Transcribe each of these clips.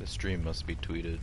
The stream must be tweeted.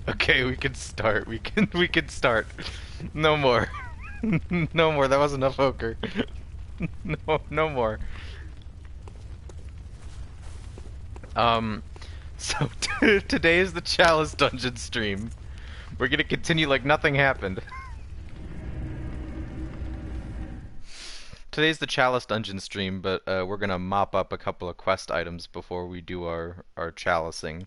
Okay, we can start. We can start. No more. No more. That was enough poker. No, no more. Um, so today is the Chalice Dungeon stream. We're gonna continue like nothing happened. Today's the Chalice Dungeon stream, but we're gonna mop up a couple of quest items before we do our chalicing.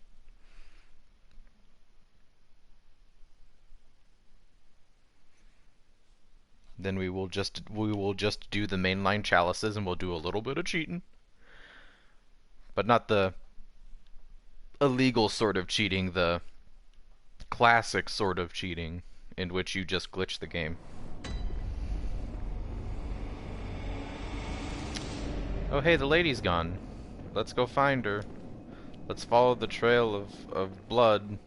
Then we will just do the mainline chalices, and we'll do a little bit of cheating, but not the illegal sort of cheating, the classic sort of cheating in which you just glitch the game. Oh hey, the lady's gone. Let's go find her. Let's follow the trail of blood.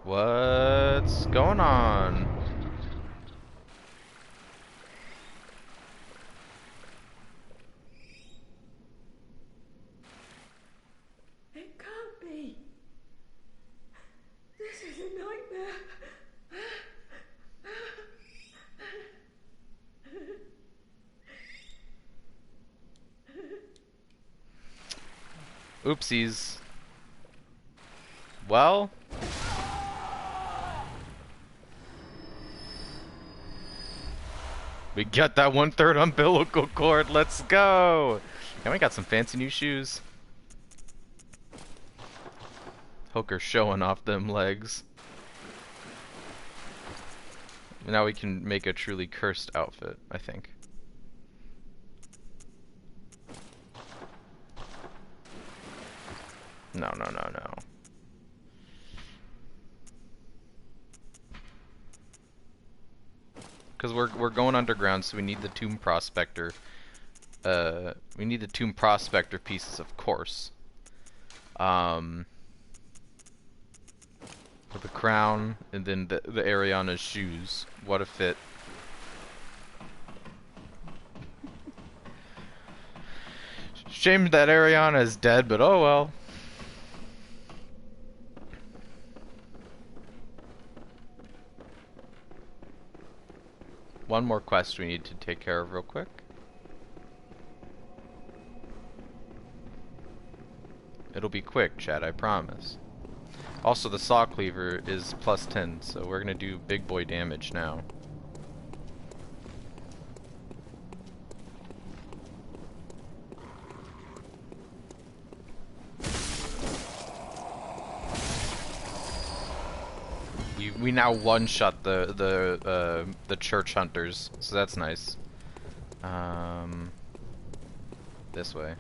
What's going on? It can't be. This is a nightmare. Oopsies. Well, we got that 1/3 umbilical cord. Let's go. And we got some fancy new shoes. Hoker's showing off them legs. Now we can make a truly cursed outfit, I think. No, no, no, no. Because we're going underground, so we need the Tomb Prospector. We need the Tomb Prospector pieces, of course. With the crown, and then the Ariana's shoes. What a fit. Shame that Ariana is dead, but oh well. One more quest we need to take care of real quick. It'll be quick, Chad, I promise. Also, the saw cleaver is +10, so we're gonna do big boy damage now. We now one-shot the church hunters, so that's nice. This way.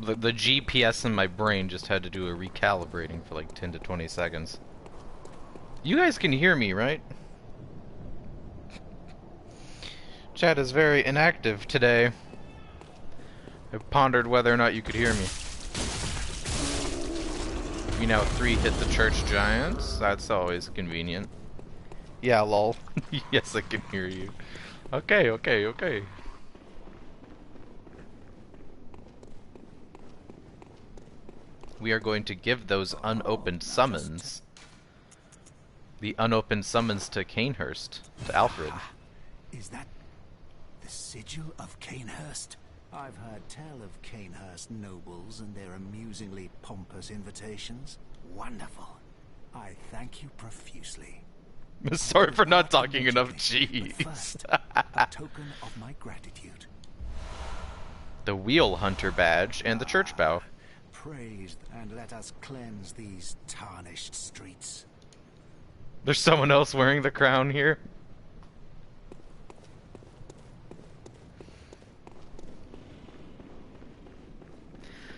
The GPS in my brain just had to do a recalibrating for like 10 to 20 seconds. You guys can hear me, right? Chat is very inactive today. I pondered whether or not you could hear me. We now 3 hit the church giants. That's always convenient. Yeah, lol. Yes, I can hear you. Okay, okay, okay. We are going to give those unopened summons. The unopened summons to Canehurst, to Alfred. Is that the sigil of Canehurst? I've heard tell of Canehurst nobles and their amusingly pompous invitations. Wonderful. I thank you profusely. Sorry for not talking enough cheese. First, a token of my gratitude. The Wheel Hunter badge and the church bow. Praise and let us cleanse these tarnished streets. There's someone else wearing the crown here.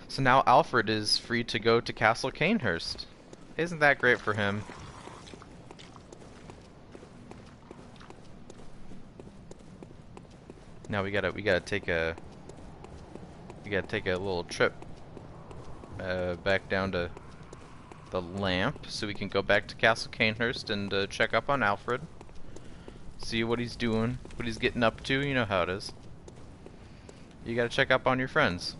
So now Alfred is free to go to Castle Canehurst. Isn't that great for him? Now we gotta take a little trip back down to the lamp so we can go back to Castle Canehurst and check up on Alfred. See what he's doing, what he's getting up to. You know how it is. You gotta check up on your friends.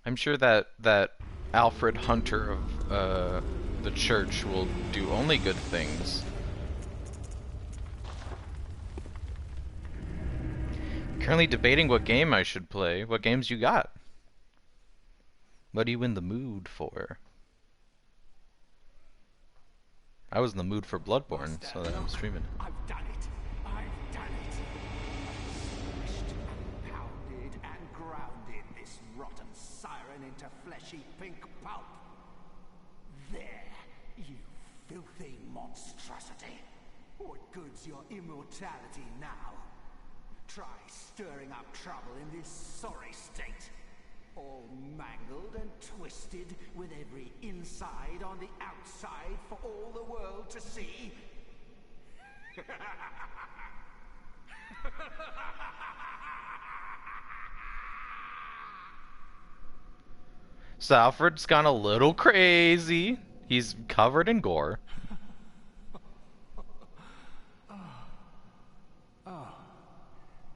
I'm sure that Alfred Hunter of the church will do only good things. Currently debating what game I should play. What games you got? What are you in the mood for? I was in the mood for Bloodborne, so that I'm streaming. I've done it. I've done it. Smashed and pounded and grounded this rotten siren into fleshy pink pulp. There, you filthy monstrosity. What good's your immortality now? Try stirring up trouble in this sorry state. All mangled and twisted, with every inside on the outside for all the world to see. So Alfred's gone a little crazy. He's covered in gore.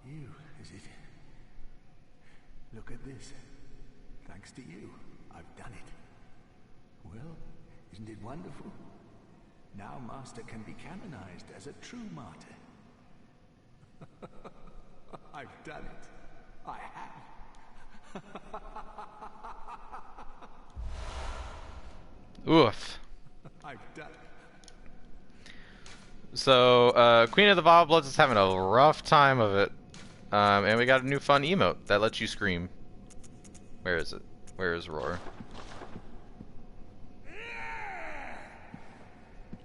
You, is it? Look at this. Thanks to you, I've done it. Well, isn't it wonderful? Now Master can be canonized as a true martyr. I've done it. I have. Oof. I've done it. So, Queen of the Vile Bloods is having a rough time of it. And we got a new fun emote that lets you scream. Where is it? Where is Roar?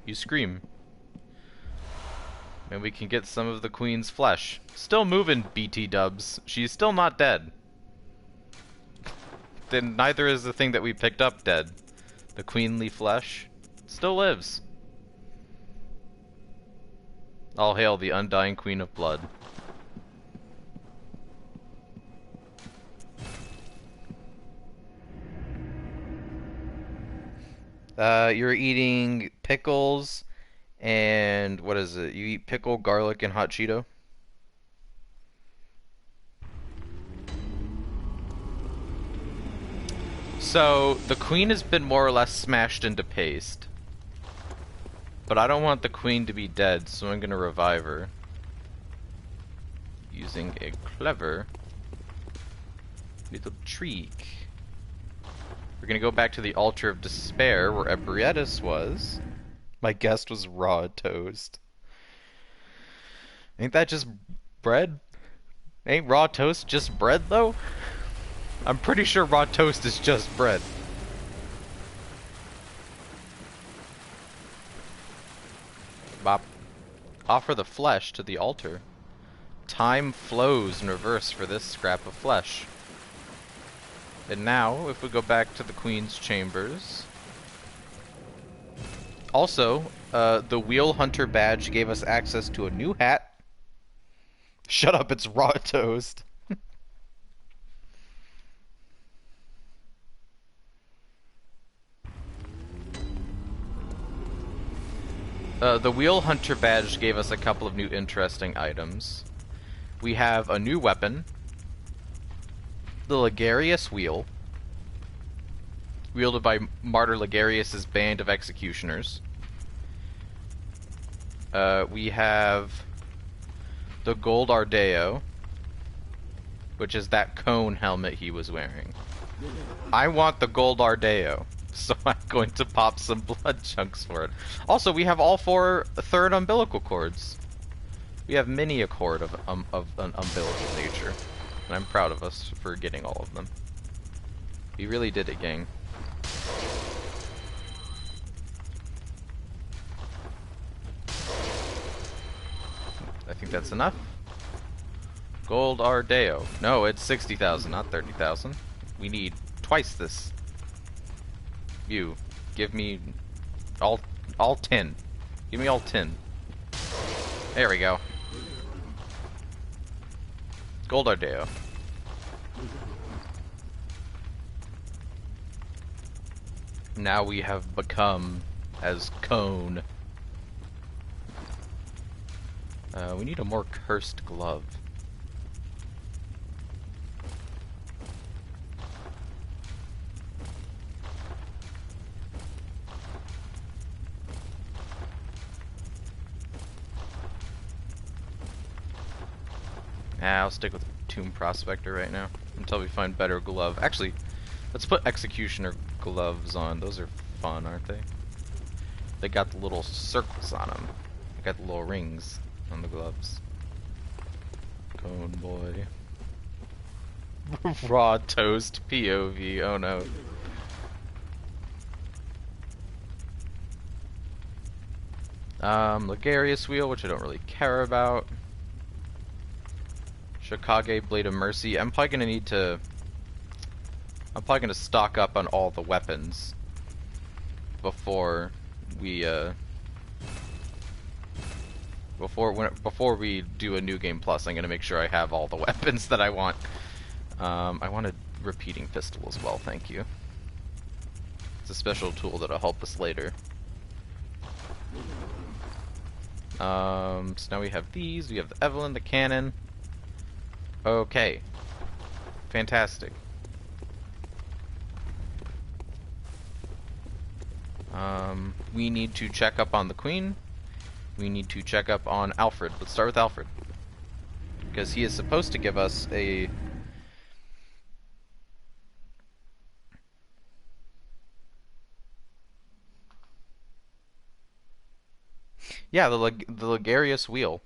You scream. And we can get some of the Queen's flesh. Still moving, BT dubs. She's still not dead. Then neither is the thing that we picked up dead. The queenly flesh still lives. All hail the undying Queen of Blood. You're eating pickles and what is it? You eat pickle, garlic, and hot Cheeto? So, the queen has been more or less smashed into paste. But I don't want the queen to be dead, so I'm gonna revive her. Using a clever little trick. We're gonna go back to the Altar of Despair, where Ebrietas was. My guest was raw toast. Ain't that just bread? Ain't raw toast just bread, though? I'm pretty sure raw toast is just bread. Bop. Offer the flesh to the altar. Time flows in reverse for this scrap of flesh. And now, if we go back to the Queen's chambers... Also, the Wheel Hunter badge gave us access to a new hat. Shut up, it's raw toast. The Wheel Hunter badge gave us a couple of new interesting items. We have a new weapon, the Ligarius Wheel, wielded by Martyr Ligarius' band of executioners. We have the Gold Ardeo, which is that cone helmet he was wearing. I want the Gold Ardeo. So I'm going to pop some blood chunks for it. Also, we have all 4 third umbilical cords. We have many a cord of an umbilical nature. And I'm proud of us for getting all of them. We really did it, gang. I think that's enough. Gold Ardeo. No, it's 60,000, not 30,000. We need twice this. You. Give me all 10. Give me all 10. There we go. Gold Ardeo. Now we have become as Cone. We need a more cursed glove. I'll stick with Tomb Prospector right now until we find better glove. Actually, let's put Executioner gloves on. Those are fun, aren't they? They got the little circles on them. They got the little rings on the gloves. Cone boy. Raw toast POV. Oh no. Ligarius wheel, which I don't really care about. Shikage Blade of Mercy. I'm probably gonna stock up on all the weapons before we before we do a new game plus. I'm gonna make sure I have all the weapons that I want. I want a repeating pistol as well, thank you. It's a special tool that'll help us later. So now we have these. We have the Evelyn, the cannon. Okay. Fantastic. We need to check up on the Queen. We need to check up on Alfred. Let's start with Alfred. Because he is supposed to give us a... Yeah, the Ligarius wheel.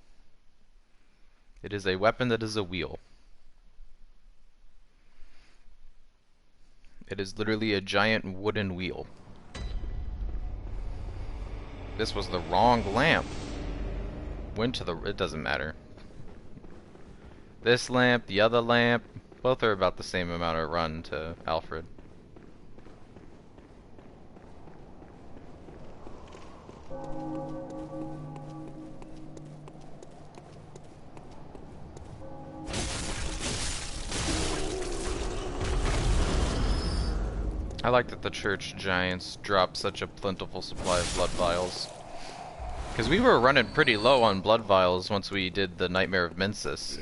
It is a weapon that is a wheel. It is literally a giant wooden wheel. This was the wrong lamp. Went to the... It doesn't matter. This lamp, the other lamp, both are about the same amount of run to Alfred. I like that the church giants drop such a plentiful supply of blood vials. Because we were running pretty low on blood vials once we did the Nightmare of Mensis.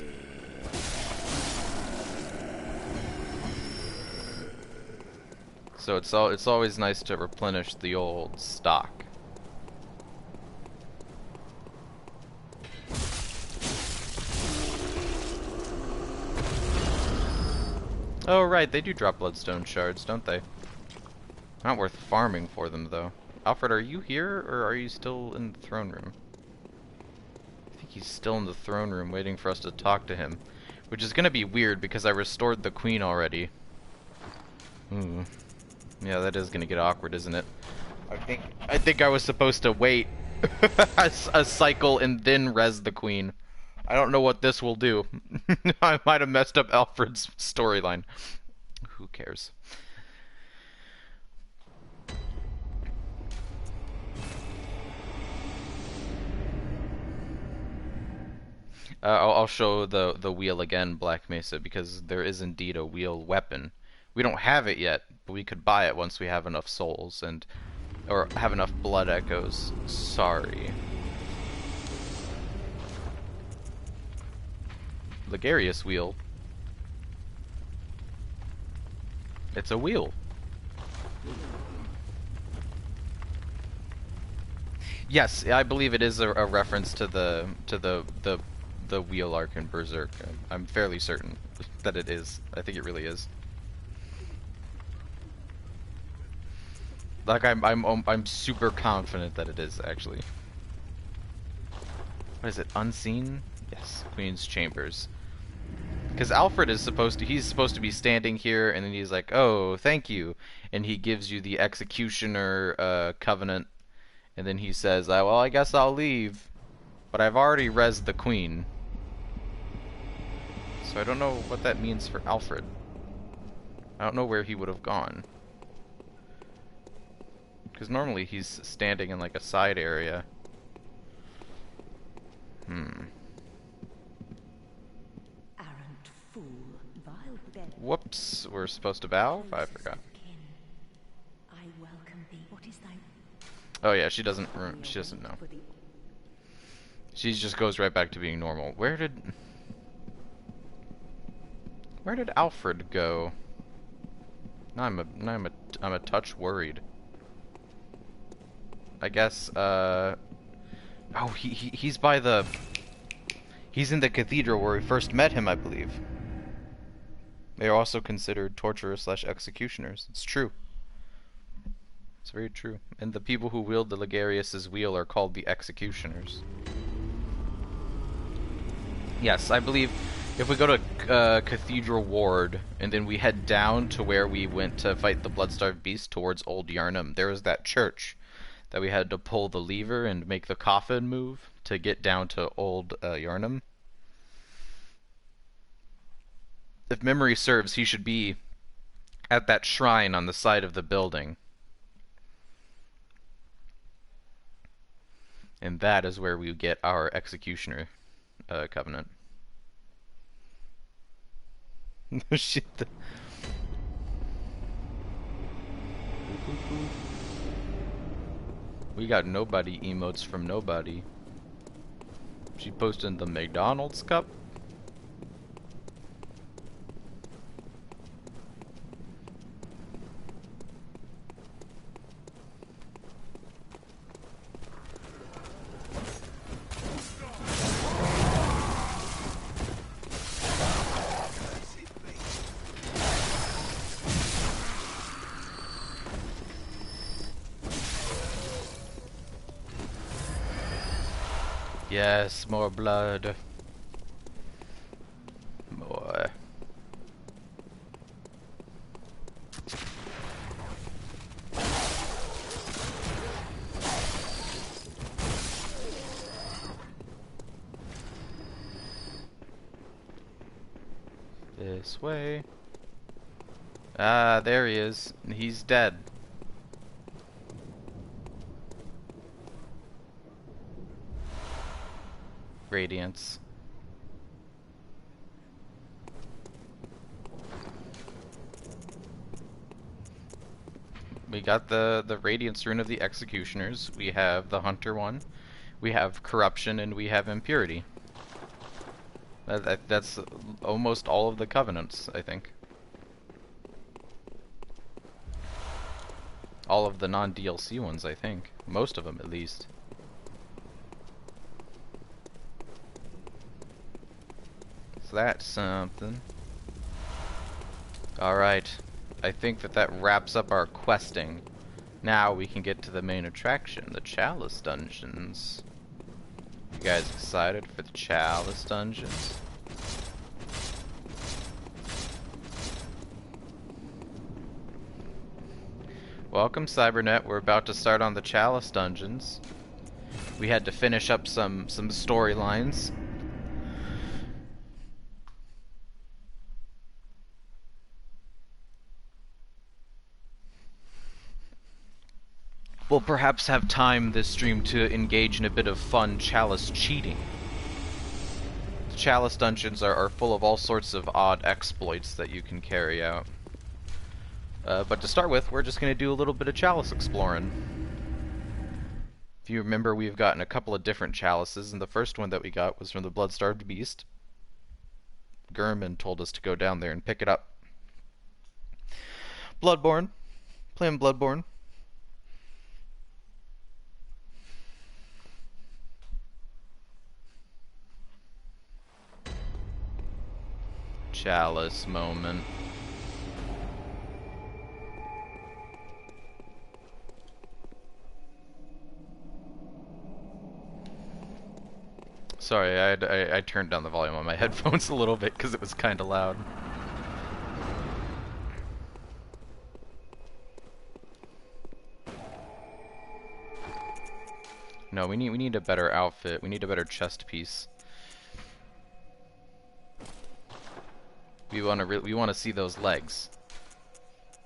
So it's always nice to replenish the old stock. Oh right, they do drop bloodstone shards, don't they? Not worth farming for them, though. Alfred, are you here, or are you still in the throne room? I think he's still in the throne room, waiting for us to talk to him. Which is gonna be weird, because I restored the Queen already. Hmm. Yeah, that is gonna get awkward, isn't it? I think I was supposed to wait a cycle and then res the Queen. I don't know what this will do. I might have messed up Alfred's storyline. Who cares? I'll show the wheel again, Black Mesa, because there is indeed a wheel weapon. We don't have it yet, but we could buy it once we have enough souls or have enough blood echoes. Sorry. Ligarius wheel. It's a wheel. Yes, I believe it is a reference to the wheel arc in Berserk. I'm fairly certain that it is. I think it really is. Like I'm super confident that it is actually. What is it? Unseen? Yes, Queen's Chambers. Because Alfred is he's supposed to be standing here, and then he's like, "Oh, thank you," and he gives you the Executioner covenant, and then he says, "Well, I guess I'll leave, but I've already rezzed the Queen." So I don't know what that means for Alfred. I don't know where he would have gone. Because normally he's standing in like a side area. Arrant fool, vile beggar. Whoops, we're supposed to bow? I forgot. Kin. I welcome thee. What is thy Oh yeah, she doesn't know. for the She just goes right back to being normal. Where did Alfred go? Now I'm a touch worried. I guess oh, he's by the he's in the cathedral where we first met him, I believe. They are also considered torturers / executioners. It's true. It's very true. And the people who wield the Ligarius's wheel are called the executioners. Yes, I believe if we go to Cathedral Ward and then we head down to where we went to fight the Bloodstarved Beast towards Old Yarnum, there is that church that we had to pull the lever and make the coffin move to get down to Old Yarnum. If memory serves, he should be at that shrine on the side of the building. And that is where we get our executioner covenant. Shit. We got nobody emotes from nobody. She posted the McDonald's cup. Yes, more blood. More. This way. Ah, there he is. He's dead. Radiance. We got the Radiance rune of the Executioners. We have the Hunter one. We have Corruption, and we have Impurity. That's almost all of the Covenants, I think. All of the non-DLC ones, I think. Most of them, at least. So that's something. Alright. I think that wraps up our questing. Now we can get to the main attraction, the Chalice Dungeons. You guys excited for the Chalice Dungeons? Welcome, Cybernet. We're about to start on the Chalice Dungeons. We had to finish up some storylines. We'll perhaps have time this stream to engage in a bit of fun Chalice cheating. The Chalice Dungeons are full of all sorts of odd exploits that you can carry out. But to start with, we're just going to do a little bit of Chalice exploring. If you remember, we've gotten a couple of different Chalices, and the first one that we got was from the Bloodstarved Beast. Gurman told us to go down there and pick it up. Bloodborne. Playing Bloodborne. Chalice moment. Sorry, I turned down the volume on my headphones a little bit because it was kind of loud. No, we need a better outfit. We need a better chest piece. We want to see those legs.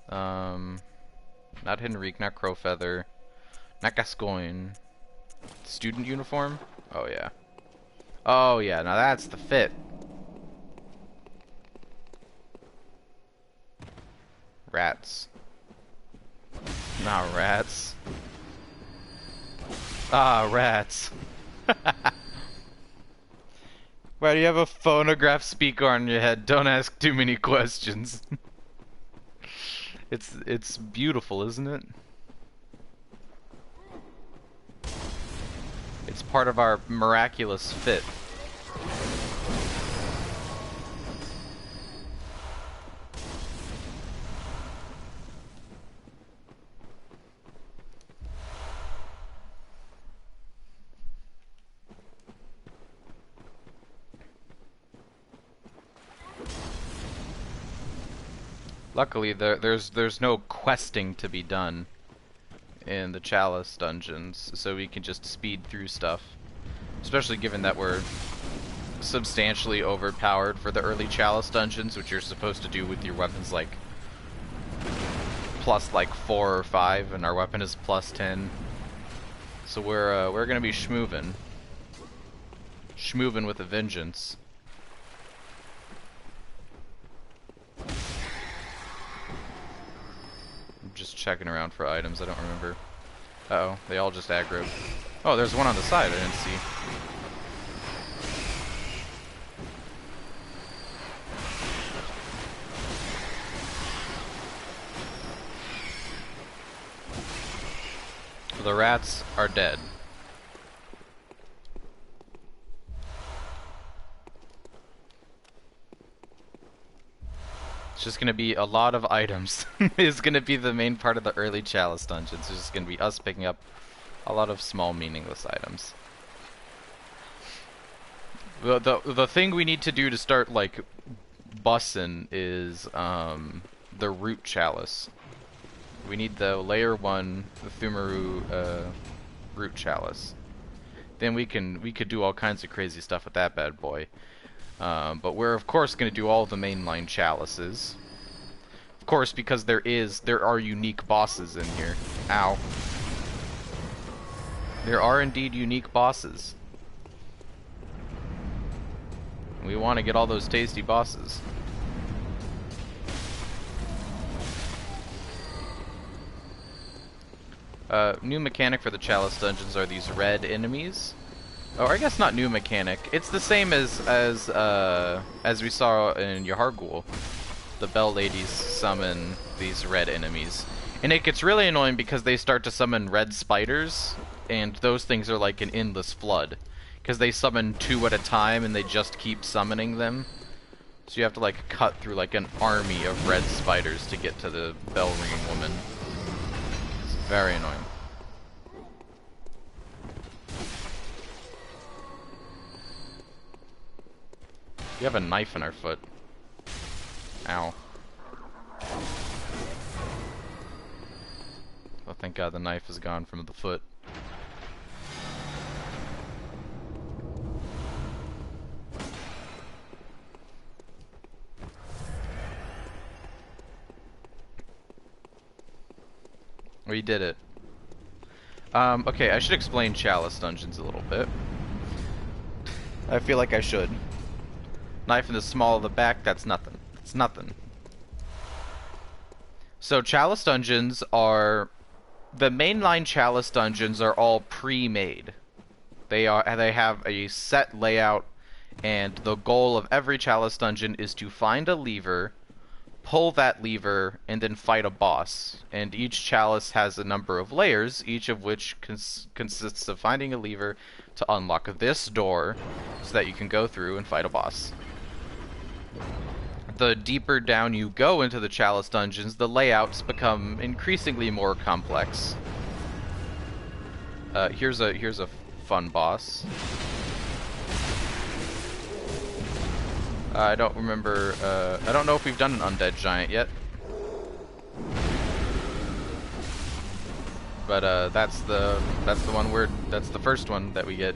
Not Henrique, not Crowfeather. Not Gascoigne. Student uniform? Oh yeah. Oh yeah, now that's the fit. Rats. Not rats. Ah, rats. Why do you have a phonograph speaker on your head? Don't ask too many questions. It's beautiful, isn't it? It's part of our miraculous fit. Luckily, there's no questing to be done in the Chalice dungeons, so we can just speed through stuff. Especially given that we're substantially overpowered for the early Chalice dungeons, which you're supposed to do with your weapons like plus like 4 or 5, and our weapon is plus 10. So we're gonna be schmoovin' with a vengeance. I'm just checking around for items. I don't remember. Uh-oh, they all just aggroed. Oh, there's one on the side I didn't see. The rats are dead. It's just gonna be a lot of items. It's gonna be the main part of the early Chalice dungeons. It's just gonna be us picking up a lot of small meaningless items. The thing we need to do to start like bussin' is the root chalice. We need the layer 1, the Thumaru root chalice. Then we could do all kinds of crazy stuff with that bad boy. But we're of course going to do all the mainline chalices. Of course, because there are unique bosses in here. Ow. There are indeed unique bosses. We want to get all those tasty bosses. New mechanic for the Chalice dungeons are these red enemies. Oh, I guess not new mechanic. It's the same as we saw in Yahar'gul. The Bell Ladies summon these red enemies. And it gets really annoying because they start to summon red spiders, and those things are like an endless flood. Because they summon 2 at a time and they just keep summoning them. So you have to like cut through like an army of red spiders to get to the bell ringing woman. It's very annoying. We have a knife in our foot. Ow. Oh, thank God the knife is gone from the foot. We did it. Okay, I should explain Chalice dungeons a little bit. I feel like I should. Knife in the small of the back, that's nothing. It's nothing. So Chalice dungeons are... The mainline Chalice dungeons are all pre-made. They have a set layout, and the goal of every Chalice dungeon is to find a lever, pull that lever, and then fight a boss. And each Chalice has a number of layers, each of which consists of finding a lever to unlock this door so that you can go through and fight a boss. The deeper down you go into the Chalice dungeons, the layouts become increasingly more complex. Here's a fun boss. I don't remember. I don't know if we've done an undead giant yet. But that's the one that's the first one that we get.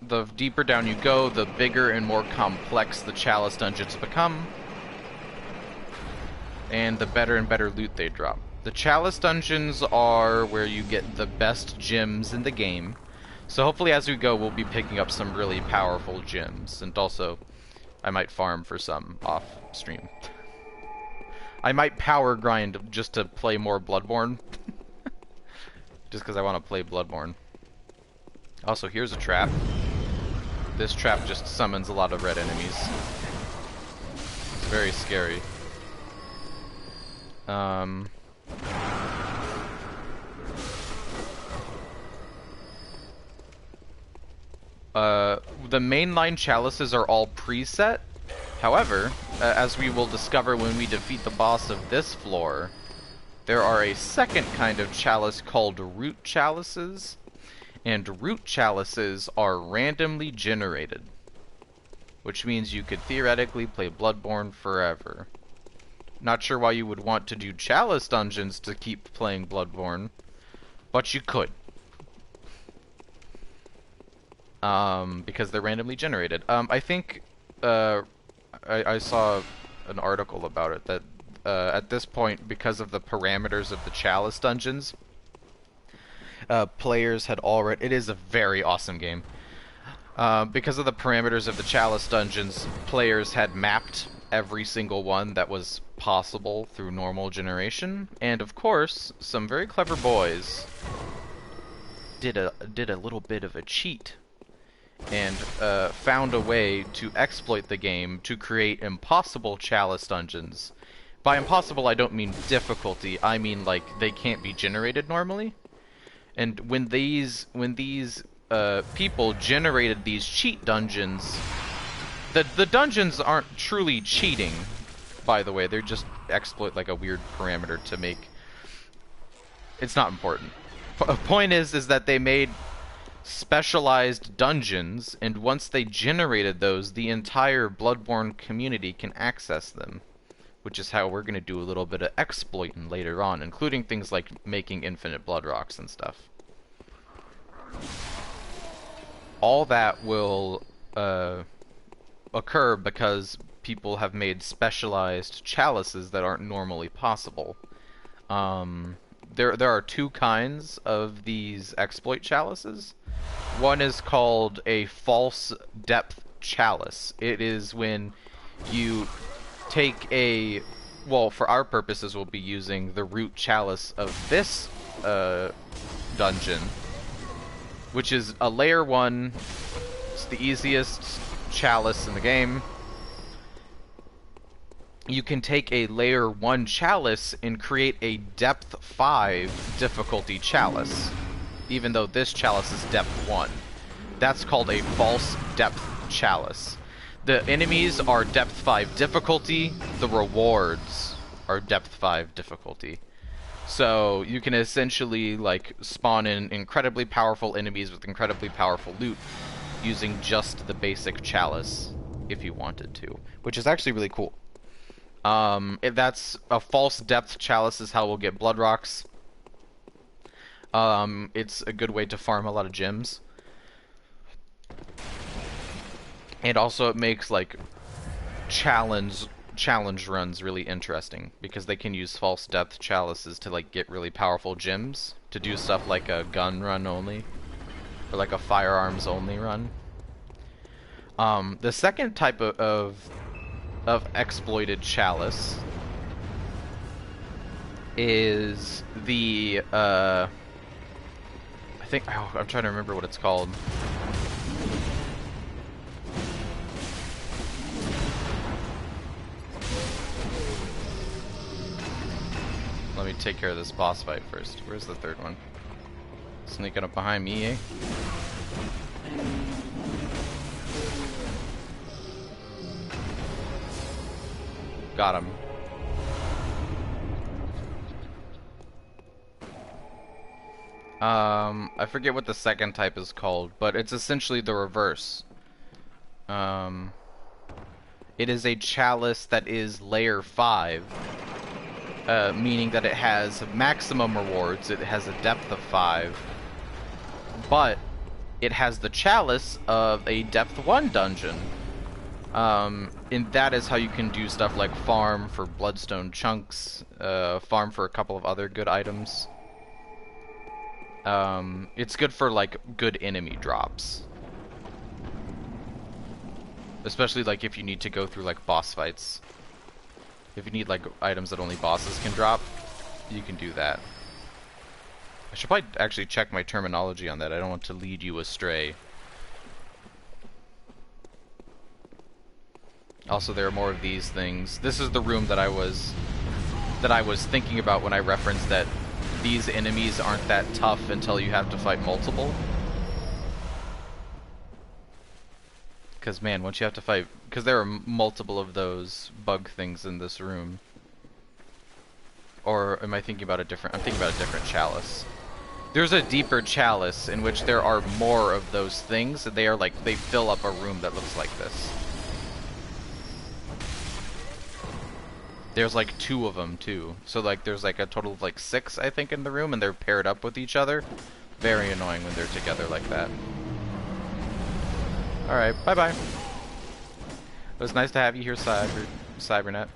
The deeper down you go, the bigger and more complex the Chalice dungeons become. and the better and better loot they drop. The Chalice dungeons are where you get the best gems in the game. So hopefully as we go, we'll be picking up some really powerful gems. And also, I might farm for some off stream. I might power grind just to play more Bloodborne. Just because I want to play Bloodborne. Also, here's a trap. This trap just summons a lot of red enemies. It's very scary. The mainline chalices are all preset. However, as we will discover when we defeat the boss of this floor, there are a second kind of chalice called root chalices. And root chalices are randomly generated, which means you could theoretically play Bloodborne forever. Not sure why you would want to do chalice dungeons to keep playing Bloodborne, but you could. Because they're randomly generated. I think I saw an article about it that at this point, because of the parameters of the chalice dungeons, players had already... It is a very awesome game. Because of the parameters of the chalice dungeons, players had mapped every single one that was possible through normal generation. And of course, some very clever boys did a little bit of a cheat and found a way to exploit the game to create impossible chalice dungeons. By impossible, I don't mean difficulty. I mean like they can't be generated normally. And when these people generated these cheat dungeons, the dungeons aren't truly cheating, by the way. They're just exploit like a weird parameter to make... It's not important. Point is that they made specialized dungeons, and once they generated those, the entire Bloodborne community can access them. Which is how we're going to do a little bit of exploiting later on, including things like making infinite blood rocks and stuff. All that will occur because people have made specialized chalices that aren't normally possible. There are two kinds of these exploit chalices. One is called a false depth chalice. It is when you take a... Well, for our purposes, we'll be using the root chalice of this dungeon, which is a layer 1. It's the easiest chalice in the game. You can take a layer 1 chalice and create a depth 5 difficulty chalice, even though this chalice is depth 1. That's called a false depth chalice. The enemies are depth 5 difficulty, the rewards are depth 5 difficulty. So you can essentially like spawn in incredibly powerful enemies with incredibly powerful loot using just the basic chalice if you wanted to, which is actually really cool. That's a false depth chalice is how we'll get blood rocks. It's a good way to farm a lot of gems. And also it makes like challenge runs really interesting because they can use false depth chalices to like get really powerful gems to do stuff like a gun run only or like a firearms only run. The second type of exploited chalice is the I think I'm trying to remember what it's called. Let me take care of this boss fight first. Where's the third one? Sneaking up behind me, eh? Got him. I forget what the second type is called, but it's essentially the reverse. It is a chalice that is layer 5. Meaning that it has maximum rewards, it has a depth of 5, but it has the chalice of a depth 1 dungeon. And that is how you can do stuff like farm for bloodstone chunks, farm for a couple of other good items. It's good for like good enemy drops. Especially like if you need to go through like boss fights. If you need like items that only bosses can drop, you can do that. I should probably actually check my terminology on that. I don't want to lead you astray. Also, there are more of these things. This is the room that I was thinking about when I referenced that these enemies aren't that tough until you have to fight multiple. Because man, once you have to fight, because there are multiple of those bug things in this room. Or am I thinking about a different? I'm thinking about a different chalice. There's a deeper chalice in which there are more of those things. They are like, they fill up a room that looks like this. There's like 2 of them too. So like there's like a total of like 6 I think in the room, and they're paired up with each other. Very annoying when they're together like that. Alright, bye bye. It was nice to have you here, Cybernet.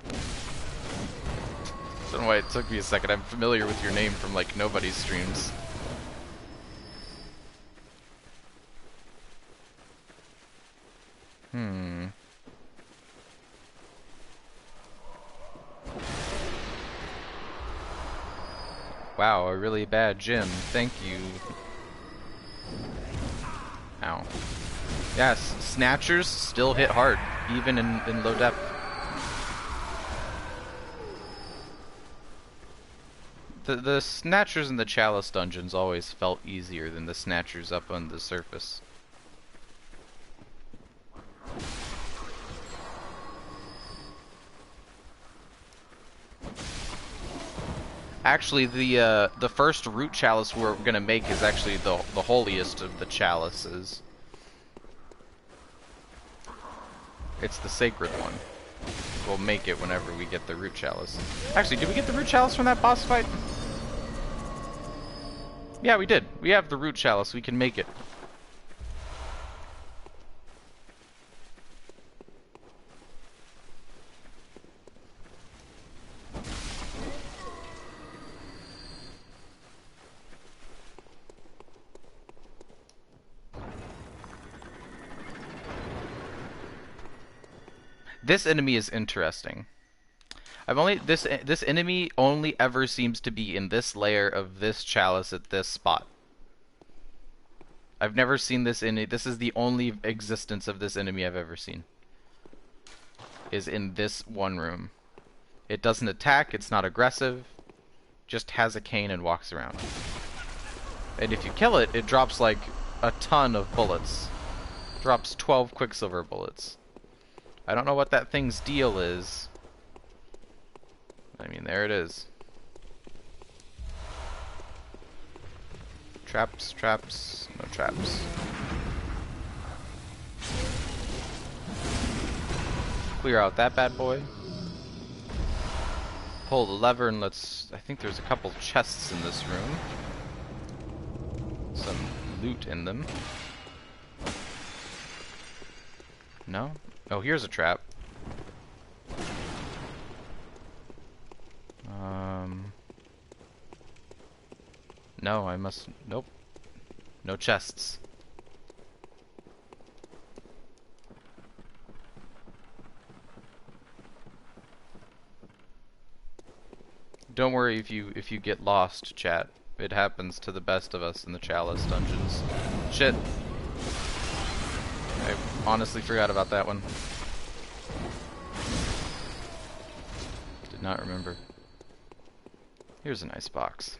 Don't know why it took me a second. I'm familiar with your name from like nobody's streams. Wow, a really bad gym. Thank you. Ow. Yes, snatchers still hit hard, even in low depth. The snatchers in the chalice dungeons always felt easier than the snatchers up on the surface. Actually, the first root chalice we're gonna make is actually the holiest of the chalices. It's the sacred one. We'll make it whenever we get the root chalice. Actually, did we get the root chalice from that boss fight? Yeah, we did. We have the root chalice. We can make it. This enemy is interesting. This enemy only ever seems to be in this layer of this chalice at this spot. I've never seen this in it. This is the only existence of this enemy I've ever seen. Is in this one room. It doesn't attack, it's not aggressive, just has a cane and walks around. And if you kill it, it drops like a ton of bullets. Drops 12 Quicksilver bullets. I don't know what that thing's deal is. I mean, there it is. Traps, traps, no traps. Clear out that bad boy. Pull the lever and let's... I think there's a couple chests in this room. Some loot in them. No? Oh, here's a trap. No, I must... Nope. No chests. Don't worry if you get lost, chat. It happens to the best of us in the Chalice dungeons. Shit. I honestly forgot about that one. Did not remember. Here's a nice box.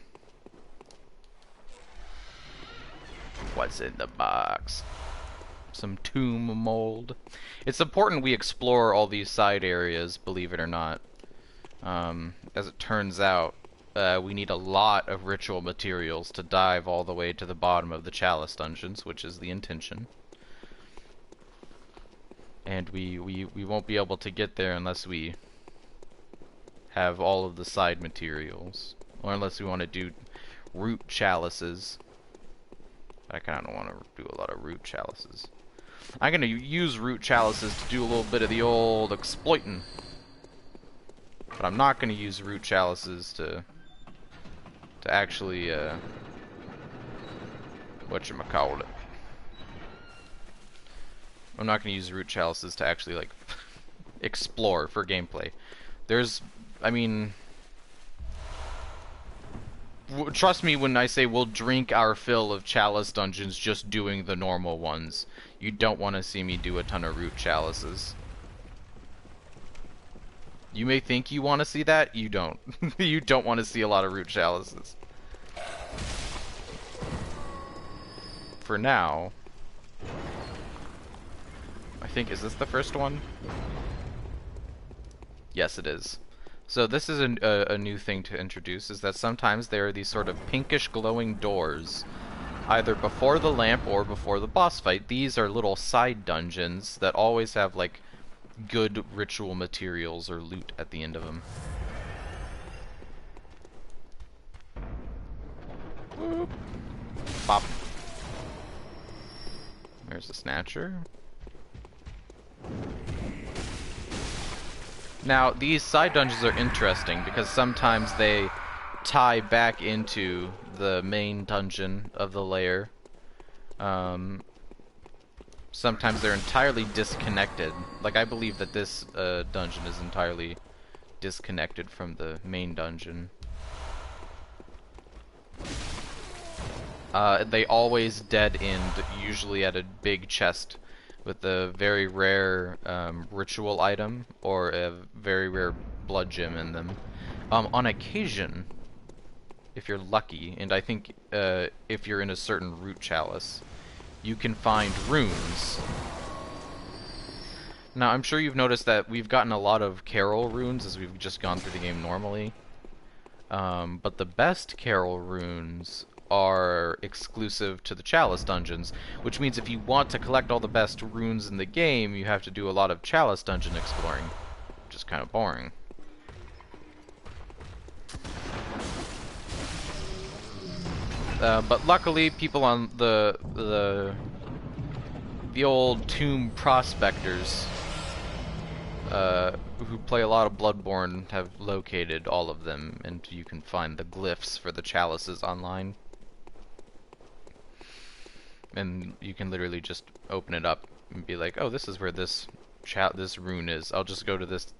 What's in the box? Some tomb mold. It's important we explore all these side areas, believe it or not. As it turns out, we need a lot of ritual materials to dive all the way to the bottom of the Chalice dungeons, which is the intention. And we won't be able to get there unless we have all of the side materials. Or unless we want to do root chalices. I kind of don't want to do a lot of root chalices. I'm gonna use root chalices to do a little bit of the old exploiting. But I'm not gonna use root chalices to actually, whatchamacallit. I'm not gonna use root chalices to actually, like, explore for gameplay. I mean, trust me when I say we'll drink our fill of chalice dungeons just doing the normal ones. You don't want to see me do a ton of root chalices. You may think you want to see that, you don't. You don't want to see a lot of root chalices. For now, I think, is this the first one? Yes, it is. So this is a new thing to introduce, is that sometimes there are these sort of pinkish glowing doors, either before the lamp or before the boss fight. These are little side dungeons that always have, like, good ritual materials or loot at the end of them. Whoop. Pop. There's the snatcher. Now, these side dungeons are interesting because sometimes they tie back into the main dungeon of the lair. Sometimes they're entirely disconnected. Like, I believe that this dungeon is entirely disconnected from the main dungeon. They always dead end, usually at a big chest with a very rare ritual item or a very rare blood gem in them. On occasion, if you're lucky, and I think if you're in a certain root chalice, you can find runes. Now, I'm sure you've noticed that we've gotten a lot of Carol runes as we've just gone through the game normally. But the best Carol runes are exclusive to the Chalice dungeons, which means if you want to collect all the best runes in the game, you have to do a lot of Chalice dungeon exploring, which is kind of boring. But luckily, people on the old tomb prospectors who play a lot of Bloodborne have located all of them, and you can find the glyphs for the chalices online. And you can literally just open it up and be like, oh, this is where this rune is. I'll just go to this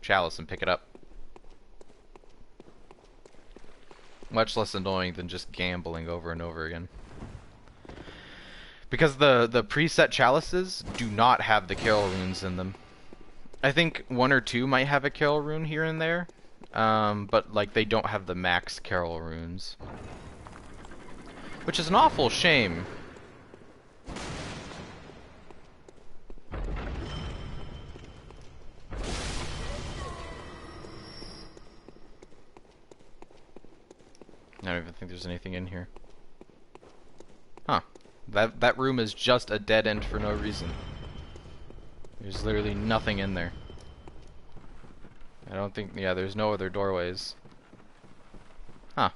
chalice and pick it up. Much less annoying than just gambling over and over again. Because the preset chalices do not have the Carol runes in them. I think one or two might have a Carol rune here and there, but like they don't have the max Carol runes. Which is an awful shame. I don't even think there's anything in here. Huh. That room is just a dead end for no reason. There's literally nothing in there. I don't think, yeah, there's no other doorways. Huh.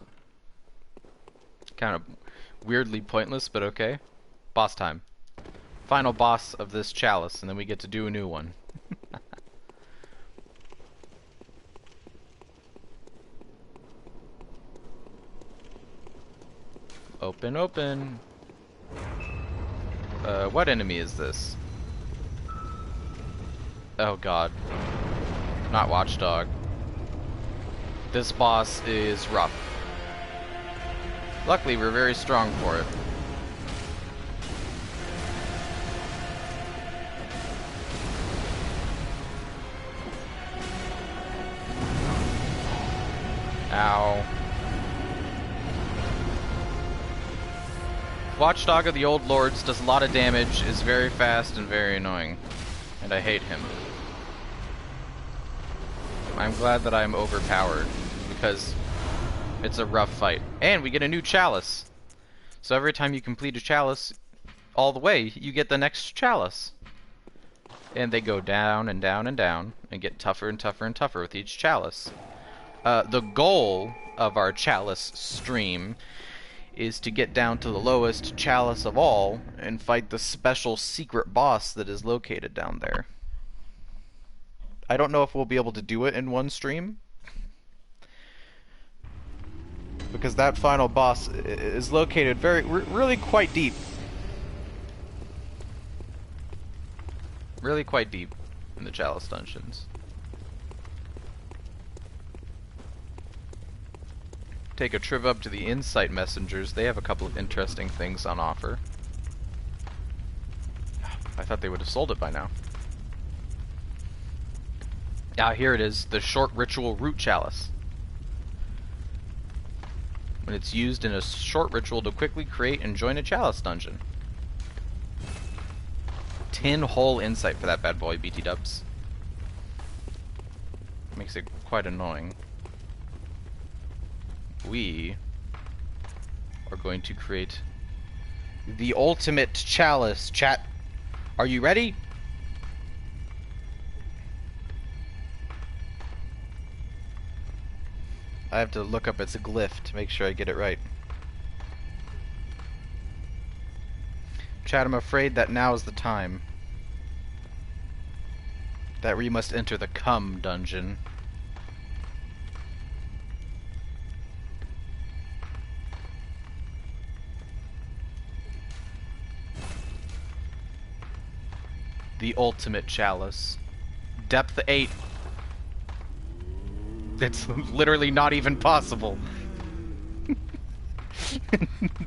Kind of weirdly pointless, but okay. Boss time. Final boss of this chalice, and then we get to do a new one. Open, open. What enemy is this? Oh god. Not Watchdog. This boss is rough. Luckily, we're very strong for it. Ow. Watchdog of the Old Lords does a lot of damage, is very fast and very annoying. And I hate him. I'm glad that I'm overpowered, because it's a rough fight. And we get a new chalice. So every time you complete a chalice all the way, you get the next chalice. And they go down and down and down, and get tougher and tougher and tougher with each chalice. The goal of our chalice stream is to get down to the lowest chalice of all and fight the special secret boss that is located down there. I don't know if we'll be able to do it in one stream, because that final boss is located really quite deep. Really quite deep in the Chalice dungeons. Take a trip up to the Insight Messengers. They have a couple of interesting things on offer. I thought they would have sold it by now. Ah, here it is. The Short Ritual Root Chalice. When it's used in a short ritual to quickly create and join a Chalice dungeon. 10 whole insight for that bad boy, BT dubs. Makes it quite annoying. We are going to create the ultimate chalice. Chat, are you ready? I have to look up its glyph to make sure I get it right. Chat, I'm afraid that now is the time that we must enter the Come dungeon. The ultimate chalice. Depth 8. It's literally not even possible.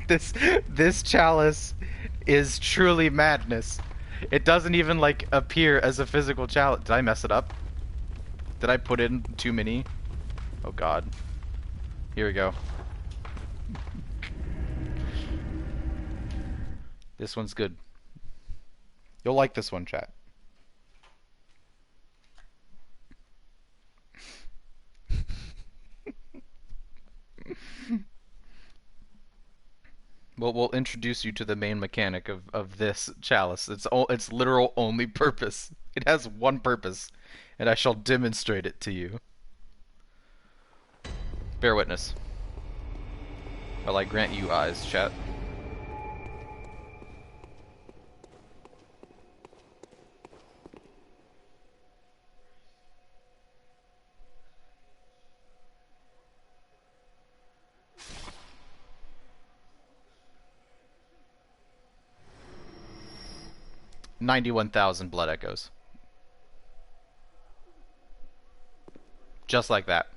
This chalice is truly madness. It doesn't even like appear as a physical chalice. Did I mess it up? Did I put in too many? Oh god. Here we go. This one's good. You'll like this one, chat. Well, we'll introduce you to the main mechanic of this chalice. Its literal only purpose. It has one purpose, and I shall demonstrate it to you. Bear witness. While I grant you eyes, chat. $91,000 blood echoes. Just like that.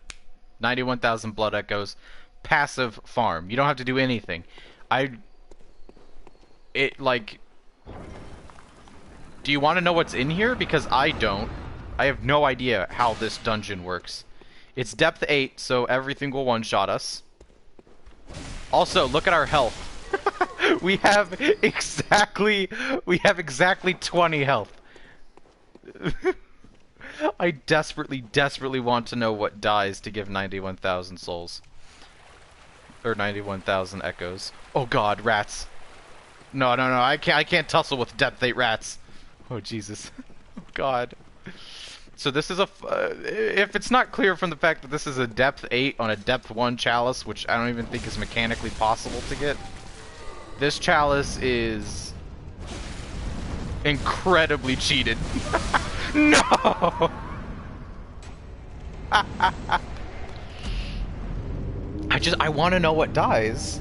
91,000 blood echoes. Passive farm. You don't have to do anything. Like... Do you want to know what's in here? Because I don't. I have no idea how this dungeon works. It's depth 8, so everything will one-shot us. Also, look at our health. we have exactly 20 health. I desperately want to know what dies to give 91,000 souls. Or 91,000 echoes. Oh god, rats. No, I can't tussle with depth 8 rats. Oh Jesus. Oh god. So this is a if it's not clear from the fact that this is a depth 8 on a depth 1 chalice, which I don't even think is mechanically possible to get. This chalice is incredibly cheated. No! I want to know what dies.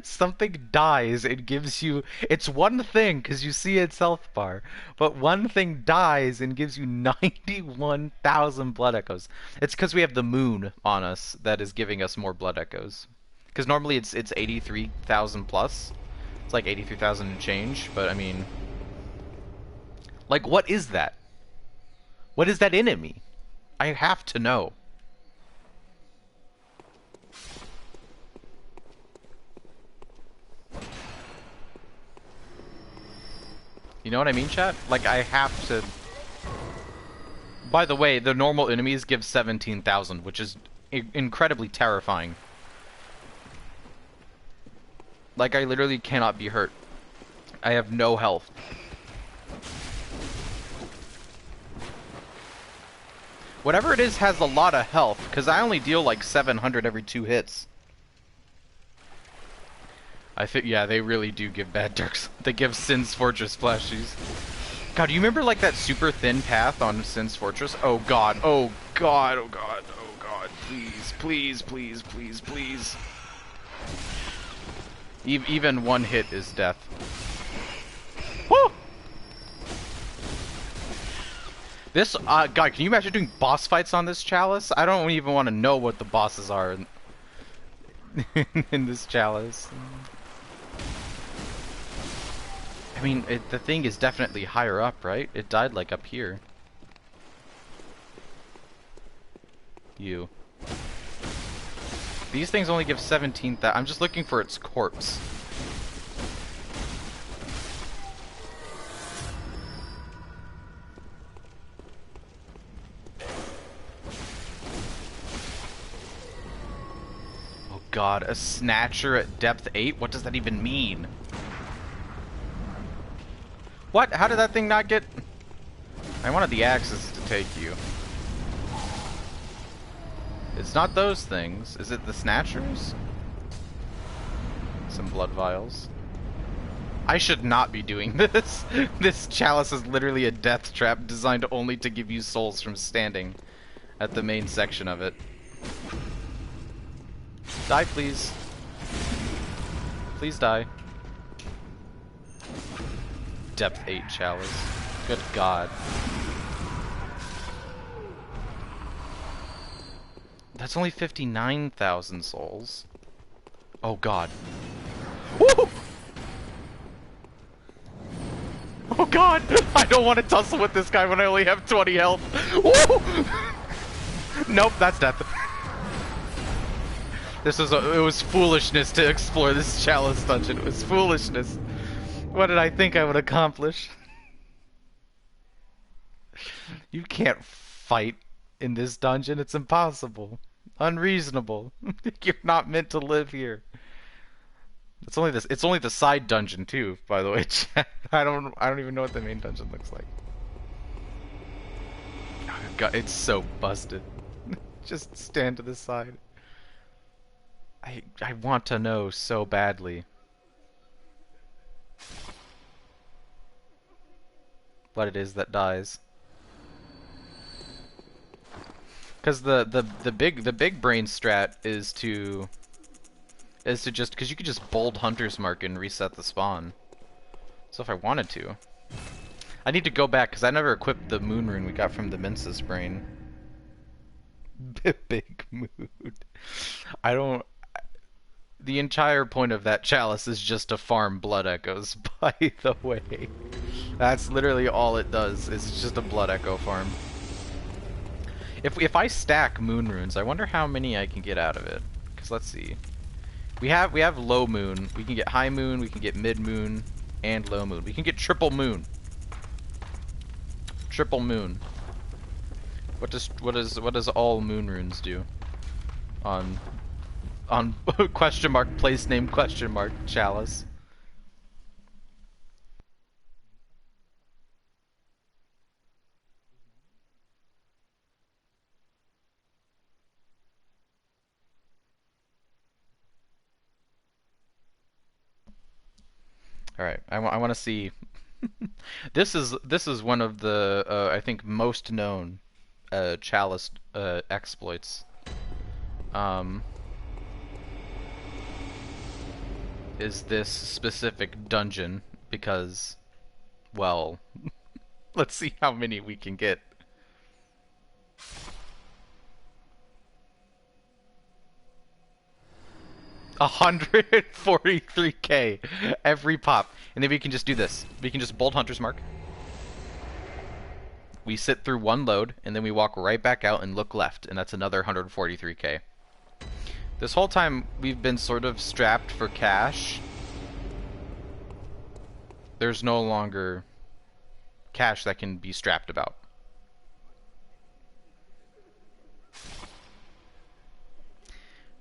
Something dies, it gives you... It's one thing, because you see its health bar. But one thing dies and gives you 91,000 blood echoes. It's because we have the moon on us that is giving us more blood echoes. Because normally it's 83,000 plus. It's like 83,000 and change, but I mean... Like, what is that? What is that enemy? I have to know. You know what I mean, chat? Like, I have to... By the way, the normal enemies give 17,000, which is incredibly terrifying. Like, I literally cannot be hurt. I have no health. Whatever it is has a lot of health, because I only deal like 700 every 2 hits. I think, yeah, they really do give bad They give Sin's Fortress plushies. God, do you remember like that super thin path on Sin's Fortress? Oh god, oh god, oh god, oh god, please, please, please, please, please. Even one hit is death. Woo! This, God, can you imagine doing boss fights on this chalice? I don't even want to know what the bosses are in, in this chalice. I mean, the thing is definitely higher up, right? It died like up here. You. These things only give 17,000. I'm just looking for its corpse. Oh god, a snatcher at depth 8? What does that even mean? What? How did that thing not get... I wanted the axes to take you. It's not those things. Is it the snatchers? Some blood vials. I should not be doing this. This chalice is literally a death trap designed only to give you souls from standing at the main section of it. Die, please. Please die. Depth 8 chalice. Good god. That's only 59,000 souls. Oh god. Woo! Oh god! I don't want to tussle with this guy when I only have 20 health. Woo! Nope, that's death. It was foolishness to explore this chalice dungeon. It was foolishness. What did I think I would accomplish? You can't fight in this dungeon. It's impossible. Unreasonable. You're not meant to live here. It's only the side dungeon too, by the way, chat. I don't even know what the main dungeon looks like. Oh, God, it's so busted. Just stand to the side. I want to know so badly what it is that dies. Because the big brain strat is to just, because you could just bold Hunter's Mark and reset the spawn. So if I wanted to, I need to go back because I never equipped the moon rune we got from the Mensa's brain. Big mood. I don't. The entire point of that chalice is just to farm blood echoes. By the way, that's literally all it does. It's just a blood echo farm. If I stack moon runes, I wonder how many I can get out of it. Because let's see. We have low moon. We can get high moon. We can get mid moon and low moon. We can get triple moon. Triple moon. What does all moon runes do? On question mark place name question mark chalice. All right, I want to see. This is one of the I think most known chalice exploits. Is this specific dungeon because, well, let's see how many we can get. $143K every pop, and then we can just do this. We can just bolt Hunter's Mark. We sit through one load, and then we walk right back out and look left, and that's another 143K. This whole time we've been sort of strapped for cash. There's no longer cash that can be strapped about.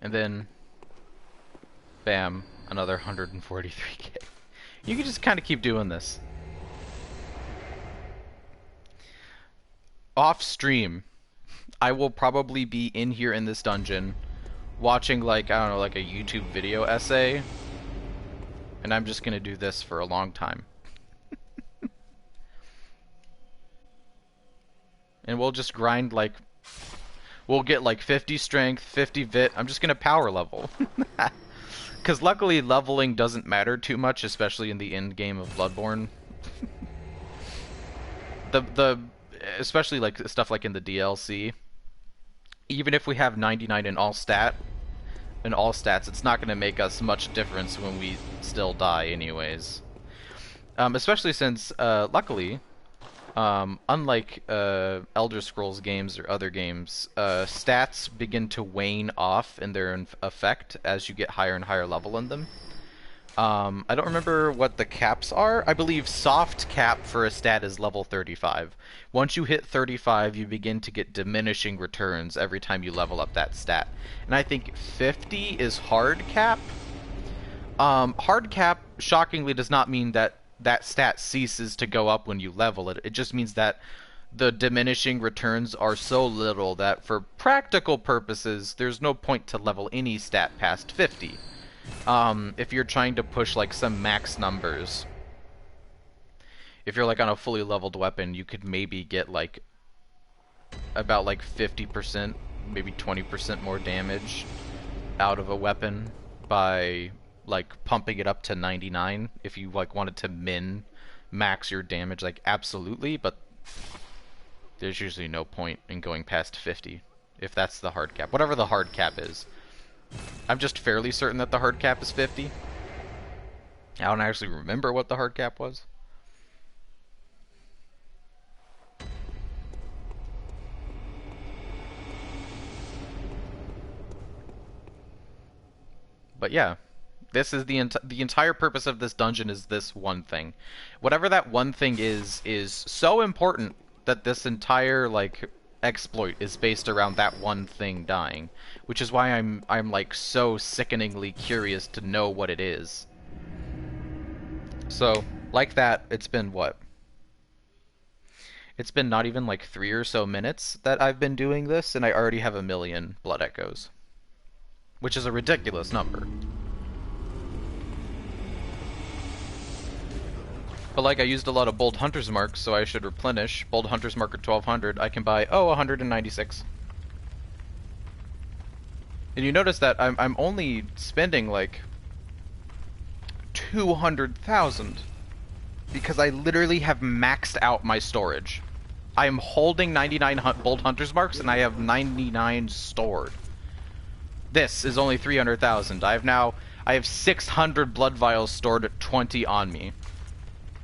And then bam, another 143K. You can just kind of keep doing this. Off stream, I will probably be in here in this dungeon watching, like, I don't know, like a YouTube video essay And I'm just gonna do this for a long time. And we'll just grind like... We'll get like 50 strength, 50 vit. I'm just gonna power level. Because luckily leveling doesn't matter too much, especially in the end game of Bloodborne. Especially like stuff like in the DLC. Even if we have 99 in all stats, it's not going to make us much difference when we still die anyways. Especially since, luckily, unlike Elder Scrolls games or other games, stats begin to wane off in their effect as you get higher and higher level in them. I don't remember what the caps are. I believe soft cap for a stat is level 35. Once you hit 35, you begin to get diminishing returns every time you level up that stat. And I think 50 is hard cap. Hard cap, shockingly, does not mean that that stat ceases to go up when you level it. It just means that the diminishing returns are so little that for practical purposes, there's no point to level any stat past 50. If you're trying to push like some max numbers. If you're like on a fully leveled weapon, you could maybe get like about like 50%, maybe 20% more damage out of a weapon by like pumping it up to 99 if you like wanted to max your damage, like absolutely, but there's usually no point in going past 50 if that's the hard cap. Whatever the hard cap is. I'm just fairly certain that the hard cap is 50. I don't actually remember what the hard cap was. But yeah, this is the entire purpose of this dungeon is this one thing. Whatever that one thing is so important that this entire like exploit is based around that one thing dying, which is why I'm like so sickeningly curious to know what it is. So, like that, it's been what? It's been not even like 3 or so minutes that I've been doing this, and I already have 1,000,000 blood echoes. Which is a ridiculous number. But like I used a lot of Bold Hunter's Marks, so I should replenish. Bold Hunter's Mark at 1200, I can buy, 196. And you notice that I'm only spending like 200,000 because I literally have maxed out my storage. I am holding 99 Bold Hunter's Marks and I have 99 stored. This is only 300,000. I have 600 blood vials stored at 20 on me.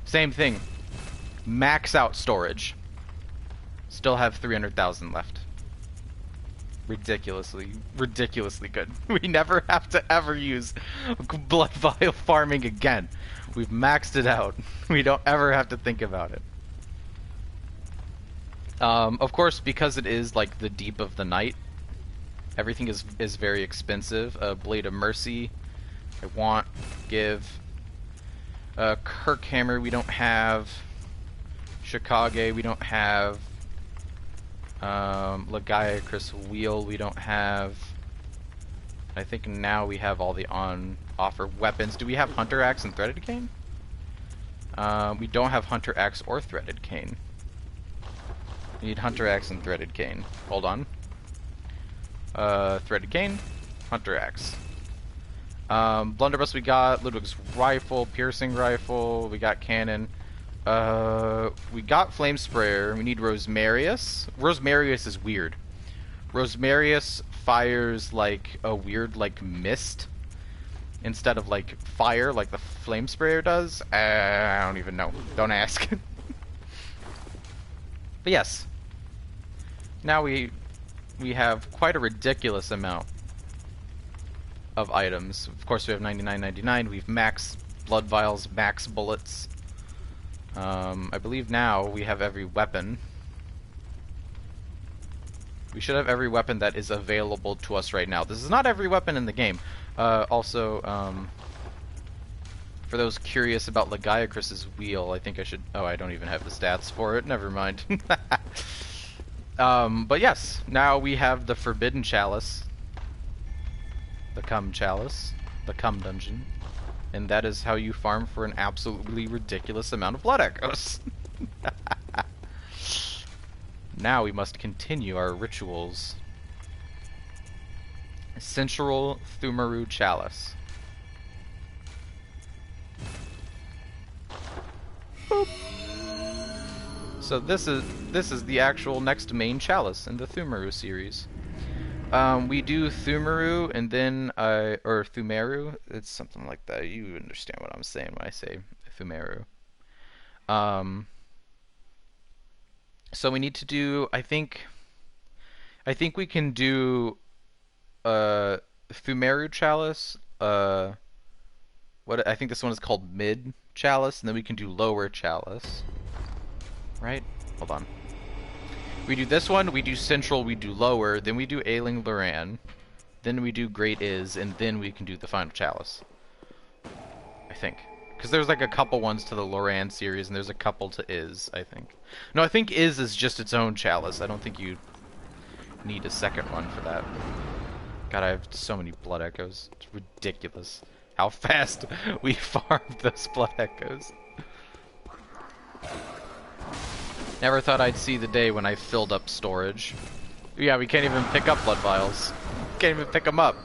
Same thing. Max out storage. Still have 300,000 left. Ridiculously good. We never have to ever use blood vial farming again. We've maxed it out. We don't ever have to think about it. Of course, because it is like the deep of the night, everything is very expensive. Blade of Mercy, I want, give. Kirkhammer we don't have. Chicago we don't have. Lagiacrus Wheel we don't have. I think now we have all the on-offer weapons. Do we have Hunter Axe and Threaded Cane? We don't have Hunter Axe or Threaded Cane. We need Hunter Axe and Threaded Cane. Hold on. Threaded Cane, Hunter Axe. Blunderbuss we got, Ludwig's Rifle, Piercing Rifle, we got Cannon. We got Flame Sprayer, we need Rosmarius. Rosmarius is weird. Rosmarius fires like a weird like mist instead of like fire like the Flame Sprayer does. I don't even know. Don't ask. But yes. Now we have quite a ridiculous amount of items. Of course we have 99.99. We've max blood vials, max bullets. I believe now we have every weapon. We should have every weapon that is available to us right now. This is not every weapon in the game. Also, for those curious about Lagiacrus's Wheel, I think I should... Oh, I don't even have the stats for it. Never mind. But yes, now we have the Forbidden Chalice. The Cum Chalice. The Cum Dungeon. And that is how you farm for an absolutely ridiculous amount of blood echoes. Now we must continue our rituals. Sensual Thumaru Chalice. Boop. So this is the actual next main chalice in the Thumaru series. We do Thumaru and then or Thumeru. It's something like that. You understand what I'm saying when I say Thumeru. So we need to do. I think we can do Thumeru Chalice. What I think this one is called Mid Chalice, and then we can do Lower Chalice. Right? Hold on. We do this one, we do Central, we do Lower, then we do Ailing Loran, then we do Great Is, and then we can do the final Chalice. I think. Because there's like a couple ones to the Loran series, and there's a couple to Is, I think. No, I think Is just its own Chalice. I don't think you need a second one for that. God, I have so many blood echoes. It's ridiculous how fast we farmed those blood echoes. Never thought I'd see the day when I filled up storage. Yeah, we can't even pick up blood vials. Can't even pick them up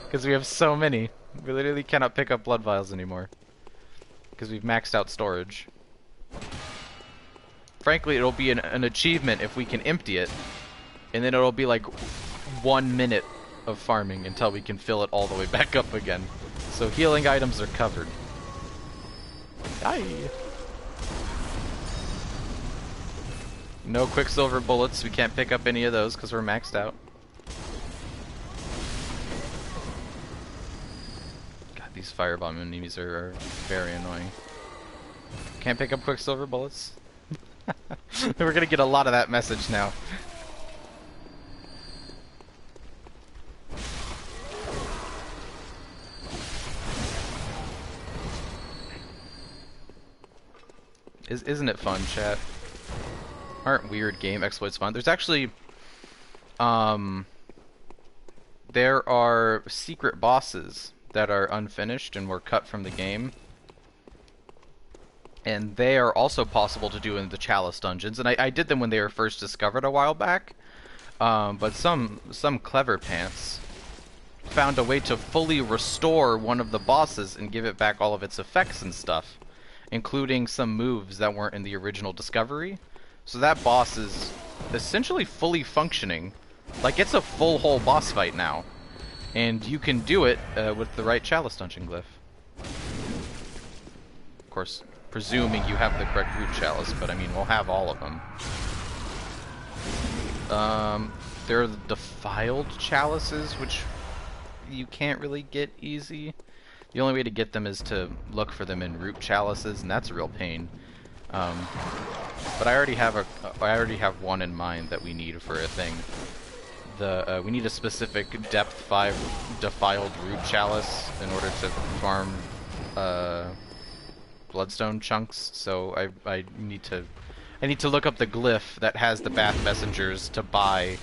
because we have so many. We literally cannot pick up blood vials anymore because we've maxed out storage. Frankly, it'll be an achievement if we can empty it, and then it'll be like 1 minute of farming until we can fill it all the way back up again. So healing items are covered. Aye. No Quicksilver bullets, we can't pick up any of those because we're maxed out. God, these firebomb enemies are very annoying. Can't pick up Quicksilver bullets. We're gonna get a lot of that message now. Isn't it fun, chat? Aren't weird game exploits fun? There's actually, there are secret bosses that are unfinished and were cut from the game. And they are also possible to do in the Chalice dungeons. And I did them when they were first discovered a while back. But some clever pants found a way to fully restore one of the bosses and give it back all of its effects and stuff, including some moves that weren't in the original discovery. So that boss is essentially fully functioning. Like, it's a full whole boss fight now. And you can do it with the right Chalice dungeon glyph. Of course, presuming you have the correct root Chalice, but I mean, we'll have all of them. There are the defiled Chalices, which you can't really get easy. The only way to get them is to look for them in root Chalices, and that's a real pain. But I already have one in mind that we need for a thing. We need a specific depth 5 defiled root Chalice in order to farm bloodstone chunks. So I need to look up the glyph that has the Bath Messengers to buy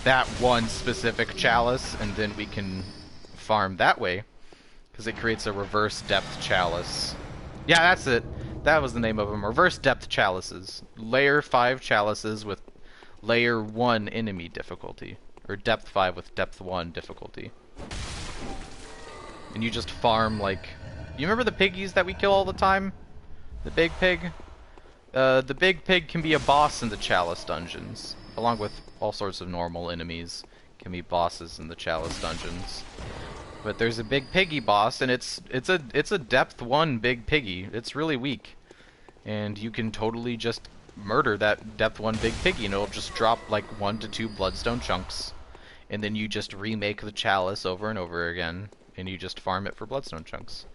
that one specific Chalice, and then we can farm that way, because it creates a reverse depth Chalice. Yeah, that's it. That was the name of them. Reverse depth Chalices. Layer 5 Chalices with layer 1 enemy difficulty. Or depth 5 with depth 1 difficulty. And you just farm like... You remember the piggies that we kill all the time? The big pig? The big pig can be a boss in the Chalice dungeons. Along with all sorts of normal enemies can be bosses in the Chalice dungeons. But there's a big piggy boss, and it's a depth 1 big piggy. It's really weak. And you can totally just murder that depth 1 big piggy, and it'll just drop like 1 to 2 bloodstone chunks. And then you just remake the Chalice over and over again, and you just farm it for bloodstone chunks.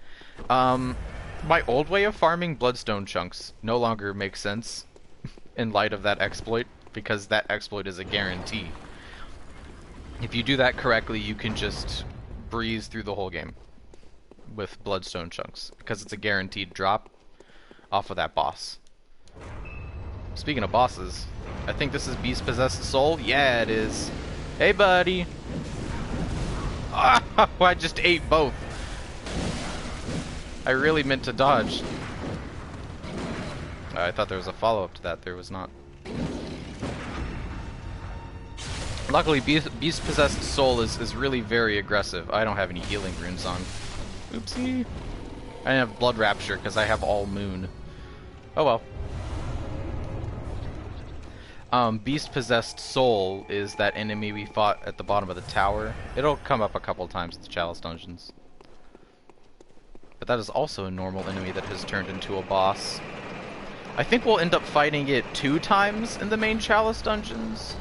My old way of farming bloodstone chunks no longer makes sense in light of that exploit, because that exploit is a guarantee. If you do that correctly, you can just breeze through the whole game with bloodstone chunks, because it's a guaranteed drop off of that boss. Speaking of bosses, I think this is Beast Possessed Soul. Yeah, it is. Hey, buddy. Oh, I just ate both. I really meant to dodge. I thought there was a follow-up to that. There was not. Luckily, Beast-Possessed Soul is really very aggressive. I don't have any healing runes on. Oopsie. I didn't have Blood Rapture because I have all Moon. Oh well. Beast-Possessed Soul is that enemy we fought at the bottom of the tower. It'll come up a couple times in the Chalice dungeons. But that is also a normal enemy that has turned into a boss. I think we'll end up fighting it 2 times in the main Chalice dungeons.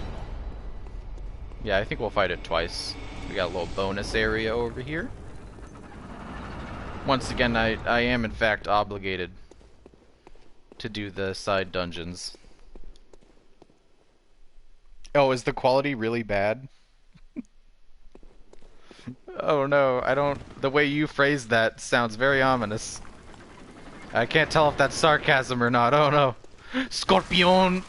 Yeah, I think we'll fight it twice. We got a little bonus area over here. Once again, I am in fact obligated to do the side dungeons. Oh, is the quality really bad? Oh no, I don't... The way you phrased that sounds very ominous. I can't tell if that's sarcasm or not. Oh no. Scorpion!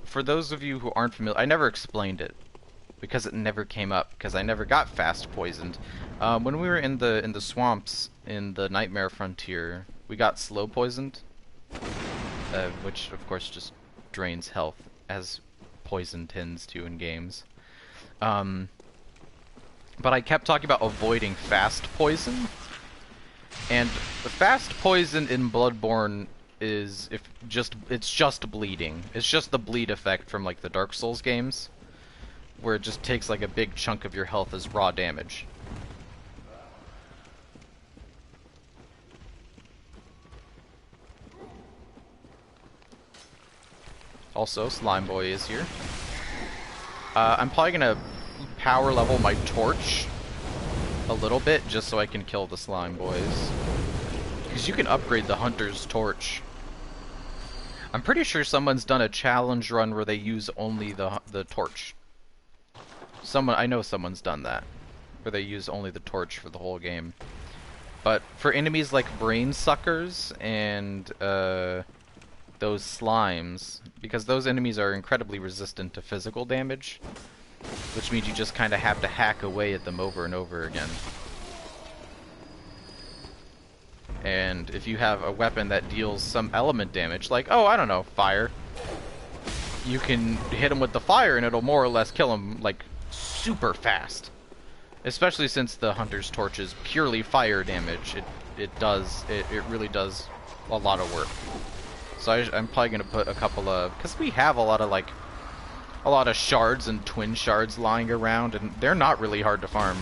For those of you who aren't familiar, I never explained it because it never came up because I never got fast poisoned. When we were in the swamps in the Nightmare Frontier, we got slow poisoned, which of course just drains health as poison tends to in games. But I kept talking about avoiding fast poison. And the fast poison in Bloodborne is it's just bleeding. It's just the bleed effect from like the Dark Souls games, where it just takes like a big chunk of your health as raw damage. Also, Slime Boy is here. I'm probably gonna power level my torch a little bit just so I can kill the slime boys. Because you can upgrade the hunter's torch. I'm pretty sure someone's done a challenge run where they use only the torch. I know someone's done that, where they use only the torch for the whole game. But for enemies like brain suckers and those slimes, because those enemies are incredibly resistant to physical damage, which means you just kind of have to hack away at them over and over again. And if you have a weapon that deals some element damage, like, oh, I don't know, fire, you can hit them with the fire and it'll more or less kill them, like, super fast. Especially since the hunter's torch is purely fire damage. It really does a lot of work. So I'm probably going to put a couple of... Because we have a lot of shards and twin shards lying around, and they're not really hard to farm.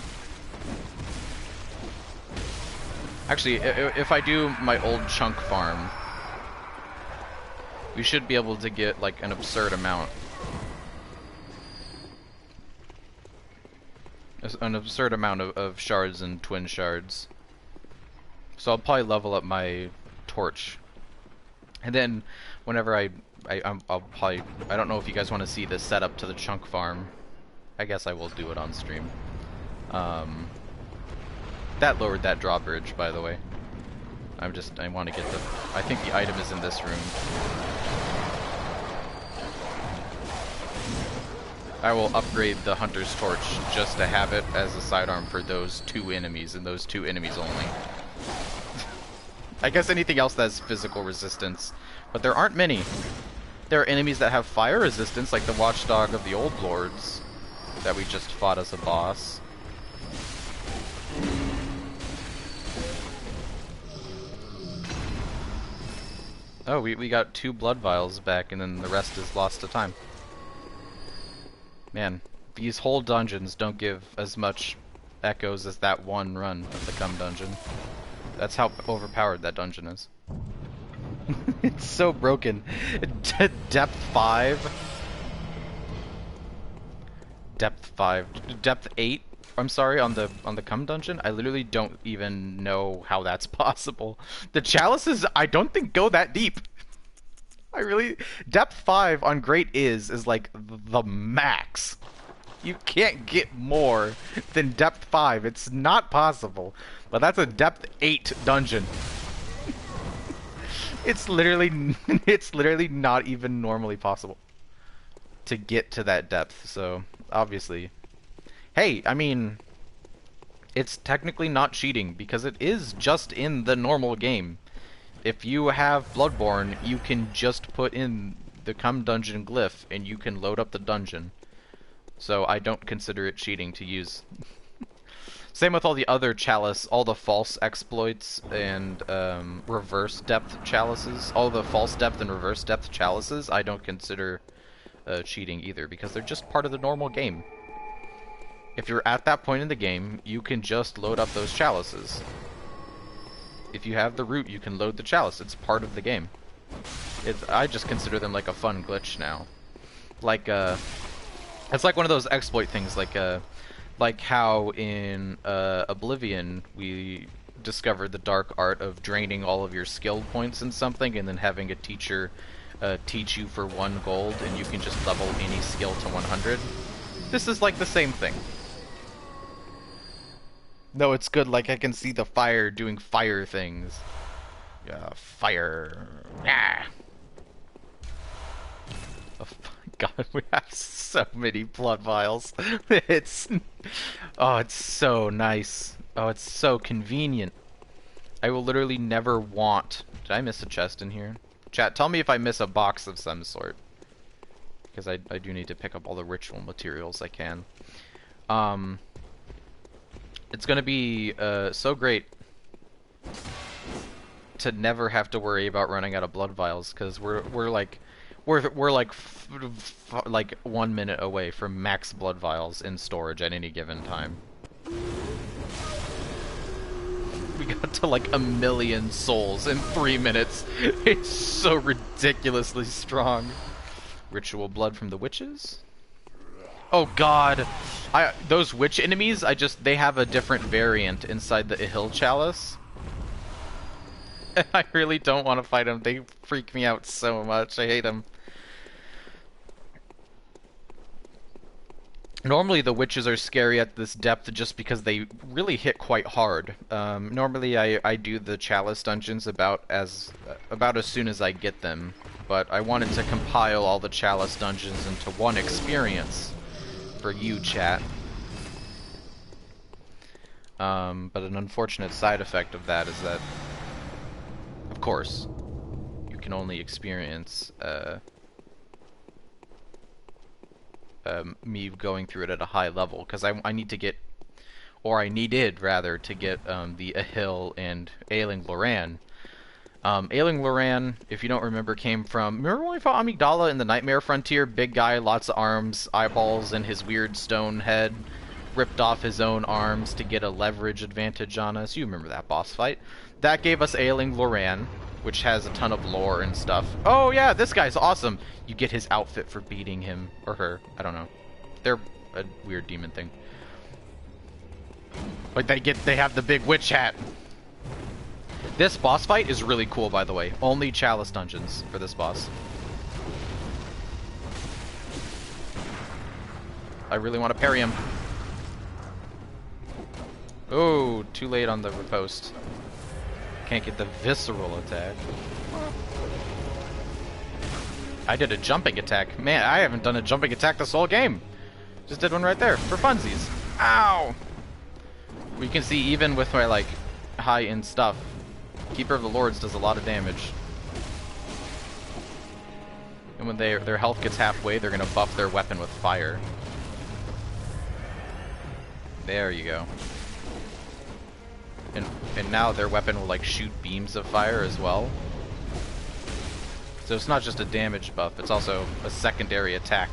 Actually, if I do my old chunk farm, we should be able to get, like, an absurd amount. An absurd amount of shards and twin shards. So I'll probably level up my torch. And then, whenever I'll probably... I don't know if you guys want to see the setup to the chunk farm. I guess I will do it on stream. That lowered that drawbridge, by the way. I want to get the... I think the item is in this room. I will upgrade the hunter's torch just to have it as a sidearm for those 2 enemies, and those 2 enemies only. I guess anything else that has physical resistance, but there aren't many. There are enemies that have fire resistance, like the Watchdog of the Old Lords, that we just fought as a boss. Oh, we got 2 blood vials back, and then the rest is lost to time. Man, these whole dungeons don't give as much echoes as that one run of the Cum dungeon. That's how overpowered that dungeon is. It's so broken. Depth 5. Depth 5. Depth 8. I'm sorry, on the Cum dungeon. I literally don't even know how that's possible. The chalices, I don't think go that deep. Depth 5 on Great is like the max. You can't get more than depth 5. It's not possible. But that's a depth 8 dungeon. It's literally it's literally not even normally possible to get to that depth. So obviously, hey, I mean, it's technically not cheating because it is just in the normal game. If you have Bloodborne, you can just put in the Come Dungeon glyph and you can load up the dungeon. So I don't consider it cheating to use. Same with all the other chalice, all the false exploits and reverse depth chalices. All the false depth and reverse depth chalices I don't consider cheating either because they're just part of the normal game. If you're at that point in the game, you can just load up those chalices. If you have the root, you can load the chalice. It's part of the game. I just consider them like a fun glitch now. Like, it's like one of those exploit things, like how in Oblivion we discovered the dark art of draining all of your skill points in something and then having a teacher teach you for 1 gold and you can just level any skill to 100. This is like the same thing. No, it's good, like I can see the fire doing fire things. Yeah, fire. Ah. Oh my god, we have so many blood vials. It's... Oh, it's so nice. Oh, it's so convenient. I will literally never want... Did I miss a chest in here? Chat, tell me if I miss a box of some sort. Because I do need to pick up all the ritual materials I can. It's gonna be so great to never have to worry about running out of blood vials, because we're like 1 minute away from max blood vials in storage at any given time. We got to like 1 million souls in 3 minutes. It's so ridiculously strong. Ritual blood from the witches? Oh god. Those witch enemies, they have a different variant inside the Ihil Chalice. I really don't want to fight them. They freak me out so much. I hate them. Normally the witches are scary at this depth just because they really hit quite hard. Normally I do the chalice dungeons about as soon as I get them, but I wanted to compile all the chalice dungeons into one experience for you, chat. But an unfortunate side effect of that is that, of course, you can only experience me going through it at a high level, because I need to get, or I needed rather, to get the Ahil and Ailing Loran. Ailing Loran, if you don't remember, came from... Remember when we fought Amygdala in the Nightmare Frontier? Big guy, lots of arms, eyeballs, and his weird stone head. Ripped off his own arms to get a leverage advantage on us. You remember that boss fight. That gave us Ailing Loran, which has a ton of lore and stuff. Oh yeah, this guy's awesome! You get his outfit for beating him, or her, I don't know. They're a weird demon thing. Like they have the big witch hat. This boss fight is really cool, by the way. Only chalice dungeons for this boss. I really want to parry him. Oh, too late on the riposte. Can't get the visceral attack. I did a jumping attack. Man, I haven't done a jumping attack this whole game. Just did one right there, for funsies. Ow! We can see even with my, like, high-end stuff, Keeper of the Lords does a lot of damage. And when their health gets halfway, they're gonna buff their weapon with fire. There you go. And now their weapon will like shoot beams of fire as well. So it's not just a damage buff, it's also a secondary attack.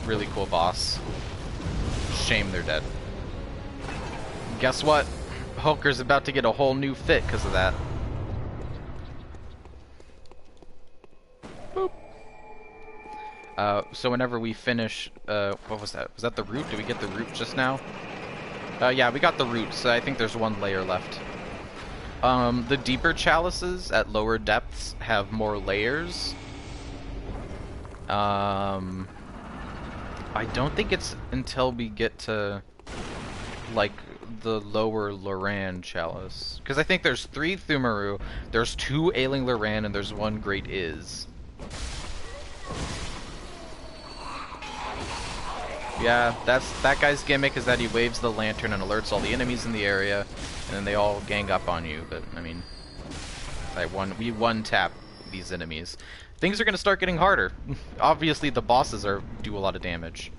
Really cool boss. Shame they're dead. Guess what? Hulker's about to get a whole new fit because of that. Boop. So whenever we finish, what was that? Was that the root? Did we get the root just now? Yeah, we got the root, so I think there's one layer left. The deeper chalices at lower depths have more layers. I don't think it's until we get to, like, the lower Loran chalice. Because I think there's 3 Thumaru, there's 2 Ailing Loran, and there's 1 Great Is. Yeah, that guy's gimmick is that he waves the lantern and alerts all the enemies in the area, and then they all gang up on you. But I mean, we one-tap these enemies. Things are gonna start getting harder. Obviously, the bosses do a lot of damage.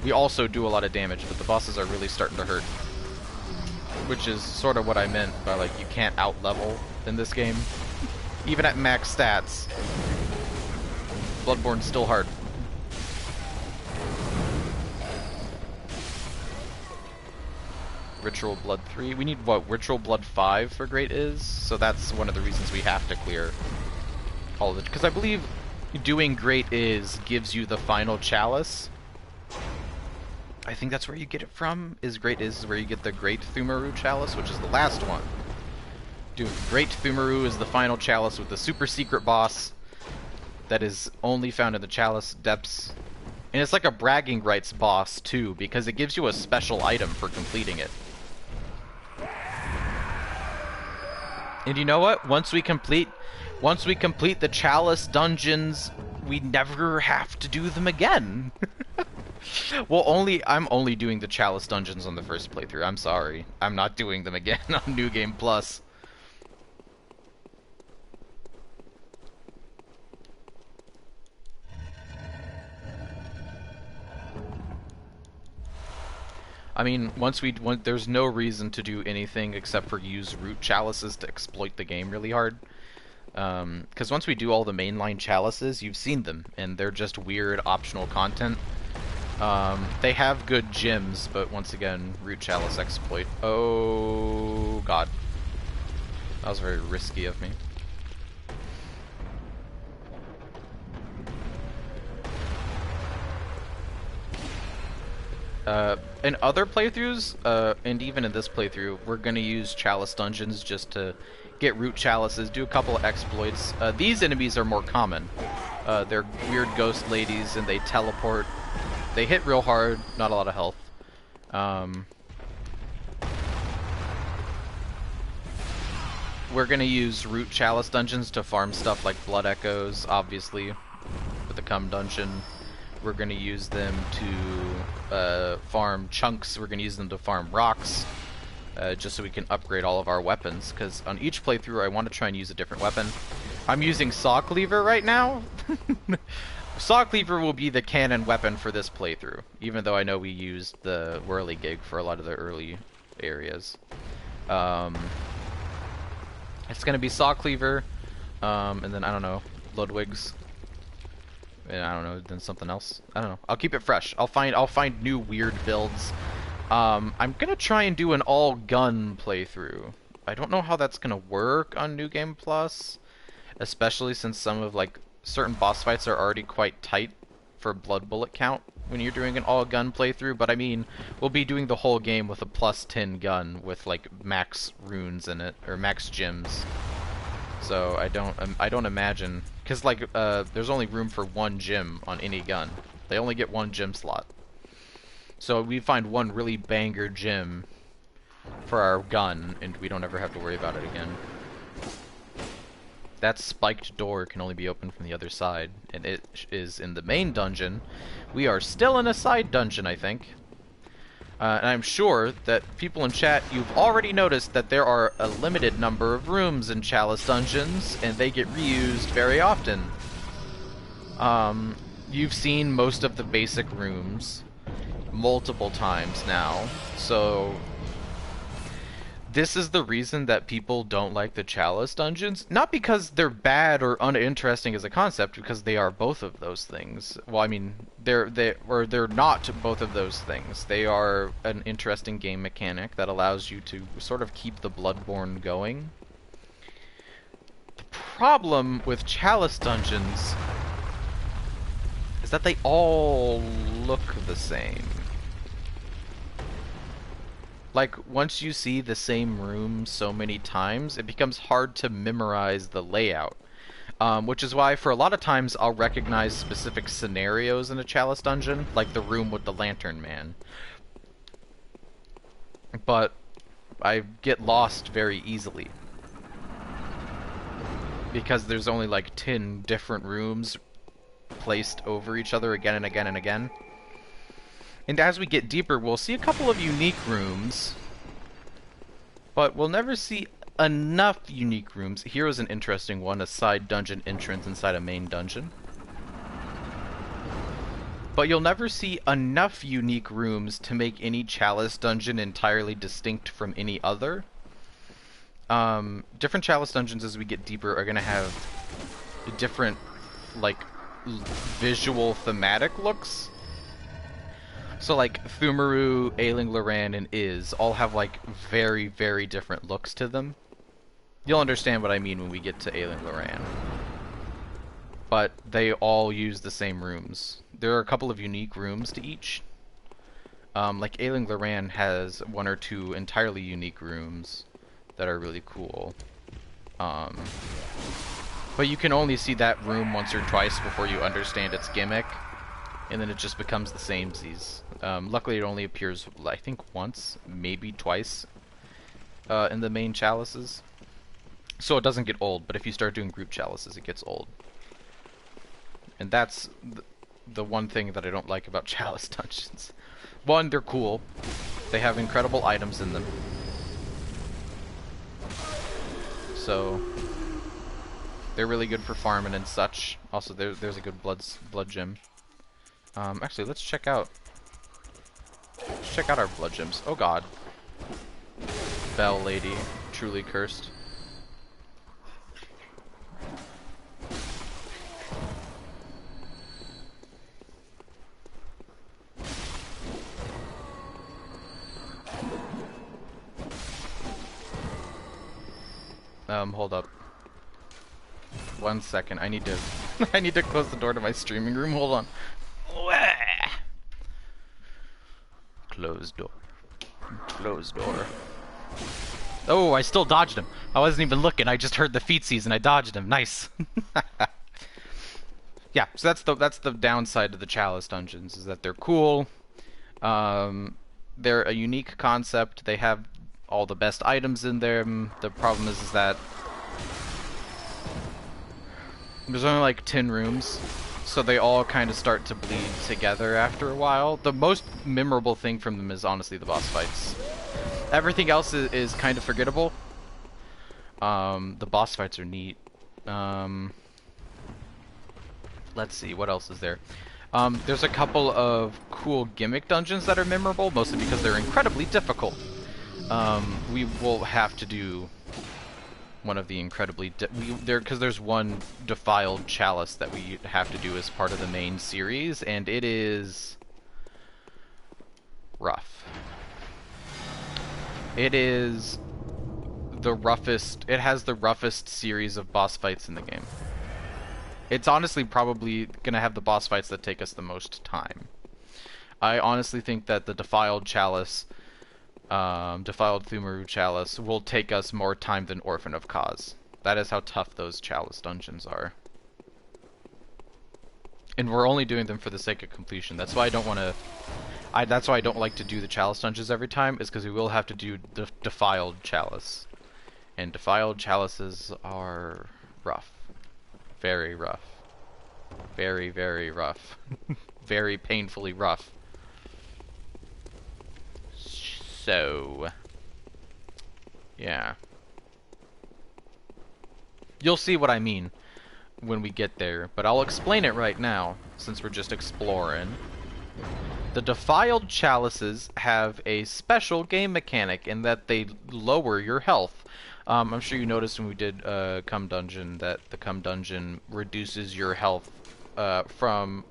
We also do a lot of damage, but the bosses are really starting to hurt. Which is sort of what I meant by, like, you can't out-level in this game. Even at max stats. Bloodborne's still hard. Ritual Blood 3. We need, what, Ritual Blood 5 for Great Is? So that's one of the reasons we have to clear all of it. Because I believe doing Great Is gives you the final chalice. I think that's where you get it from. Great Is where you get the Great Thumaru chalice, which is the last one. Dude, Great Thumaru is the final chalice with the super secret boss that is only found in the chalice depths. And it's like a bragging rights boss too, because it gives you a special item for completing it. And you know what? Once we complete the chalice dungeons, we never have to do them again. Well, I'm only doing the chalice dungeons on the first playthrough. I'm sorry. I'm not doing them again on New Game Plus. I mean, there's no reason to do anything except for use root chalices to exploit the game really hard. Because once we do all the mainline chalices, you've seen them, and they're just weird optional content. They have good gems, but once again, root chalice exploit. Oh god. That was very risky of me. In other playthroughs, and even in this playthrough, we're gonna use chalice dungeons just to get root chalices, do a couple of exploits. These enemies are more common. They're weird ghost ladies, and they teleport. They hit real hard, not a lot of health. We're gonna use root chalice dungeons to farm stuff like blood echoes, obviously, with the cum dungeon. We're gonna use them to farm chunks. We're gonna use them to farm rocks, just so we can upgrade all of our weapons. Because on each playthrough, I want to try and use a different weapon. I'm using Saw Cleaver right now. Saw Cleaver will be the canon weapon for this playthrough, even though I know we used the whirligig for a lot of the early areas. It's gonna be Saw Cleaver, and then I don't know, Ludwig's. And I don't know, then something else. I don't know. I'll keep it fresh. I'll find new weird builds. I'm gonna try and do an all-gun playthrough. I don't know how that's gonna work on New Game Plus, especially since some of certain boss fights are already quite tight for blood bullet count when you're doing an all-gun playthrough. But I mean, we'll be doing the whole game with a +10 gun with max runes in it or max gems. So I don't imagine, because there's only room for 1 gem on any gun. They only get 1 gem slot. So we find 1 really banger gem for our gun, and we don't ever have to worry about it again. That spiked door can only be opened from the other side, and it is in the main dungeon. We are still in a side dungeon, I think. And I'm sure that people in chat, you've already noticed that there are a limited number of rooms in Chalice dungeons, and they get reused very often. You've seen most of the basic rooms multiple times now, so this is the reason that people don't like the Chalice dungeons. Not because they're bad or uninteresting as a concept, because they are both of those things. Well, I mean, they're not both of those things. They are an interesting game mechanic that allows you to sort of keep the Bloodborne going. The problem with Chalice dungeons is that they all look the same. Once you see the same room so many times, it becomes hard to memorize the layout. Which is why, for a lot of times, I'll recognize specific scenarios in a Chalice dungeon, like the room with the Lantern Man. but I get lost very easily. Because there's only like 10 different rooms placed over each other again and again and again. And as we get deeper, we'll see a couple of unique rooms, but we'll never see enough unique rooms. Here is an interesting one, a side dungeon entrance inside a main dungeon. But you'll never see enough unique rooms to make any chalice dungeon entirely distinct from any other. Different chalice dungeons as we get deeper are going to have different, like, visual thematic looks. So, like, Thumaru, Ailing Loran, and Iz all have, like, very, very different looks to them. You'll understand what I mean when we get to Ailing Loran. But they all use the same rooms. There are a couple of unique rooms to each. Like, Ailing Loran has one or two entirely unique rooms that are really cool. But you can only see that room once or twice before you understand its gimmick, and then it just becomes the samesies. Luckily, it only appears, I think, once, maybe twice, in the main chalices. So it doesn't get old, but if you start doing group chalices, it gets old. And that's the one thing that I don't like about chalice dungeons. One, they're cool. They have incredible items in them. So they're really good for farming and such. Also, there's a good blood gem. Actually, let's check out our blood gems. Oh God, Bell Lady, truly cursed. Hold up. 1 second. I need to I need to close the door to my streaming room. Hold on. Closed door. Closed door. Oh, I still dodged him. I wasn't even looking. I just heard the feetsies and I dodged him. Nice. Yeah, so that's the downside to the chalice dungeons, is that they're cool. They're a unique concept. They have all the best items in them. The problem is that there's only like 10 rooms, so they all kind of start to bleed together after a while. The most memorable thing from them is honestly the boss fights. Everything else is kind of forgettable. The boss fights are neat. Let's see, what else is there? There's a couple of cool gimmick dungeons that are memorable, mostly because they're incredibly difficult. We will have to do one of the incredibly because there's one defiled chalice that we have to do as part of the main series, and it is rough. It is the roughest. It has the roughest series of boss fights in the game. It's honestly probably gonna have the boss fights that take us the most time. I honestly think that the defiled chalice, defiled Thumaru chalice, will take us more time than Orphan of Kaz. That is how tough those chalice dungeons are. And we're only doing them for the sake of completion. That's why I don't want to. That's why I don't like to do the chalice dungeons every time, is because we will have to do the defiled chalice. And defiled chalices are rough. Very rough. Very, very rough. Very painfully rough. So, yeah. You'll see what I mean when we get there, but I'll explain it right now, since we're just exploring. The defiled chalices have a special game mechanic in that they lower your health. I'm sure you noticed when we did Cum Dungeon that the Cum Dungeon reduces your health to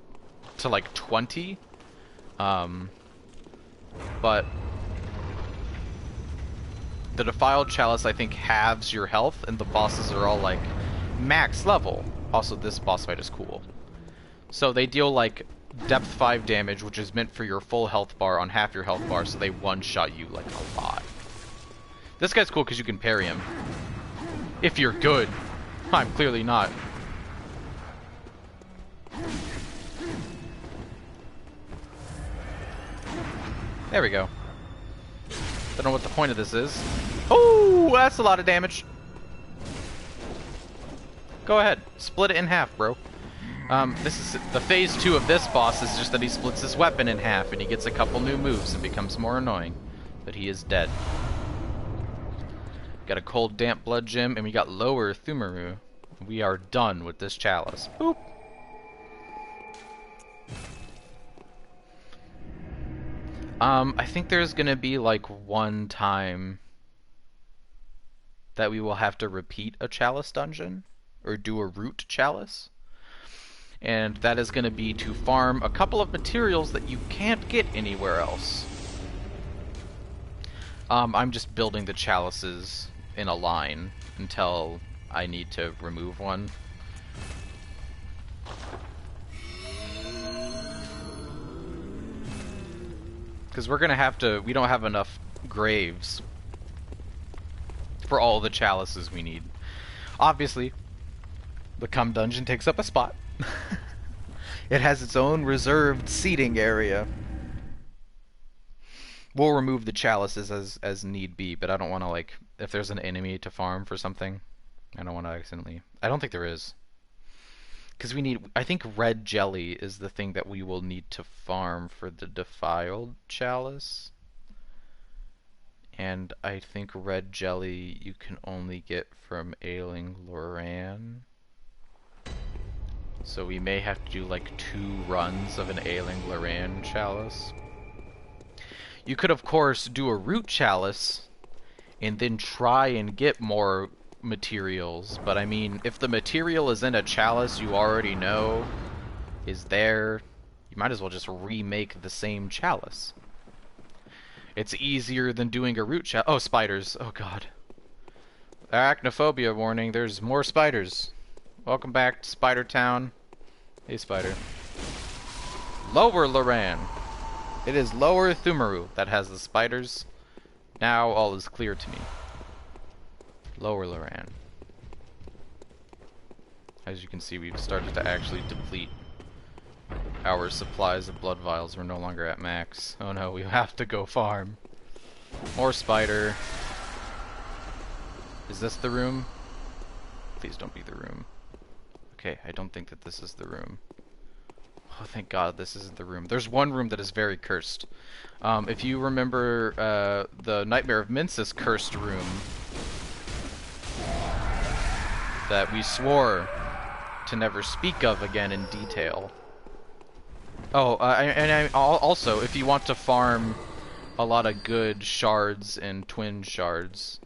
like 20. But the defiled chalice, I think, halves your health, and the bosses are all like max level. Also, this boss fight is cool. So they deal like depth 5 damage, which is meant for your full health bar on half your health bar, so they one-shot you like a lot. This guy's cool because you can parry him. If you're good. I'm clearly not. There we go. Don't know what the point of this is. Oh, that's a lot of damage. Go ahead, split it in half, bro. This is the phase 2 of this boss is just that he splits his weapon in half and he gets a couple new moves and becomes more annoying. But he is dead. Got a cold, damp blood gem, and we got lower Thumaru. We are done with this chalice. Boop. I think there's gonna be like one time that we will have to repeat a chalice dungeon, or do a root chalice. And that is gonna be to farm a couple of materials that you can't get anywhere else. I'm just building the chalices in a line until I need to remove one. Because we're gonna have to, we don't have enough graves for all the chalices we need. Obviously, the Cum Dungeon takes up a spot. It has its own reserved seating area. We'll remove the chalices as need be, but I don't want to, like, if there's an enemy to farm for something, I don't want to accidentally... I don't think there is. Because we need... I think red jelly is the thing that we will need to farm for the defiled chalice. And I think red jelly you can only get from Ailing Loran. So we may have to do like 2 runs of an Ailing Loran chalice. You could of course do a root chalice and then try and get more materials, but I mean, if the material is in a chalice you already know is there, you might as well just remake the same chalice. It's easier than doing a root chalice. Oh, spiders. Oh god. Arachnophobia warning, there's more spiders. Welcome back to Spider Town. Hey, spider. Lower Loran. It is Lower Thumaru that has the spiders. Now all is clear to me. Lower Loran. As you can see, we've started to actually deplete our supplies of blood vials. We're no longer at max. Oh no, we have to go farm. More spider. Is this the room? Please don't be the room. Okay, I don't think that this is the room. Oh, thank God this isn't the room. There's one room that is very cursed. If you remember the Nightmare of Mensis cursed room that we swore to never speak of again in detail. Oh, also, if you want to farm a lot of good shards and twin shards,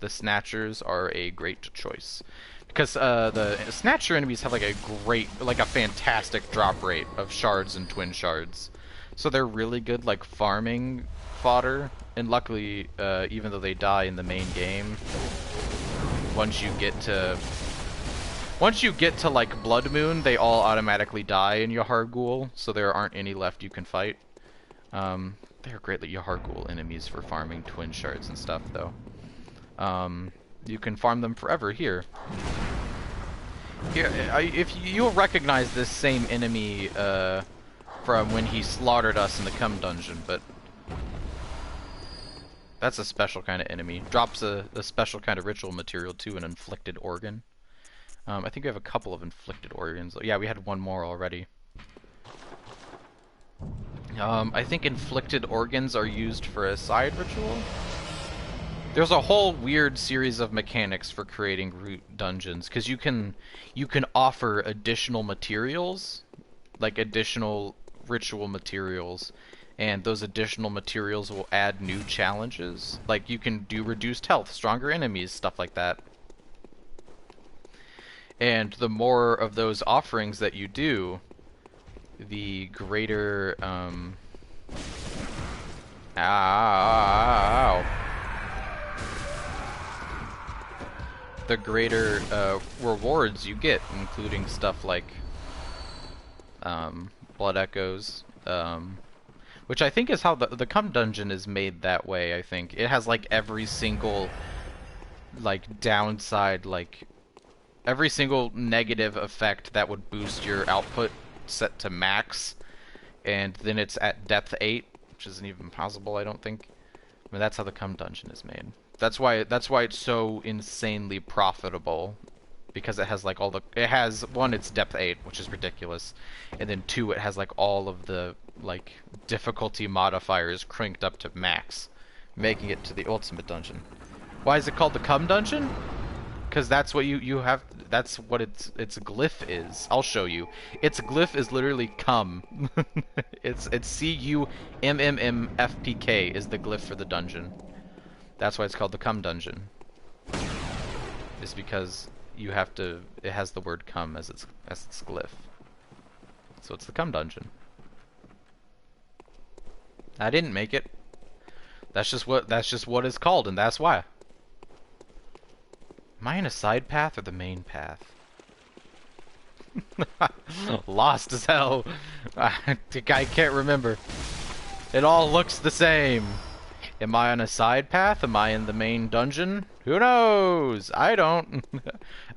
the Snatchers are a great choice. Because the Snatcher enemies have like a fantastic drop rate of shards and twin shards. So they're really good like farming fodder. And luckily, even though they die in the main game, once you get to like Blood Moon, they all automatically die in Yahar'gul, so there aren't any left you can fight. They're great Yahar'gul enemies for farming twin shards and stuff, though. You can farm them forever here. If you'll recognize this same enemy from when he slaughtered us in the Cum Dungeon, but that's a special kind of enemy. Drops a special kind of ritual material too, an inflicted organ. I think we have a couple of inflicted organs. Yeah, we had one more already. I think inflicted organs are used for a side ritual. There's a whole weird series of mechanics for creating root dungeons, because you can offer additional materials, like additional ritual materials, and those additional materials will add new challenges. Like you can do reduced health, stronger enemies, stuff like that. And the more of those offerings that you do, the greater the greater rewards you get, including stuff like blood echoes, which I think is how the Cum Dungeon is made that way. I think it has like every single like downside, like every single negative effect that would boost your output set to max, and then it's at depth 8, which isn't even possible, I don't think. mean, that's how the cum dungeon is made. That's why it's so insanely profitable. Because it has like all the it has one, it's depth 8, which is ridiculous. And then 2, it has like all of the like difficulty modifiers cranked up to max, making it to the ultimate dungeon. Why is it called the cum dungeon? Because that's what you have. That's what its glyph is. I'll show you. Its glyph is literally cum. it's CUMMMFPK is the glyph for the dungeon. That's why it's called the cum dungeon. It's because you have to. It has the word cum as its glyph. So it's the cum dungeon. I didn't make it. That's just what it's called, and that's why. Am I in a side path or the main path? Lost as hell. I can't remember. It all looks the same. Am I on a side path? Am I in the main dungeon? Who knows? I don't.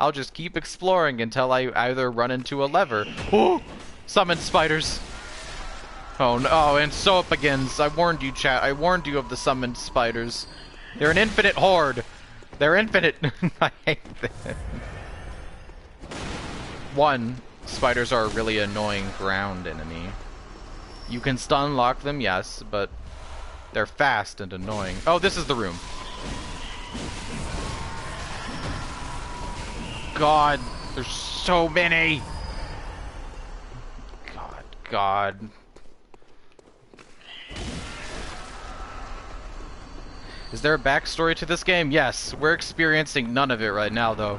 I'll just keep exploring until I either run into a lever. Ooh! Summon spiders! Oh no, oh, and so it begins. I warned you, chat. I warned you of the summoned spiders. They're an infinite horde. They're infinite. I hate them. One, spiders are a really annoying ground enemy. You can stun lock them, yes, but they're fast and annoying. Oh, this is the room. God, there's so many. God. Is there a backstory to this game? Yes, we're experiencing none of it right now, though.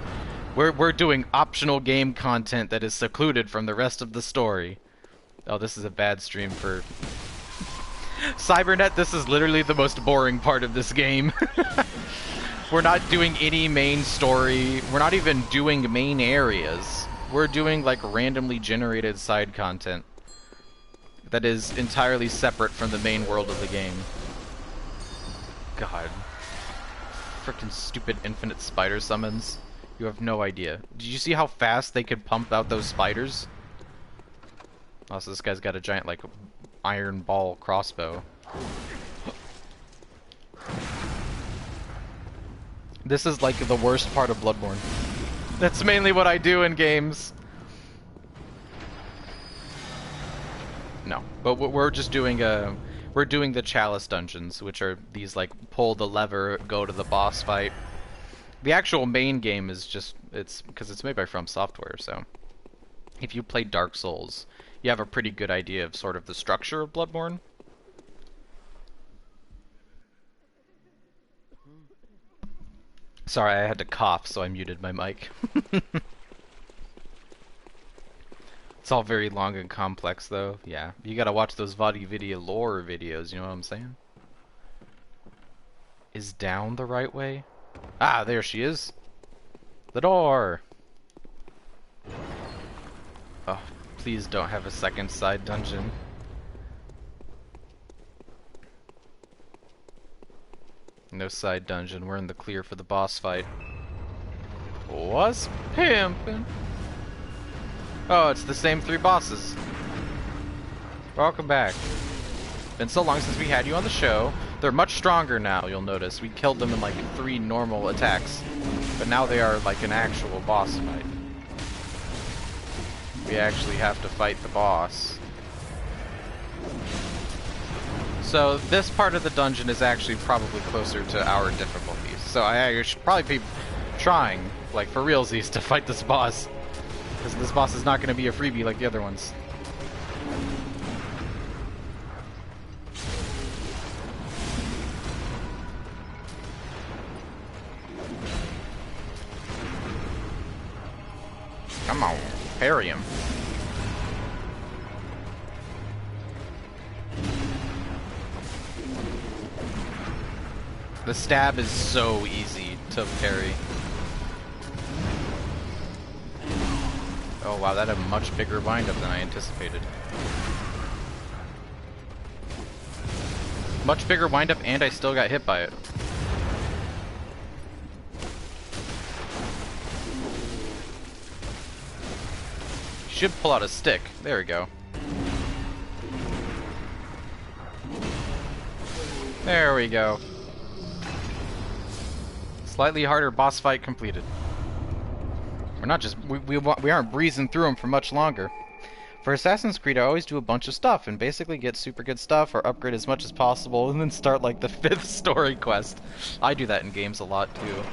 We're doing optional game content that is secluded from the rest of the story. Oh, this is a bad stream for Cybernet. This is literally the most boring part of this game. We're not doing any main story. We're not even doing main areas. We're doing like randomly generated side content that is entirely separate from the main world of the game. God. Frickin' stupid infinite spider summons. You have no idea. Did you see how fast they could pump out those spiders? Also, this guy's got a giant, like, iron ball crossbow. This is, like, the worst part of Bloodborne. That's mainly what I do in games. No, but we're just doing we're doing the Chalice dungeons, which are these like pull the lever, go to the boss fight. The actual main game is just it's because it's made by From Software, so if you play Dark Souls, you have a pretty good idea of sort of the structure of Bloodborne. Sorry, I had to cough, so I muted my mic. It's all very long and complex, though. Yeah, you gotta watch those VOD video lore videos, you know what I'm saying? Is down the right way? Ah, there she is. The door! Oh, please don't have a second side dungeon. No side dungeon, we're in the clear for the boss fight. What's pimpin'? Oh, it's the same 3 bosses. Welcome back. Been so long since we had you on the show. They're much stronger now, you'll notice. We killed them in like 3 normal attacks. But now they are like an actual boss fight. We actually have to fight the boss. So this part of the dungeon is actually probably closer to our difficulties. So I should probably be trying, like for realsies, to fight this boss. Because this boss is not going to be a freebie like the other ones. Come on, parry him. The stab is so easy to parry. Oh wow, that had a much bigger windup than I anticipated. Much bigger windup, and I still got hit by it. Should pull out a stick. There we go. There we go. Slightly harder boss fight completed. We're not just we aren't breezing through them for much longer. For Assassin's Creed, I always do a bunch of stuff and basically get super good stuff or upgrade as much as possible and then start like the 5th story quest. I do that in games a lot too.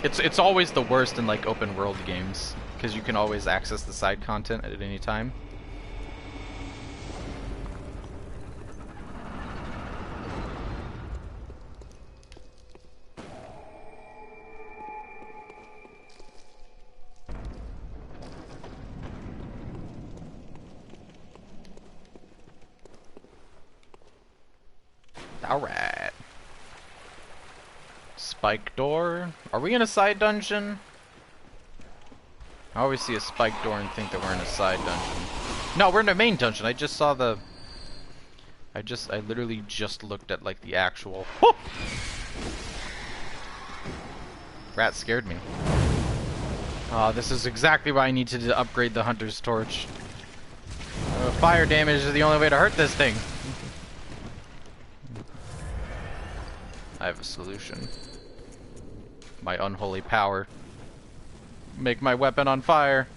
It's always the worst in like open world games because you can always access the side content at any time. Alright. Spike door. Are we in a side dungeon? I always see a spike door and think that we're in a side dungeon. No, we're in the main dungeon. I just saw the... I literally just looked at like the actual... Whoop! Rat scared me. Oh, this is exactly why I need to upgrade the Hunter's Torch. Fire damage is the only way to hurt this thing. I have a solution. My unholy power. Make my weapon on fire.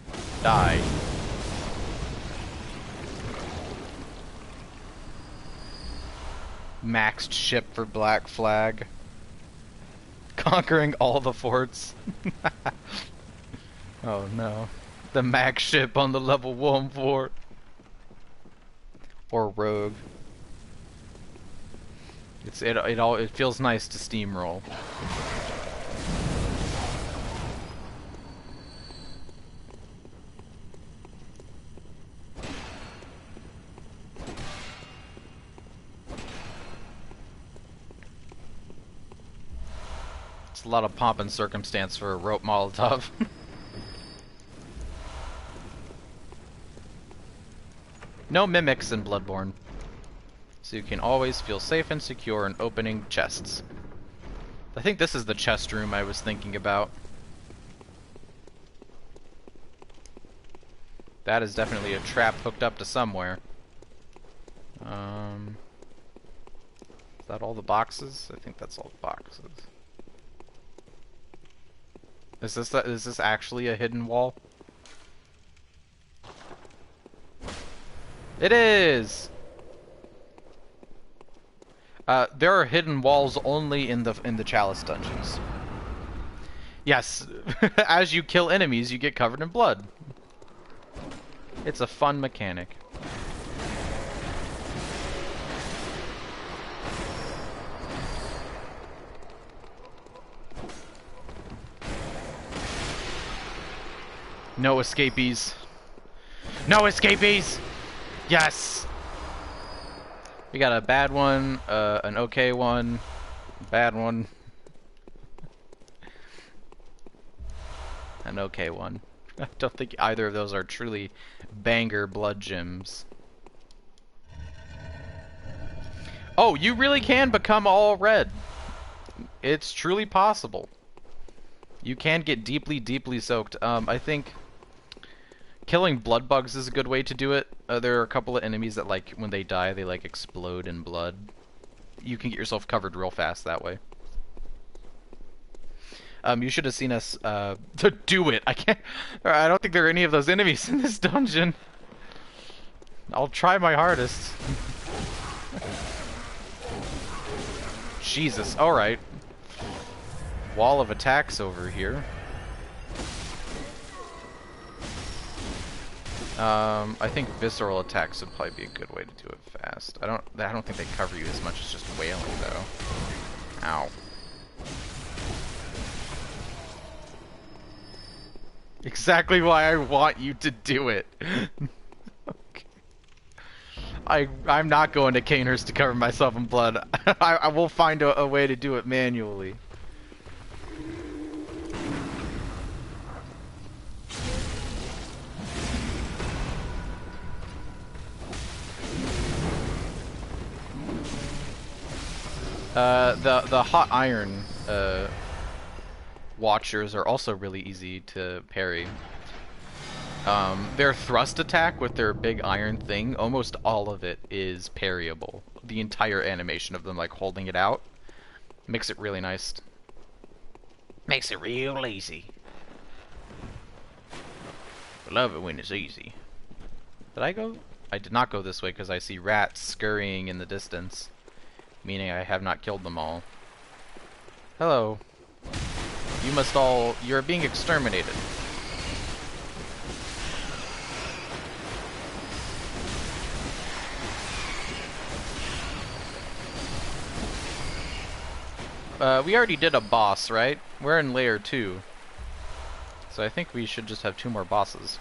Die. Maxed ship for Black Flag. Conquering all the forts. Oh no. The max ship on the level 1 fort. Or rogue. It feels nice to steamroll. It's a lot of pomp and circumstance for a rope Molotov. No mimics in Bloodborne. So you can always feel safe and secure in opening chests. I think this is the chest room I was thinking about. That is definitely a trap hooked up to somewhere. Is that all the boxes? I think that's all the boxes. Is this actually a hidden wall? It is! There are hidden walls only in the Chalice dungeons. Yes, as you kill enemies, you get covered in blood. It's a fun mechanic. No escapees. No escapees! Yes! We got a bad one, an okay one, bad one, an okay one. I don't think either of those are truly banger blood gems. Oh, you really can become all red. It's truly possible. You can get deeply, deeply soaked. I think killing blood bugs is a good way to do it. There are a couple of enemies that, like, when they die, they, like, explode in blood. You can get yourself covered real fast that way. You should have seen us, to do it. I don't think there are any of those enemies in this dungeon. I'll try my hardest. Jesus, alright. Wall of attacks over here. I think visceral attacks would probably be a good way to do it fast. I don't think they cover you as much as just wailing though. Ow. Exactly why I want you to do it. Okay. I'm not going to Canehurst to cover myself in blood. I will find a way to do it manually. The hot iron watchers are also really easy to parry. Their thrust attack with their big iron thing, almost all of it is parryable. The entire animation of them like holding it out Makes it really nice. Makes it real easy. I love it when it's easy. Did I go? I did not go this way because I see rats scurrying in the distance. Meaning I have not killed them all. Hello. You must all... You're being exterminated. We already did a boss, right? We're in layer 2. So I think we should just have 2 more bosses.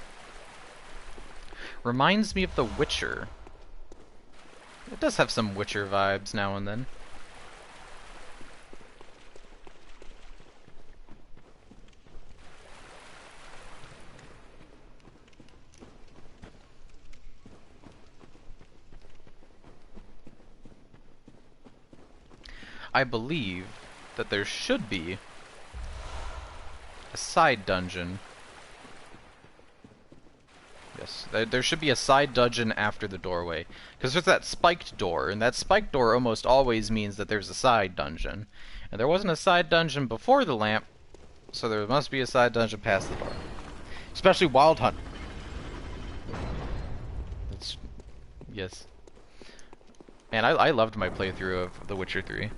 Reminds me of The Witcher. It does have some Witcher vibes now and then. I believe that there should be a side dungeon. Yes, there should be a side dungeon after the doorway. Because there's that spiked door, and that spiked door almost always means that there's a side dungeon. And there wasn't a side dungeon before the lamp, so there must be a side dungeon past the door. Especially Wild Hunt. That's... Yes. Man, I loved my playthrough of The Witcher 3.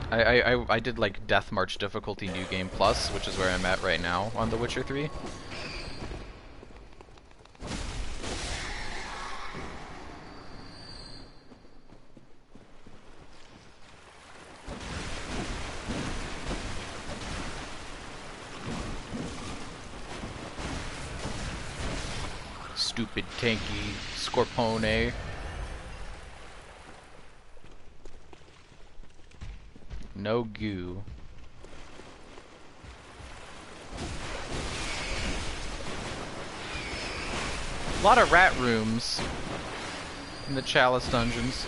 I did like Death March difficulty New Game Plus, which is where I'm at right now on The Witcher 3. Stupid tanky Scorpone. No goo. A lot of rat rooms in the Chalice dungeons.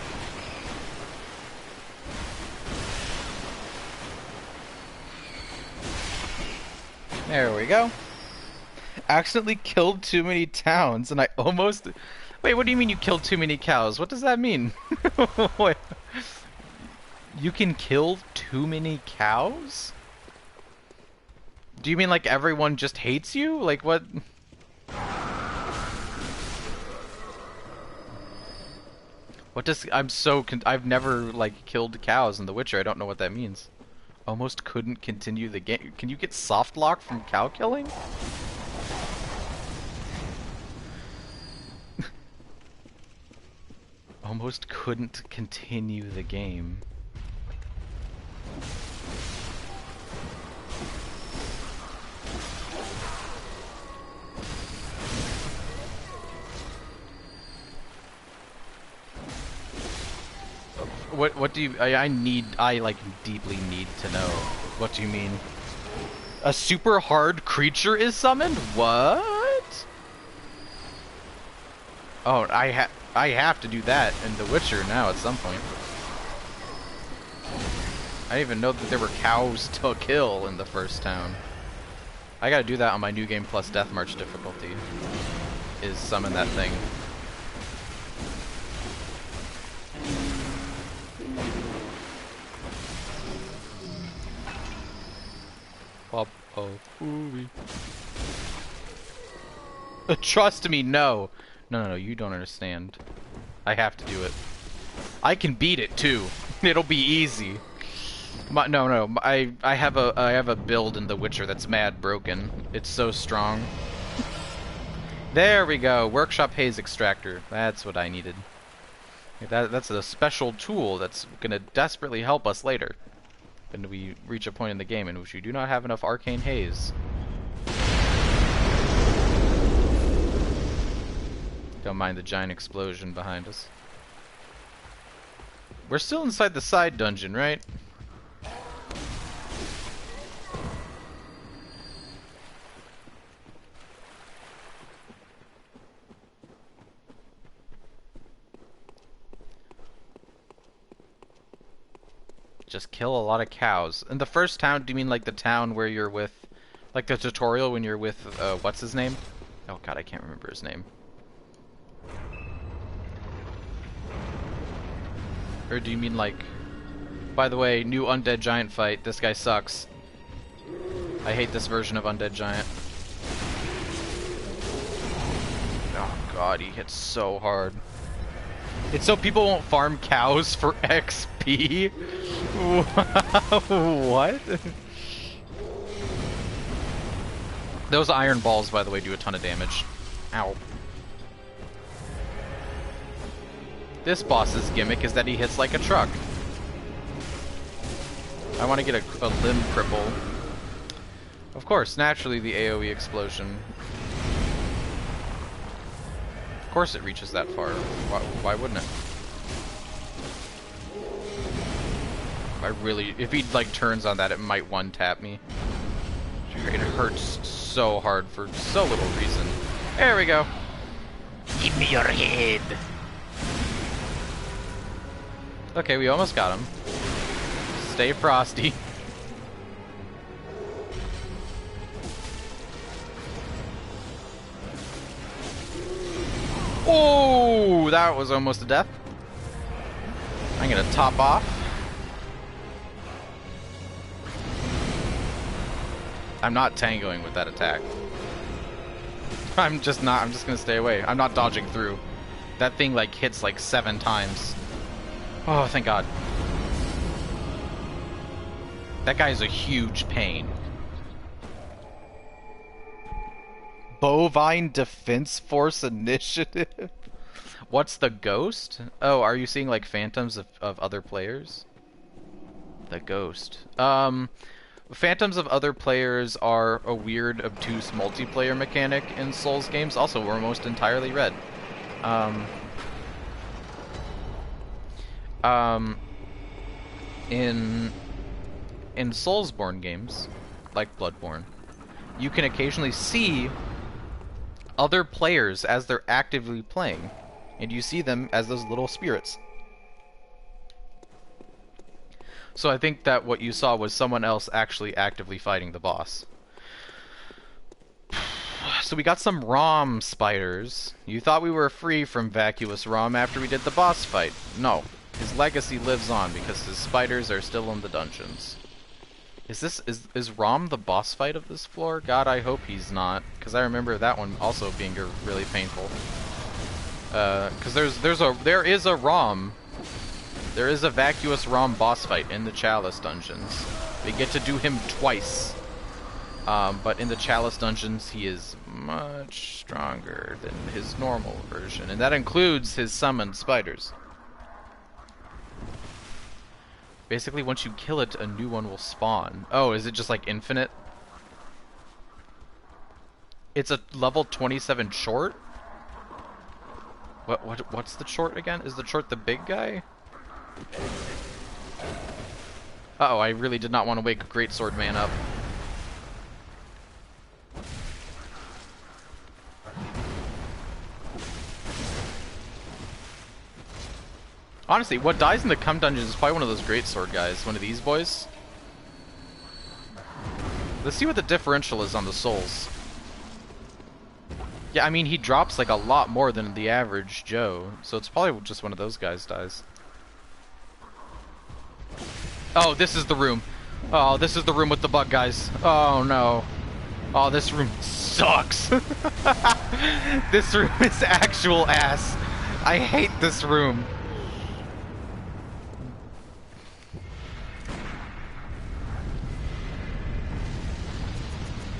There we go. Accidentally killed too many towns, and I almost... Wait, what do you mean you killed too many cows? What does that mean? Wait. You can kill too many cows? Do you mean like everyone just hates you? Like what? What does... I've never like killed cows in The Witcher. I don't know what that means. Almost couldn't continue the game. Can you get soft lock from cow killing? Almost couldn't continue the game. What do you... I like deeply need to know. What do you mean? A super hard creature is summoned? What? Oh, I have to do that in The Witcher now at some point. I didn't even know that there were cows to kill in the first town. I gotta do that on my New Game Plus Death March difficulty. Is summon that thing. Trust me, no. No, you don't understand. I have to do it. I can beat it too. It'll be easy. No. I have a build in The Witcher that's mad broken. It's so strong. There we go. Workshop Haze Extractor. That's what I needed. That's a special tool that's gonna desperately help us later. When we reach a point in the game in which we do not have enough arcane haze. Don't mind the giant explosion behind us. We're still inside the side dungeon, right? Just kill a lot of cows. In the first town, do you mean like the town where you're with... Like the tutorial when you're with, what's his name? Oh god, I can't remember his name. Or do you mean like... By the way, new undead giant fight. This guy sucks. I hate this version of undead giant. Oh god, he hits so hard. It's so people won't farm cows for XP? What? Those iron balls, by the way, do a ton of damage. Ow. This boss's gimmick is that he hits like a truck. I want to get a limb cripple. Of course, naturally the AoE explosion. Of course it reaches that far. Why wouldn't it? If he like turns on that, it might one-tap me. It hurts so hard for so little reason. There we go. Give me your head. Okay, we almost got him. Stay frosty. Oh, that was almost a death. I'm gonna top off. I'm not tangoing with that attack. I'm just gonna stay away. I'm not dodging through. That thing like hits like 7 times. Oh, thank God. That guy's a huge pain. Bovine Defense Force Initiative? What's the ghost? Oh, are you seeing like phantoms of other players? The ghost. Phantoms of other players are a weird, obtuse multiplayer mechanic in Souls games. Also, we're almost entirely red. In Soulsborne games, like Bloodborne, you can occasionally see other players as they're actively playing, and you see them as those little spirits. So I think that what you saw was someone else actually actively fighting the boss. So we got some ROM spiders. You thought we were free from vacuous ROM after we did the boss fight. No. His legacy lives on because his spiders are still in the dungeons. Is Rom the boss fight of this floor? God, I hope he's not, because I remember that one also being really painful. Because there is a Rom. There is a vacuous Rom boss fight in the Chalice dungeons. We get to do him twice. But in the Chalice dungeons, he is much stronger than his normal version, and that includes his summoned spiders. Basically, once you kill it, a new one will spawn. Oh, is it just like infinite? It's a level 27 short? What's the short again? Is the short the big guy? Uh-oh, I really did not want to wake Greatsword Man up. Honestly, what dies in the cum dungeons is probably one of those greatsword guys. One of these boys. Let's see what the differential is on the souls. Yeah, I mean, he drops like a lot more than the average Joe. So it's probably just one of those guys dies. Oh, this is the room. Oh, this is the room with the bug guys. Oh, no. Oh, this room sucks. This room is actual ass. I hate this room.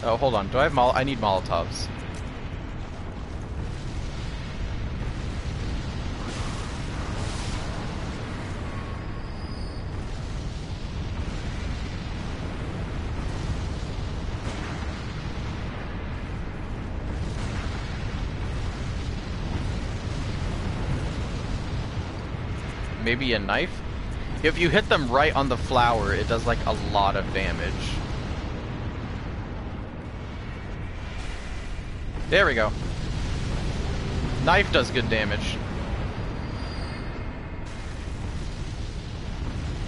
Oh, hold on. Do I have I need Molotovs. Maybe a knife? If you hit them right on the flower, it does like a lot of damage. There we go. Knife does good damage.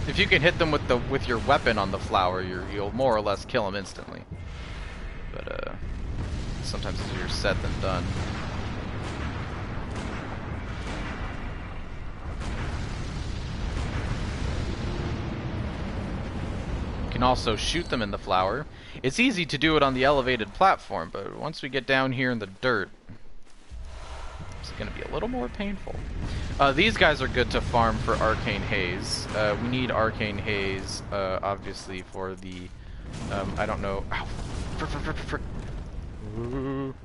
If you can hit them with your weapon on the flower, you'll more or less kill them instantly. But sometimes it's easier said than done. can also shoot them in the flower. It's easy to do it on the elevated platform, but once we get down here in the dirt, it's going to be a little more painful. These guys are good to farm for Arcane Haze. We need Arcane Haze, obviously, for the... I don't know... Ow! Ooh.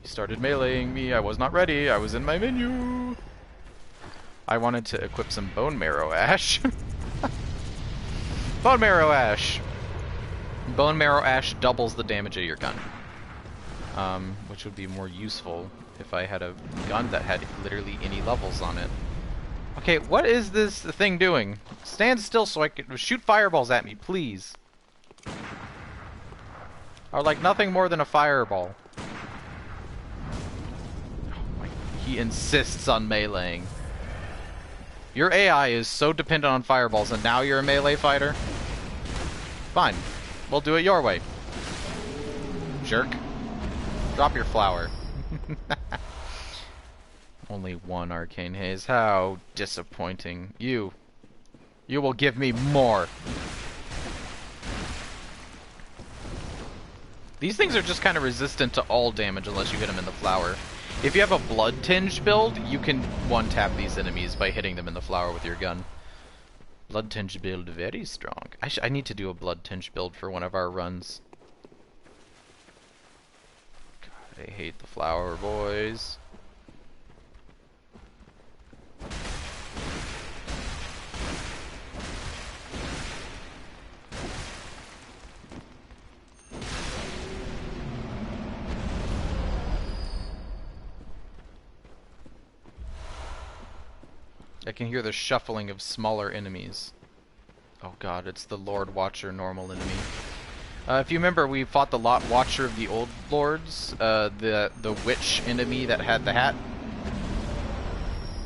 He started meleeing me. I was not ready. I was in my menu. I wanted to equip some Bone Marrow Ash. Bone Marrow Ash! Bone Marrow Ash doubles the damage of your gun. Which would be more useful if I had a gun that had literally any levels on it. Okay, what is this thing doing? Stand still so I can shoot fireballs at me, please. Or like nothing more than a fireball. He insists on meleeing. Your AI is so dependent on fireballs, and now you're a melee fighter? Fine. We'll do it your way. Jerk. Drop your flower. Only one Arcane Haze. How disappointing. You will give me more. These things are just kind of resistant to all damage unless you hit them in the flower. If you have a blood-tinged build, you can one-tap these enemies by hitting them in the flower with your gun. Blood-tinged build, very strong. I need to do a blood-tinged build for one of our runs. God, I hate the flower, boys. I can hear the shuffling of smaller enemies. Oh god, it's the Lord Watcher normal enemy. If you remember, we fought the Lot Watcher of the Old Lords, the witch enemy that had the hat.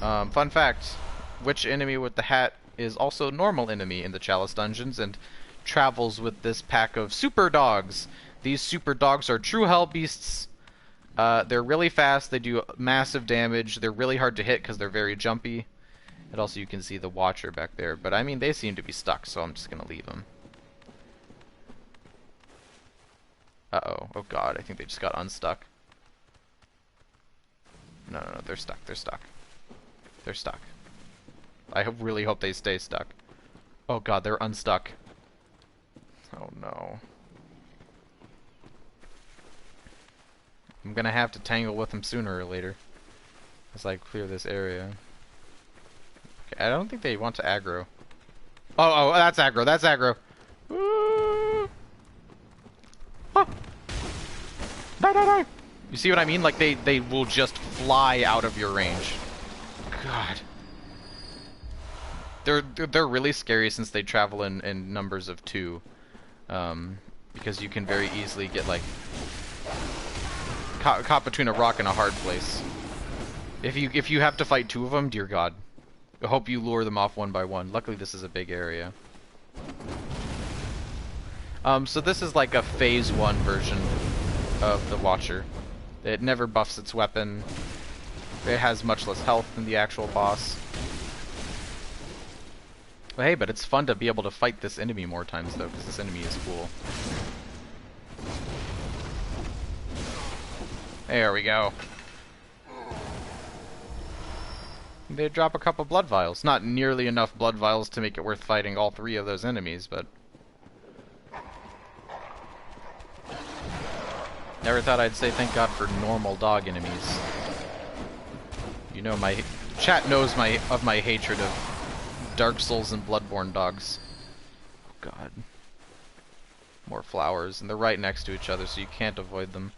Fun fact, witch enemy with the hat is also normal enemy in the Chalice dungeons and travels with this pack of super dogs. These super dogs are true hell beasts. They're really fast, they do massive damage, they're really hard to hit because they're very jumpy. And also you can see the Watcher back there, but I mean they seem to be stuck, so I'm just gonna leave them. Uh-oh. Oh god, I think they just got unstuck. No, they're stuck, they're stuck. They're stuck. I really hope they stay stuck. Oh god, they're unstuck. Oh no. I'm gonna have to tangle with them sooner or later as I clear this area. Okay, I don't think they want to aggro. Oh, that's aggro, that's aggro. Ooh. Oh. Die. You see what I mean? Like, they will just fly out of your range. God. They're really scary since they travel in numbers of 2. Because you can very easily get, like, caught between a rock and a hard place. If you have to fight 2 of them, dear God. I hope you lure them off one by one. Luckily, this is a big area. So this is like a phase 1 version of the Watcher. It never buffs its weapon. It has much less health than the actual boss. But hey, but it's fun to be able to fight this enemy more times though, because this enemy is cool. There we go. They drop a couple blood vials. Not nearly enough blood vials to make it worth fighting all 3 of those enemies, but... Never thought I'd say thank God for normal dog enemies. You know, my chat knows of my hatred of Dark Souls and Bloodborne dogs. Oh god. More flowers, and they're right next to each other, so you can't avoid them.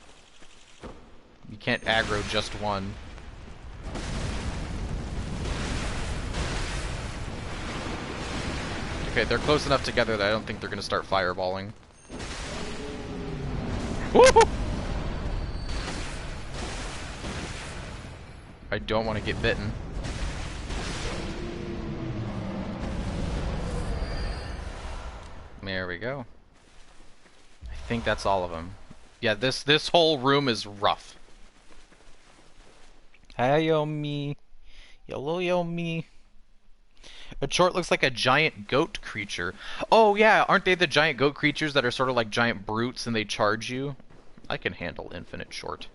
You can't aggro just one. Okay, they're close enough together that I don't think they're gonna start fireballing. Woo-hoo! I don't want to get bitten. There we go. I think that's all of them. Yeah, this whole room is rough. Hi, yo me. Yo me. A chort looks like a giant goat creature. Oh yeah, aren't they the giant goat creatures that are sort of like giant brutes and they charge you? I can handle infinite short.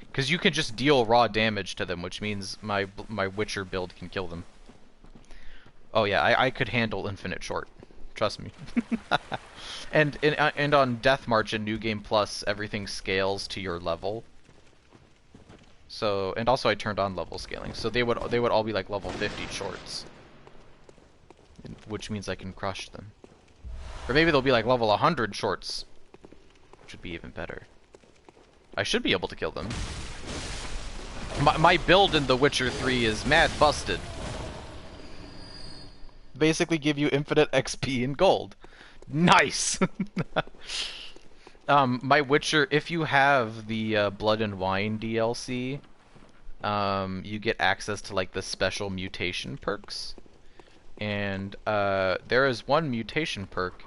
Because you can just deal raw damage to them, which means my Witcher build can kill them. Oh yeah, I could handle infinite short. Trust me. And on Death March in New Game Plus, everything scales to your level. So, and also I turned on level scaling, so they would all be like level 50 shorts, which means I can crush them. Or maybe they'll be like level 100 shorts, which would be even better. I should be able to kill them. My build in The Witcher 3 is mad busted. Basically give you infinite XP and gold. Nice! My Witcher, if you have the Blood and Wine DLC, you get access to like the special mutation perks. And there is one mutation perk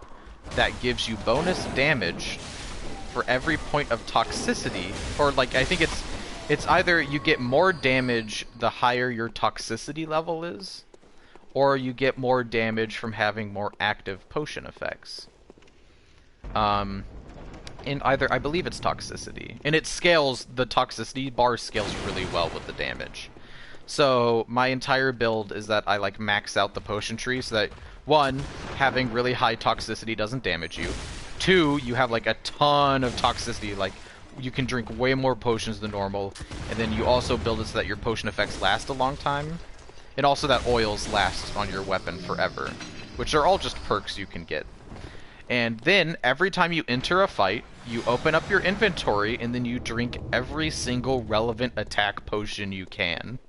that gives you bonus damage for every point of toxicity, or like I think it's either you get more damage the higher your toxicity level is, or you get more damage from having more active potion effects. In either, I believe it's toxicity, and it scales, the toxicity bar scales really well with the damage. So my entire build is that I like max out the potion tree so that, one, having really high toxicity doesn't damage you. Two, you have like a ton of toxicity, like you can drink way more potions than normal, and then you also build it so that your potion effects last a long time, and also that oils last on your weapon forever, which are all just perks you can get. And then, every time you enter a fight, you open up your inventory, and then you drink every single relevant attack potion you can.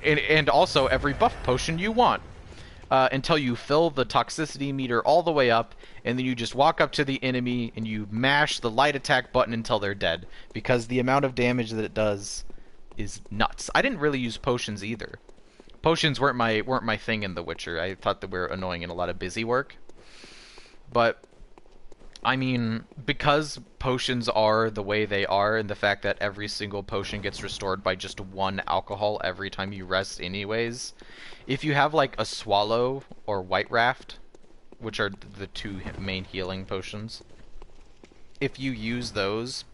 and also every buff potion you want. Until you fill the toxicity meter all the way up, and then you just walk up to the enemy, and you mash the light attack button until they're dead. Because the amount of damage that it does is nuts. I didn't really use potions either. Potions weren't my thing in The Witcher. I thought they were annoying in a lot of busy work. But, I mean, because potions are the way they are, and the fact that every single potion gets restored by just one alcohol every time you rest anyways, if you have, like, a Swallow or White Raft, which are the two main healing potions, if you use those,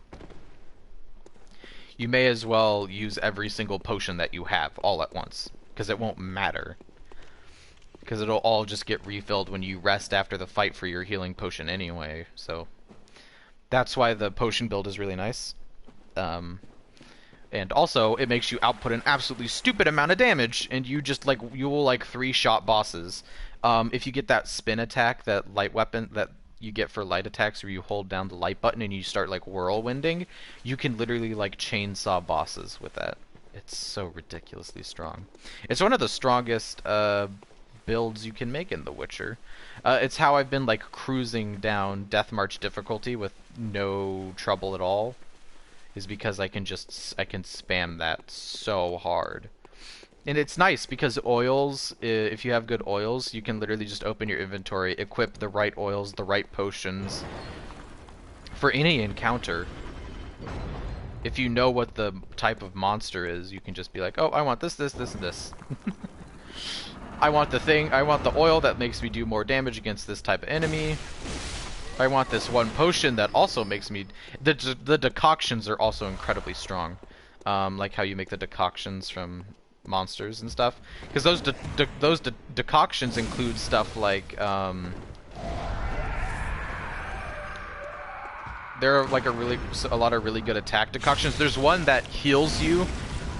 you may as well use every single potion that you have all at once, because it won't matter. Because it'll all just get refilled when you rest after the fight for your healing potion anyway, so that's why the potion build is really nice. And also, it makes you output an absolutely stupid amount of damage, and you just, like, you will, like, 3-shot bosses. If you get that spin attack, that light weapon that you get for light attacks, where you hold down the light button and you start, like, whirlwinding, you can literally, like, chainsaw bosses with that. It's so ridiculously strong. It's one of the strongest, builds you can make in The Witcher. It's how I've been like cruising down Death March difficulty with no trouble at all, is because I can spam that so hard. And it's nice because oils, if you have good oils, you can literally just open your inventory, equip the right oils, the right potions for any encounter. If you know what the type of monster is, you can just be like, oh, I want this, this, this, and this. I want the oil that makes me do more damage against this type of enemy. I want this one potion that also makes me... The decoctions are also incredibly strong. Like how you make the decoctions from monsters and stuff. Because those decoctions include stuff like... there are like a lot of really good attack decoctions. There's one that heals you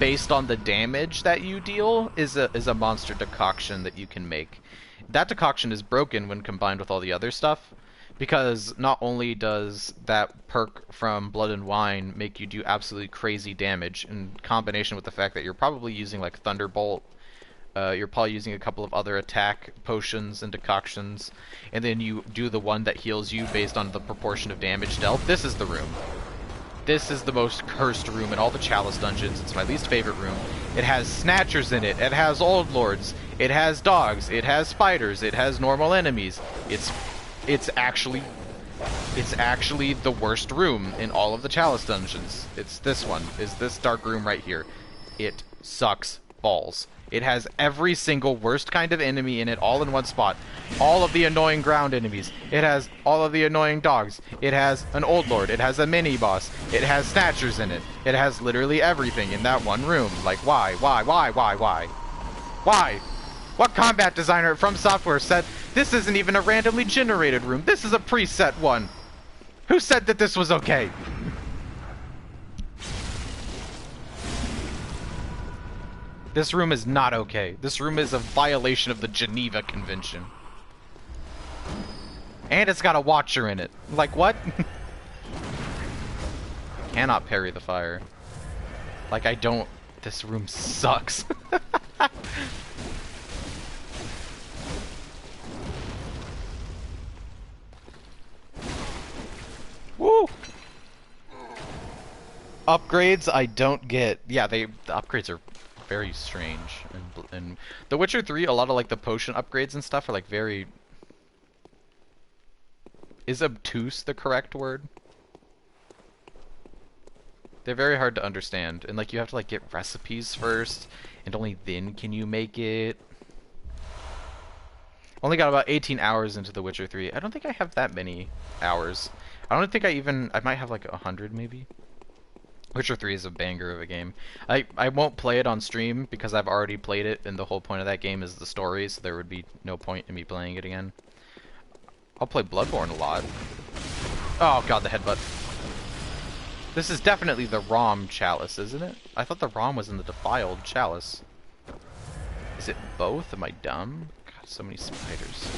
based on the damage that you deal, is a monster decoction that you can make. That decoction is broken when combined with all the other stuff, because not only does that perk from Blood and Wine make you do absolutely crazy damage, in combination with the fact that you're probably using like Thunderbolt, you're probably using a couple of other attack potions and decoctions, and then you do the one that heals you based on the proportion of damage dealt. This is the room. This is the most cursed room in all the Chalice dungeons. It's my least favorite room. It has Snatchers in it. It has Old Lords. It has dogs. It has spiders. It has normal enemies. It's actually the worst room in all of the Chalice dungeons. It's this one. Is this dark room right here. It sucks balls. It has every single worst kind of enemy in it all in one spot. All of the annoying ground enemies. It has all of the annoying dogs. It has an old lord. It has a mini boss. It has snatchers in it. It has literally everything in that one room. Like, why? Why? What combat designer from Software said this isn't even a randomly generated room? This is a preset one. Who said that this was okay? This room is not okay. This room is a violation of the Geneva Convention. And it's got a watcher in it. Like, what? Cannot parry the fire. Like, I don't... This room sucks. Woo! Upgrades I don't get. Yeah, the upgrades are very strange. And The Witcher 3, a lot of like the potion upgrades and stuff are like very... Is obtuse the correct word? They're very hard to understand, and like you have to like get recipes first, and only then can you make it. Only got about 18 hours into The Witcher 3. I don't think I have that many hours. I don't think I might have like 100 maybe. Witcher 3 is a banger of a game. I won't play it on stream because I've already played it, and the whole point of that game is the story, so there would be no point in me playing it again. I'll play Bloodborne a lot. Oh god, the headbutt. This is definitely the ROM chalice, isn't it? I thought the ROM was in the defiled chalice. Is it both? Am I dumb? God, so many spiders.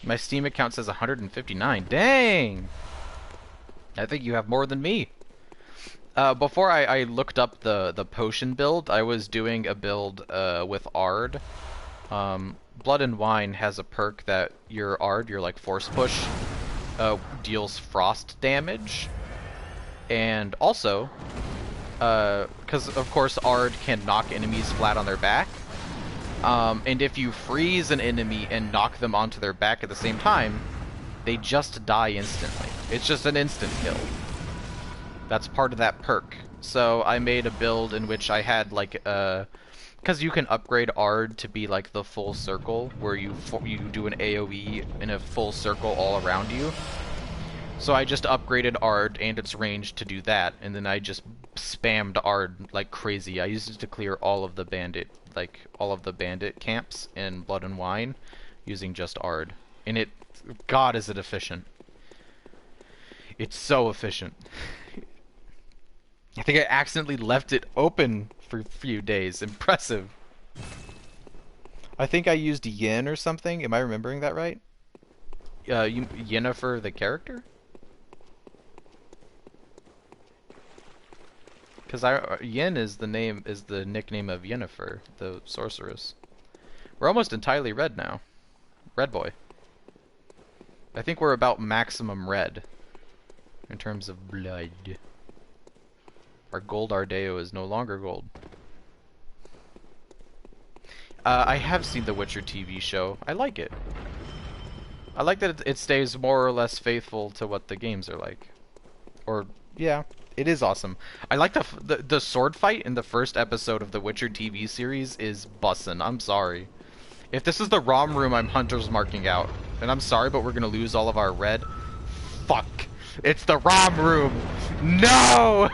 My Steam account says 159. Dang! I think you have more than me. Before I looked up the potion build, I was doing a build with Ard. Blood and Wine has a perk that your Ard, your like force push, deals frost damage. And also, because of course Ard can knock enemies flat on their back. And if you freeze an enemy and knock them onto their back at the same time, they just die instantly. It's just an instant kill. That's part of that perk. So I made a build in which I had like because you can upgrade Ard to be like the full circle, where you do an AoE in a full circle all around you. So I just upgraded Ard and its range to do that, and then I just spammed Ard like crazy. I used it to clear all of the bandit camps in Blood and Wine using just Ard. And it, God, is it efficient. It's so efficient. I think I accidentally left it open for a few days. Impressive. I think I used Yen or something. Am I remembering that right? Yennefer the character? Because Yen is the nickname of Yennefer, the sorceress. We're almost entirely red now. Red boy. I think we're about maximum red in terms of blood. Our gold Ardeo is no longer gold. I have seen the Witcher TV show. I like it. I like that it stays more or less faithful to what the games are like. Or, yeah, it is awesome. I like the sword fight in the first episode of the Witcher TV series is bussin'. I'm sorry. If this is the ROM room, I'm Hunter's marking out. And I'm sorry, but we're gonna lose all of our red. Fuck. It's the ROM room! No!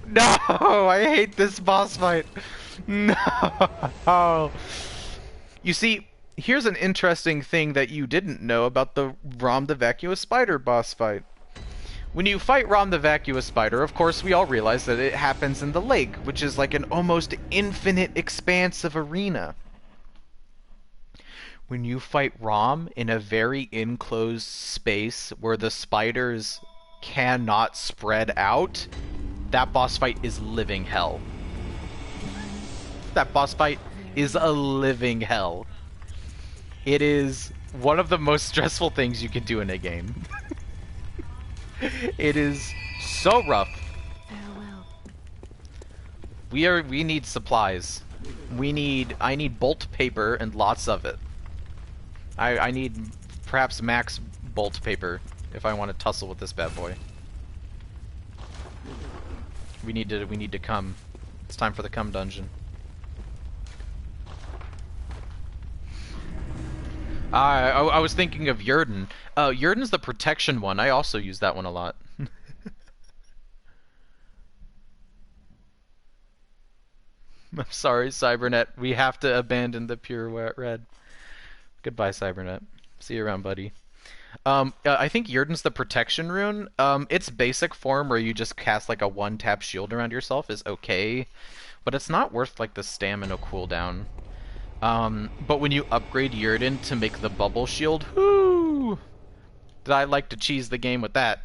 No! I hate this boss fight! No! You see, here's an interesting thing that you didn't know about the Rom the Vacuous Spider boss fight. When you fight Rom the Vacuous Spider, of course we all realize that it happens in the lake, which is like an almost infinite expanse of arena. When you fight Rom in a very enclosed space where the spiders cannot spread out, that boss fight is living hell. That boss fight is a living hell. It is one of the most stressful things you can do in a game. It is so rough. Farewell. We need supplies. I need bolt paper and lots of it. I need perhaps max bolt paper if I want to tussle with this bad boy. We need to come. It's time for the come dungeon. I was thinking of Yurden. Yurden's the protection one. I also use that one a lot. I'm sorry, Cybernet. We have to abandon the pure red. Goodbye, Cybernet. See you around, buddy. I think Yurden's the protection rune. Its basic form, where you just cast like a one-tap shield around yourself, is okay, but it's not worth like the stamina cooldown. But when you upgrade Yurden to make the bubble shield, whoo! Did I like to cheese the game with that?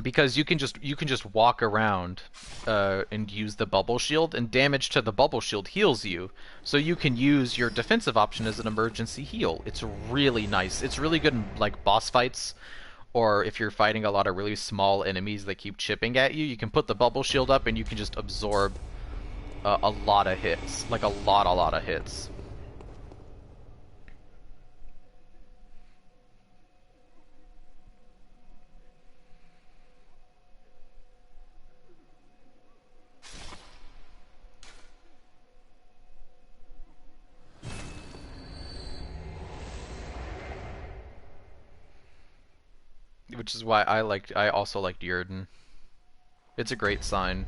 Because you can just walk around and use the bubble shield, and damage to the bubble shield heals you. So you can use your defensive option as an emergency heal. It's really nice. It's really good in like boss fights, or if you're fighting a lot of really small enemies that keep chipping at you. You can put the bubble shield up, and you can just absorb a lot of hits, like a lot of hits. Which is why I also liked Yurden. It's a great sign.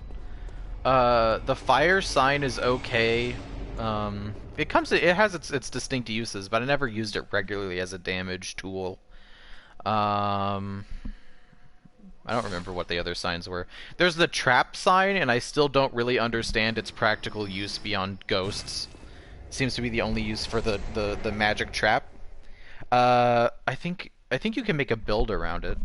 The fire sign is okay. It has its distinct uses, but I never used it regularly as a damage tool. I don't remember what the other signs were. There's the trap sign, and I still don't really understand its practical use beyond ghosts. It seems to be the only use for the magic trap. I think you can make a build around it.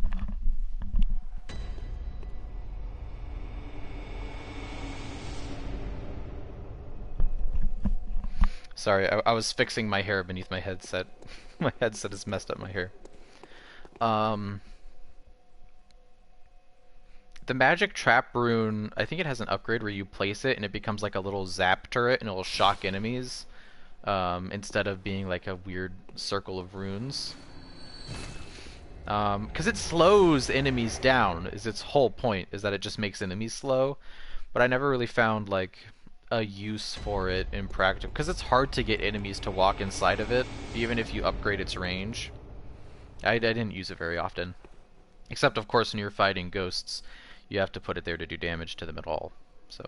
Sorry, I was fixing my hair beneath my headset. My headset has messed up my hair. The magic trap rune, I think it has an upgrade where you place it and it becomes like a little zap turret and it will shock enemies, instead of being like a weird circle of runes. Because it slows enemies down, is its whole point, is that it just makes enemies slow. But I never really found like a use for it in practice, because it's hard to get enemies to walk inside of it, even if you upgrade its range. I didn't use it very often. Except, of course, when you're fighting ghosts, you have to put it there to do damage to them at all. So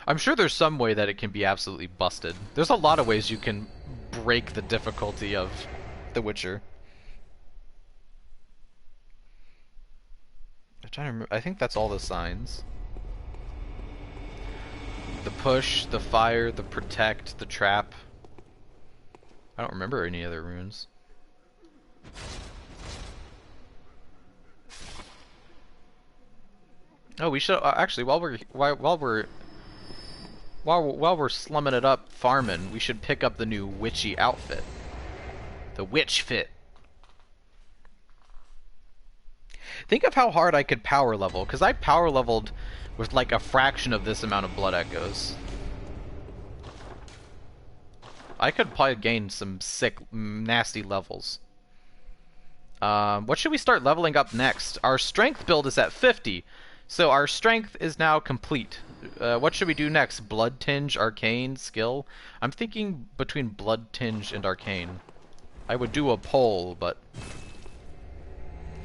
I'm sure there's some way that it can be absolutely busted. There's a lot of ways you can break the difficulty of The Witcher. I'm trying to remember. I think that's all the signs. The push, the fire, the protect, the trap. I don't remember any other runes. Oh, we should actually while we're slumming it up farming, we should pick up the new witchy outfit. The witch fit. Think of how hard I could power level, because I power leveled with like a fraction of this amount of blood echoes. I could probably gain some sick, nasty levels. What should we start leveling up next? Our strength build is at 50, so our strength is now complete. What should we do next? Blood Tinge, Arcane, Skill? I'm thinking between Blood Tinge and Arcane. I would do a poll, but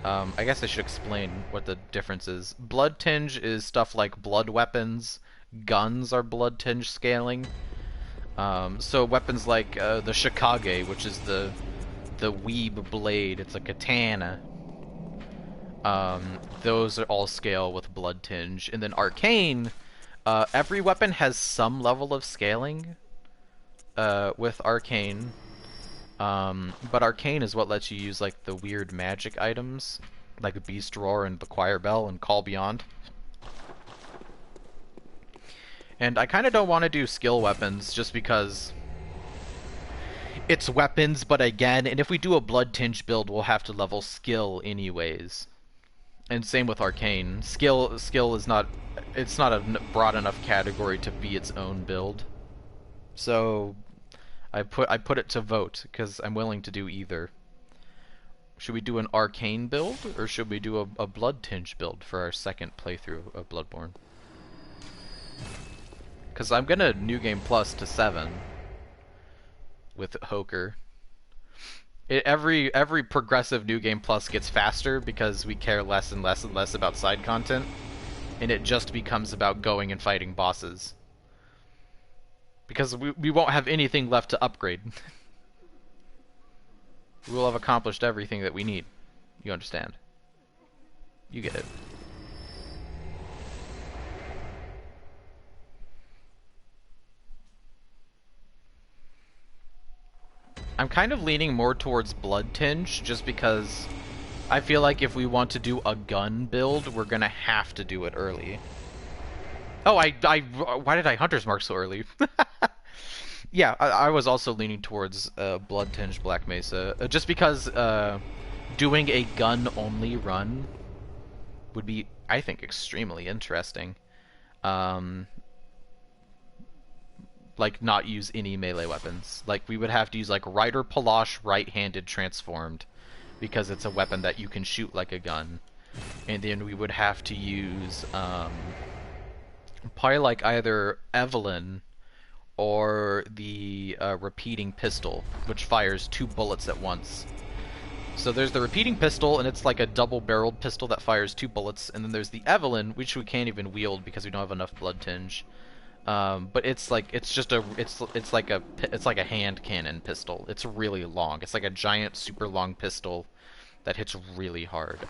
I guess I should explain what the difference is. Blood Tinge is stuff like blood weapons. Guns are Blood Tinge scaling. So weapons like the Shikage, which is the weeb blade, it's a katana. Those are all scale with Blood Tinge. And then Arcane, every weapon has some level of scaling with Arcane. But Arcane is what lets you use like the weird magic items, like Beast Roar and the Choir Bell and Call Beyond. And I kind of don't want to do skill weapons just because it's weapons, but again, and if we do a Blood Tinge build, we'll have to level skill anyways. And same with Arcane. Skill is not, it's not a broad enough category to be its own build. So I put it to vote because I'm willing to do either. Should we do an arcane build, or should we do a blood tinge build for our second playthrough of Bloodborne? Because I'm gonna New Game Plus to 7 with Hoker. Every progressive New Game Plus gets faster because we care less and less and less about side content, and it just becomes about going and fighting bosses. Because we won't have anything left to upgrade. We will have accomplished everything that we need. You understand? You get it. I'm kind of leaning more towards Blood Tinge, just because I feel like if we want to do a gun build, we're gonna have to do it early. Oh, why did I Hunter's Mark so early? Yeah, I was also leaning towards Blood Tinge Black Mesa, just because doing a gun-only run would be, I think, extremely interesting. Like, not use any melee weapons. Like, we would have to use, like, Rider Palash right-handed transformed, because it's a weapon that you can shoot like a gun. And then we would have to use, probably, like, either Evelyn or the repeating pistol, which fires 2 bullets at once. So there's the repeating pistol, and it's like a double-barreled pistol that fires 2 bullets, and then there's the Evelyn, which we can't even wield because we don't have enough blood tinge. But it's like it's like a hand cannon pistol. It's really long. It's like a giant, super long pistol that hits really hard.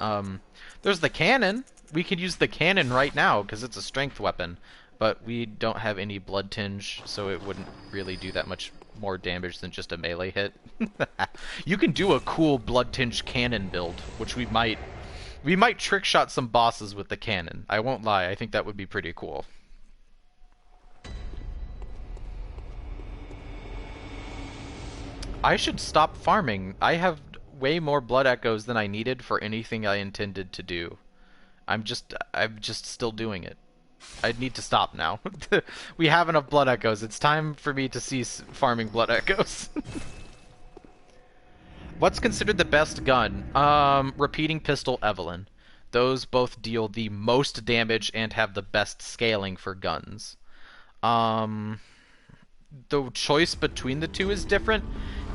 There's the cannon. We could use the cannon right now because it's a strength weapon, but we don't have any blood tinge, so it wouldn't really do that much more damage than just a melee hit. You can do a cool blood tinge cannon build, which we might trick shot some bosses with the cannon. I won't lie. I think that would be pretty cool. I should stop farming. I have way more blood echoes than I needed for anything I intended to do. I'm just still doing it. I need to stop now. We have enough blood echoes. It's time for me to cease farming blood echoes. What's considered the best gun? Repeating pistol, Evelyn. Those both deal the most damage and have the best scaling for guns. The choice between the two is different.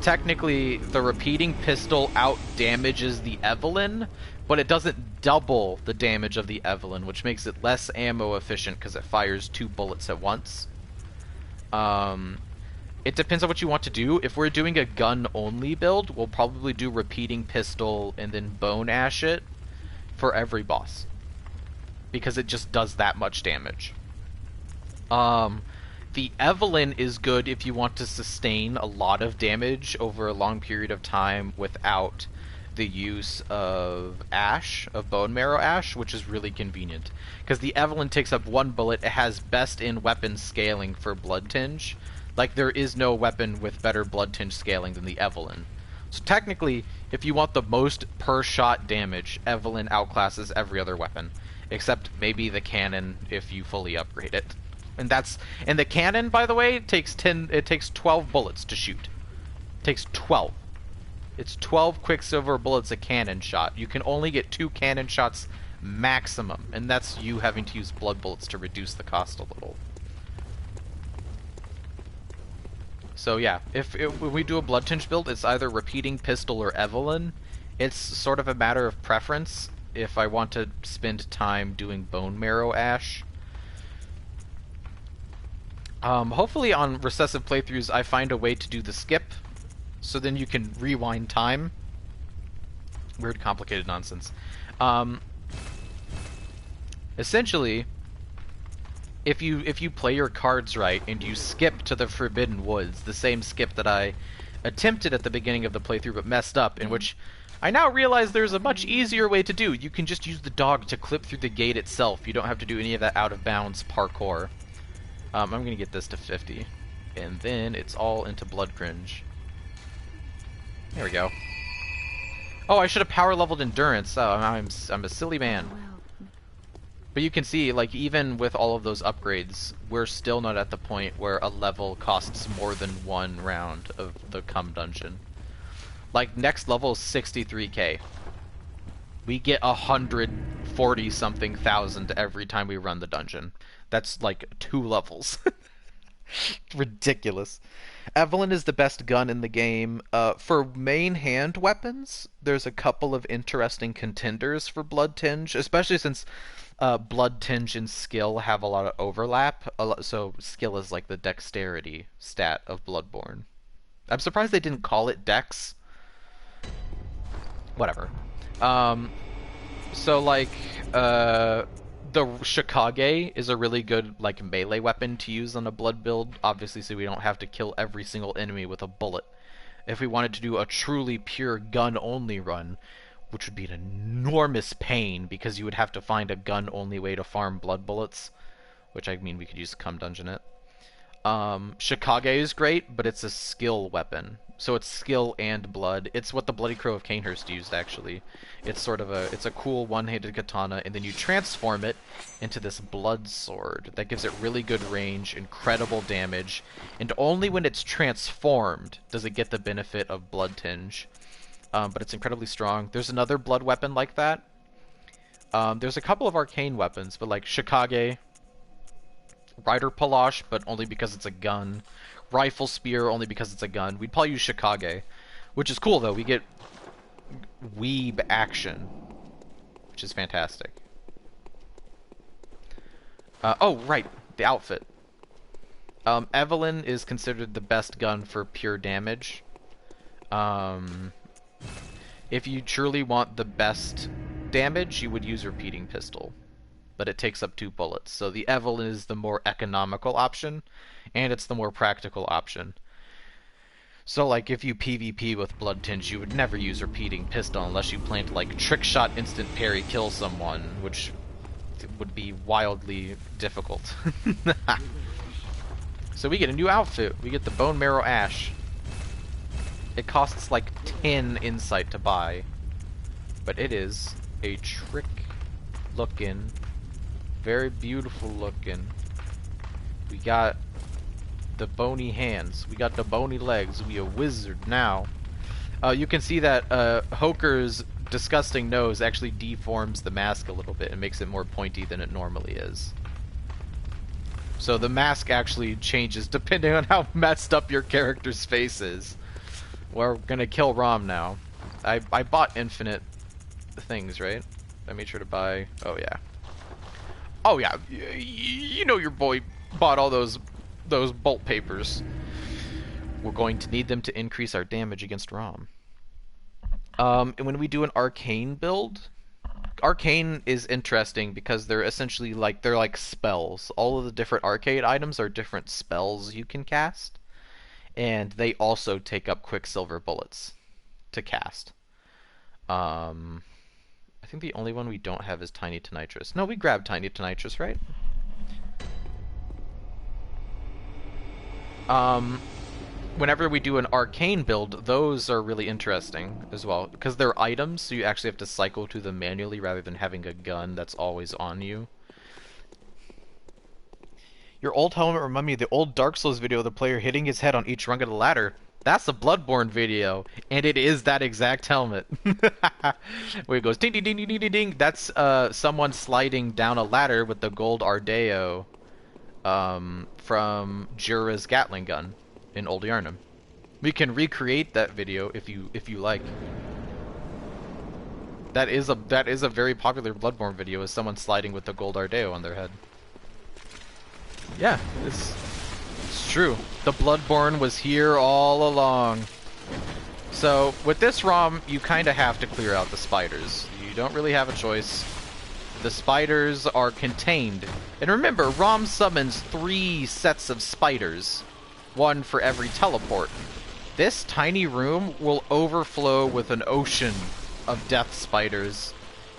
Technically, the repeating pistol out-damages the Evelyn, but it doesn't double the damage of the Evelyn, which makes it less ammo efficient because it fires 2 bullets at once. It depends on what you want to do. If we're doing a gun-only build, we'll probably do repeating pistol and then bone ash it for every boss, because it just does that much damage. The Evelyn is good if you want to sustain a lot of damage over a long period of time without the use of ash, of bone marrow ash, which is really convenient. Because the Evelyn takes up 1 bullet, it has best in weapon scaling for blood tinge. Like, there is no weapon with better blood tinge scaling than the Evelyn. So technically, if you want the most per shot damage, Evelyn outclasses every other weapon. Except maybe the cannon if you fully upgrade it. And the cannon, by the way, takes 12 bullets to shoot. It takes 12. It's 12 Quicksilver bullets a cannon shot. You can only get 2 cannon shots maximum, and that's you having to use blood bullets to reduce the cost a little. So yeah, if we do a blood tinge build, it's either repeating pistol or Evelyn. It's sort of a matter of preference. If I want to spend time doing bone marrow ash. Hopefully on recessive playthroughs I find a way to do the skip, so then you can rewind time. Weird complicated nonsense. Essentially, if you play your cards right and you skip to the Forbidden Woods, the same skip that I attempted at the beginning of the playthrough but messed up, in which I now realize there's a much easier way to do. You can just use the dog to clip through the gate itself. You don't have to do any of that out of bounds parkour. I'm gonna get this to 50, and then it's all into blood cringe. There we go. Oh, I should have power leveled endurance. Oh, I'm a silly man. But you can see, like, even with all of those upgrades, we're still not at the point where a level costs more than 1 round of the cum dungeon. Like, next level is 63k. We get 140 something thousand every time we run the dungeon. That's like 2 levels. Ridiculous. Evelyn is the best gun in the game. For main hand weapons, there's a couple of interesting contenders for Blood Tinge, especially since Blood Tinge and skill have a lot of overlap. So skill is like the dexterity stat of Bloodborne. I'm surprised they didn't call it dex. Whatever. Um, so like the Shikage is a really good like melee weapon to use on a blood build, obviously, so we don't have to kill every single enemy with a bullet. If we wanted to do a truly pure gun only run, which would be an enormous pain because you would have to find a gun only way to farm blood bullets, which I mean we could use Cum Dungeon it. Shikage is great, but it's a skill weapon. So it's skill and blood. It's what the Bloody Crow of Canehurst used, actually. It's sort of it's a cool one-handed katana, and then you transform it into this blood sword that gives it really good range, incredible damage, and only when it's transformed does it get the benefit of Blood Tinge. But it's incredibly strong. There's another blood weapon like that. There's a couple of arcane weapons, but like Shikage, Rider Palash, but only because it's a gun. Rifle Spear, only because it's a gun. We'd probably use Shikage, which is cool, though. We get weeb action, which is fantastic. Oh, right, the outfit. Evelyn is considered the best gun for pure damage. If you truly want the best damage, you would use Repeating Pistol, but it takes up 2 bullets. So the Evelyn is the more economical option, and it's the more practical option. So like if you PvP with Blood Tinge, you would never use Repeating Pistol unless you plan to like trick shot instant parry kill someone, which would be wildly difficult. So we get a new outfit. We get the Bone Marrow Ash. It costs like 10 insight to buy, but it is a trick looking, very beautiful looking. We got the bony hands. We got the bony legs. We a wizard now. You can see that Hoker's disgusting nose actually deforms the mask a little bit and makes it more pointy than it normally is. So the mask actually changes depending on how messed up your character's face is. We're gonna kill Rom now. I bought infinite things, right? I made sure to buy... Oh, yeah. Oh, yeah. You know your boy bought all those bolt papers. We're going to need them to increase our damage against Rom. And when we do an arcane build, arcane is interesting because they're essentially like spells. All of the different arcade items are different spells you can cast, and they also take up Quicksilver bullets to cast. I think the only one we don't have is Tiny Tonitrus. No, we grabbed Tiny Tonitrus, right? Whenever we do an arcane build, those are really interesting as well, because they're items, so you actually have to cycle to them manually rather than having a gun that's always on you. Your old helmet reminded me of the old Dark Souls video of the player hitting his head on each rung of the ladder. That's a Bloodborne video, and it is that exact helmet. Where it goes ding ding ding ding ding ding. That's someone sliding down a ladder with the gold Ardeo from Jura's Gatling gun in Old Yarnum. We can recreate that video if you like. That is a very popular Bloodborne video, is someone sliding with the gold Ardeo on their head. Yeah, it's true. The Bloodborne was here all along. So, with this ROM, you kind of have to clear out the spiders. You don't really have a choice. The spiders are contained. And remember, ROM summons 3 sets of spiders. 1 for every teleport. This tiny room will overflow with an ocean of death spiders.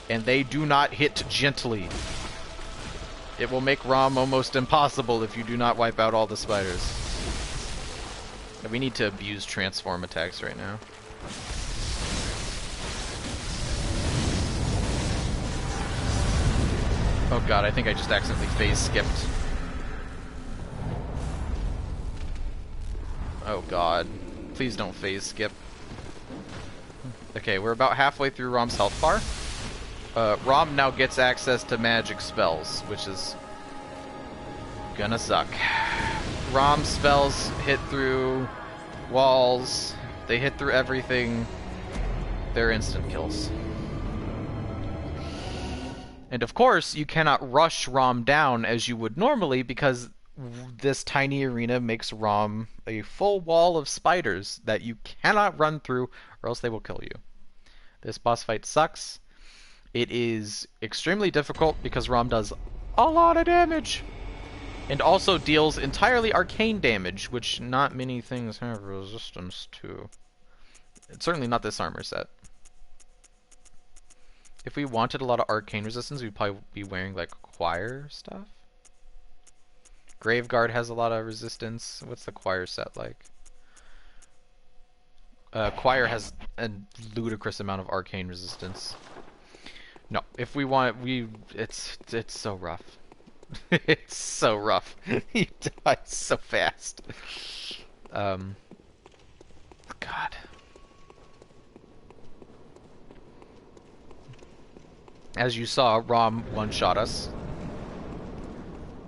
And they do not hit gently. It will make ROM almost impossible if you do not wipe out all the spiders. We need to abuse transform attacks right now. Oh god, I think I just accidentally phase skipped. Oh god. Please don't phase skip. Okay, we're about halfway through ROM's health bar. Rom now gets access to magic spells, which is gonna suck. Rom spells hit through walls, they hit through everything, they're instant kills. And of course, you cannot rush Rom down as you would normally because this tiny arena makes Rom a full wall of spiders that you cannot run through or else they will kill you. This boss fight sucks. It is extremely difficult because Rom does a lot of damage and also deals entirely arcane damage, which not many things have resistance to. It's certainly not this armor set. If we wanted a lot of arcane resistance, we'd probably be wearing like choir stuff. Graveguard has a lot of resistance. What's the choir set like? Choir has a ludicrous amount of arcane resistance. No, if we want, it's so rough. It's so rough. He dies so fast. God. As you saw, Rom one-shot us.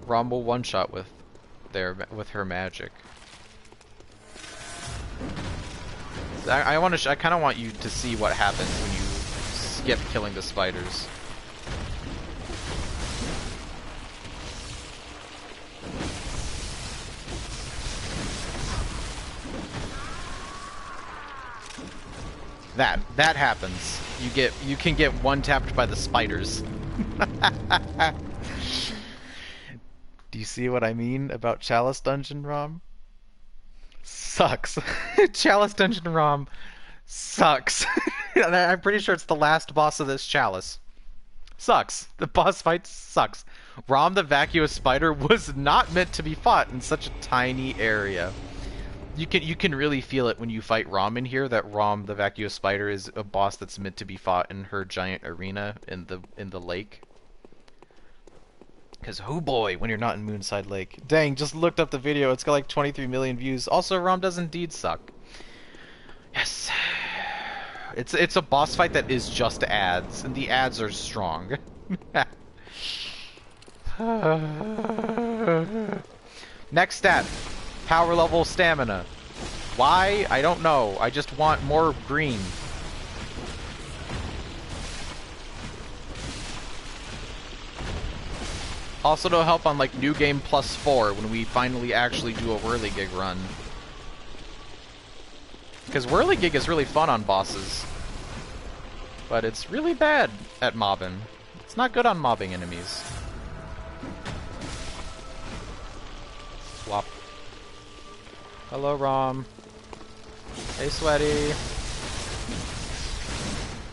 Rom will one-shot with her magic. I kind of want you to see what happens when you skip killing the spiders. That happens. You can get one-tapped by the spiders. Do you see what I mean about Chalice Dungeon ROM? Sucks. Chalice Dungeon ROM sucks. I'm pretty sure it's the last boss of this Chalice. Sucks. The boss fight sucks. Rom the vacuous spider was not meant to be fought in such a tiny area. You can really feel it when you fight Rom in here, that Rom the vacuous spider is a boss that's meant to be fought in her giant arena in the lake. Because, oh boy, when you're not in Moonside Lake. Dang, just looked up the video. It's got like 23 million views. Also, Rom does indeed suck. Yes. It's a boss fight that is just ads, and the ads are strong. Next stat. Power level stamina. Why? I don't know. I just want more green. Also to help on like New Game +4 when we finally actually do a Whirligig run. Because Whirligig is really fun on bosses. But it's really bad at mobbing. It's not good on mobbing enemies. Swap. Hello, Rom. Hey, Sweaty.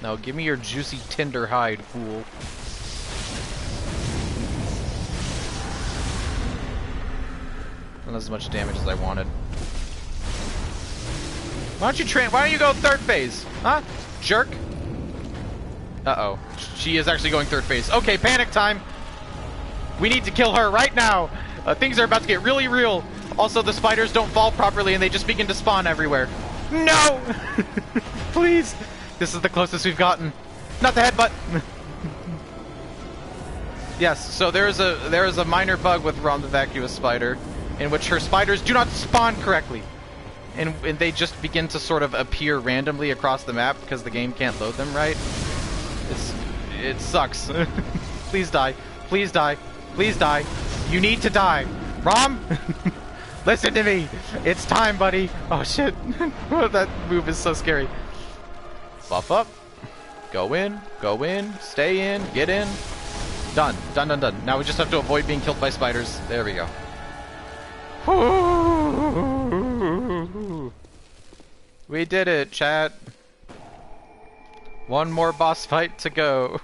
No, give me your juicy tinder hide, fool. Not as much damage as I wanted. Why don't you go third phase? Huh? Jerk? Uh-oh. She is actually going third phase. Okay, panic time! We need to kill her right now! Things are about to get really real. Also, the spiders don't fall properly and they just begin to spawn everywhere. No! Please! This is the closest we've gotten. Not the headbutt! Yes, so there is a minor bug with Rom the Vacuous Spider, in which her spiders do not spawn correctly. And they just begin to sort of appear randomly across the map because the game can't load them right. It sucks. Please die. Please die. Please die. You need to die. Rom? Listen to me. It's time, buddy. Oh, shit. That move is so scary. Buff up. Go in. Go in. Stay in. Get in. Done. Done, done, done. Now we just have to avoid being killed by spiders. There we go. We did it, chat. One more boss fight to go.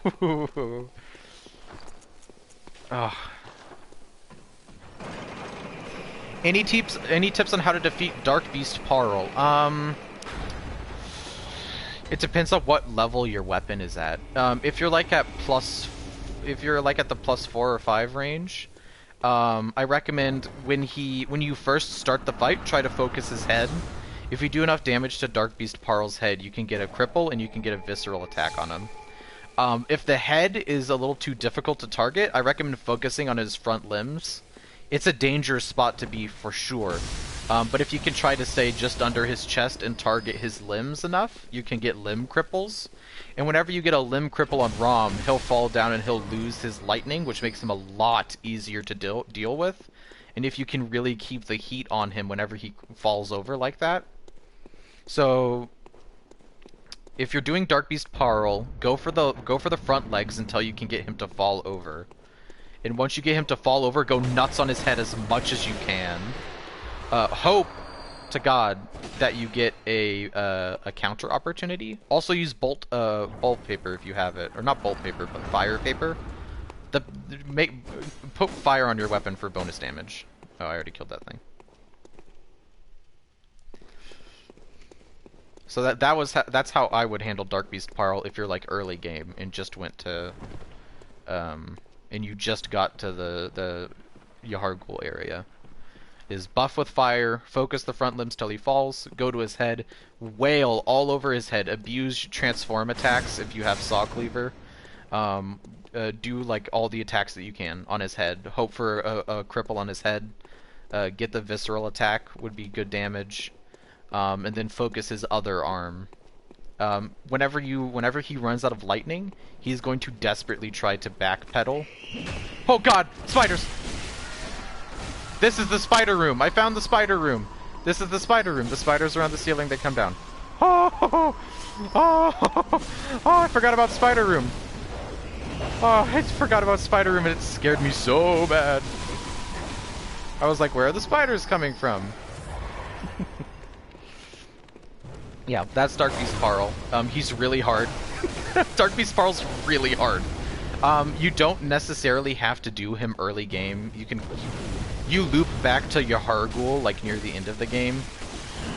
Oh. Any tips on how to defeat Dark Beast Parl? It depends on what level your weapon is at. If you're like at the +4 or 5 range, I recommend when you first start the fight, try to focus his head. If you do enough damage to Dark Beast Parl's head, you can get a cripple and you can get a visceral attack on him. If the head is a little too difficult to target, I recommend focusing on his front limbs. It's a dangerous spot to be for sure. But if you can try to stay just under his chest and target his limbs enough, you can get limb cripples. And whenever you get a limb cripple on Rom, he'll fall down and he'll lose his lightning, which makes him a lot easier to deal with. And if you can really keep the heat on him whenever he falls over like that. So if you're doing Dark Beast Parl, go for the front legs until you can get him to fall over. And once you get him to fall over, go nuts on his head as much as you can. Hope to God that you get a counter opportunity. Also use bolt paper if you have it, or not bolt paper, but fire paper. Put fire on your weapon for bonus damage. Oh, I already killed that thing. So that's how I would handle Dark Beast Parl if you're like early game and just went to and you just got to the Yahar'gul area. Is buff with fire, focus the front limbs till he falls, go to his head, wail all over his head, abuse transform attacks if you have Saw Cleaver. Do like all the attacks that you can on his head. Hope for a cripple on his head. Get the visceral attack would be good damage. And then focus his other arm. Whenever he runs out of lightning, he's going to desperately try to backpedal. Oh god! Spiders! This is the spider room! I found the spider room! This is the spider room. The spiders are on the ceiling, they come down. Oh, I forgot about spider room. Oh, I forgot about spider room and it scared me so bad. I was like, where are the spiders coming from? Yeah, that's Dark Beast Parl. He's really hard. Dark Beast Parl's really hard. You don't necessarily have to do him early game. You loop back to Yahar'gul like near the end of the game.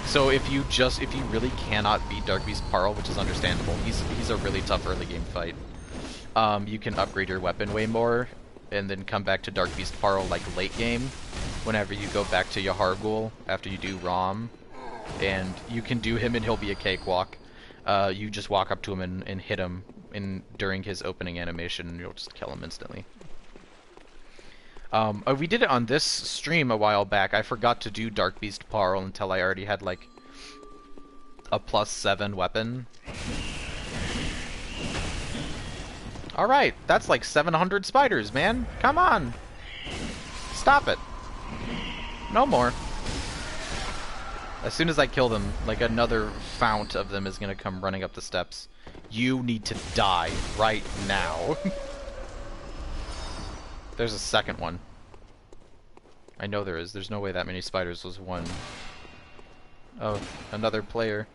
So if you really cannot beat Dark Beast Parl, which is understandable, he's a really tough early game fight. You can upgrade your weapon way more, and then come back to Dark Beast Parl like late game, whenever you go back to Yahar'gul after you do Rom. And you can do him and he'll be a cakewalk. You just walk up to him and hit him during his opening animation and you'll just kill him instantly. We did it on this stream a while back. I forgot to do Dark Beast Parl until I already had like a +7 weapon. Alright, that's like 700 spiders, man. Come on. Stop it. No more. As soon as I kill them, like another fount of them is gonna come running up the steps. You need to die right now. There's a second one. I know there is. There's no way that many spiders was one. Oh, another player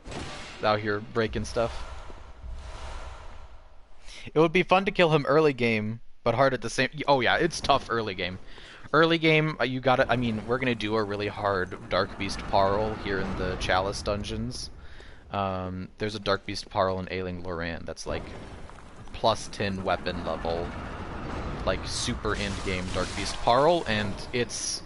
out here breaking stuff. It would be fun to kill him early game, but hard at the same... Oh yeah, it's tough early game. Early game, you gotta... I mean, we're gonna do a really hard Dark Beast Parl here in the Chalice dungeons. There's a Dark Beast Parl in Ailing Loran that's like +10 weapon level, like super end game Dark Beast Parl, and it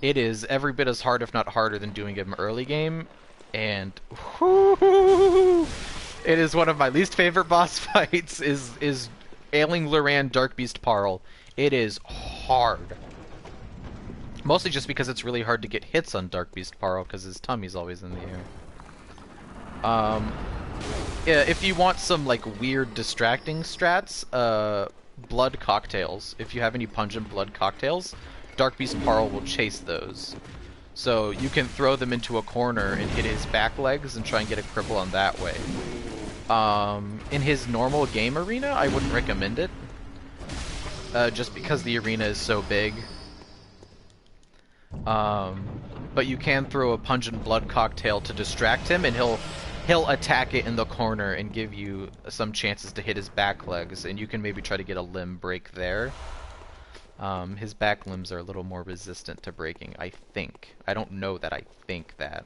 is every bit as hard, if not harder, than doing him early game. And whoo, it is one of my least favorite boss fights. Is Ailing Loran Dark Beast Parl. It is hard. Mostly just because it's really hard to get hits on Dark Beast Parl because his tummy's always in the air. Yeah, if you want some like weird distracting strats, blood cocktails. If you have any pungent blood cocktails, Dark Beast Parl will chase those. So you can throw them into a corner and hit his back legs and try and get a cripple on that way. In his normal game arena, I wouldn't recommend it. Just because the arena is so big. But you can throw a pungent blood cocktail to distract him, and he'll attack it in the corner and give you some chances to hit his back legs, and you can maybe try to get a limb break there. His back limbs are a little more resistant to breaking, I think. I don't know that, I think that.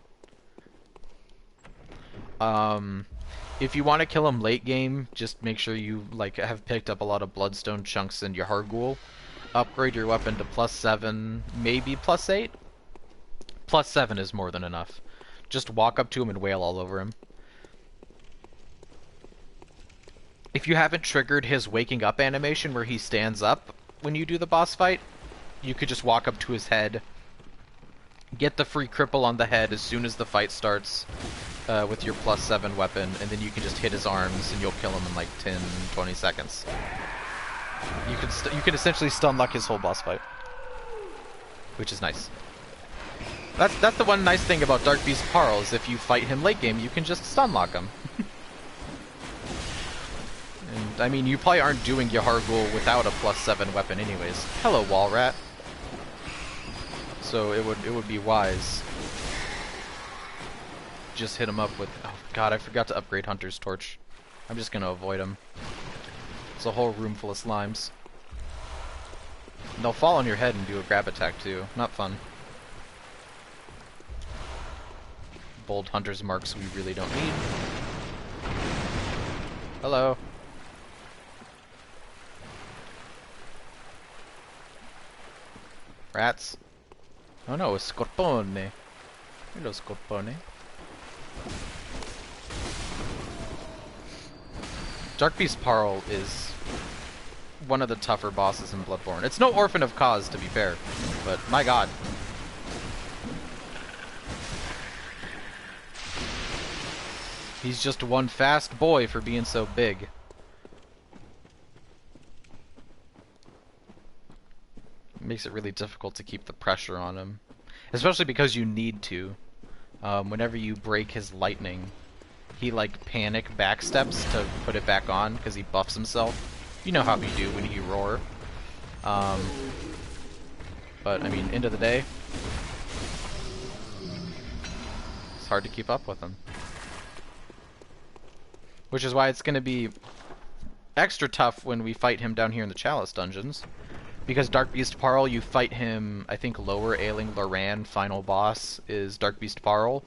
If you want to kill him late game, just make sure you like have picked up a lot of bloodstone chunks in your Yahar'gul. Upgrade your weapon to +7, maybe +8. +7 is more than enough. Just walk up to him and wail all over him. if you haven't triggered his waking up animation where he stands up when you do the boss fight, you could just walk up to his head, get the free cripple on the head as soon as the fight starts with your +7 weapon, and then you can just hit his arms and you'll kill him in like 10, 20 seconds. You could essentially stun lock his whole boss fight, which is nice. That's the one nice thing about Dark Beast Parl, is if you fight him late game, you can just stun lock him. And I mean, you probably aren't doing Yahar'gul without a +7 weapon anyways. Hello, Wall Rat. So it would be wise. Just hit him up with... Oh god, I forgot to upgrade Hunter's Torch. I'm just gonna avoid him. It's a whole room full of slimes. And they'll fall on your head and do a grab attack too. Not fun. Bold Hunter's Marks we really don't need. Hello. Rats. Oh no, a Scorpone. Hello, Scorpone. Dark Beast Parl is one of the tougher bosses in Bloodborne. It's no Orphan of Cause, to be fair, but my god. He's just one fast boy for being so big. It makes it really difficult to keep the pressure on him. Especially because you need to. Whenever you break his lightning, he like panic backsteps to put it back on because he buffs himself. You know how you do when you roar. But I mean, end of the day, it's hard to keep up with him. Which is why it's going to be extra tough when we fight him down here in the Chalice dungeons. Because Dark Beast Parl, you fight him, I think Lower Ailing Loran, final boss, is Dark Beast Parl.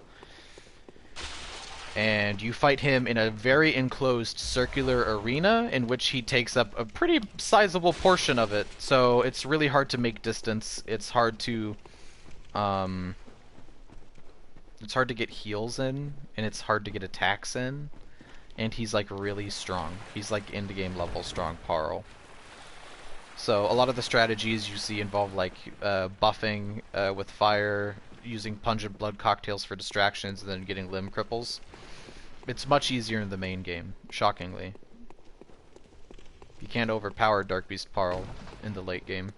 And you fight him in a very enclosed circular arena in which he takes up a pretty sizable portion of it. So it's really hard to make distance. It's hard to get heals in, and it's hard to get attacks in. And he's like really strong. He's like end game level strong Parl. So a lot of the strategies you see involve like buffing with fire, using pungent blood cocktails for distractions, and then getting limb cripples. It's much easier in the main game, shockingly. You can't overpower Dark Beast Parl in the late game.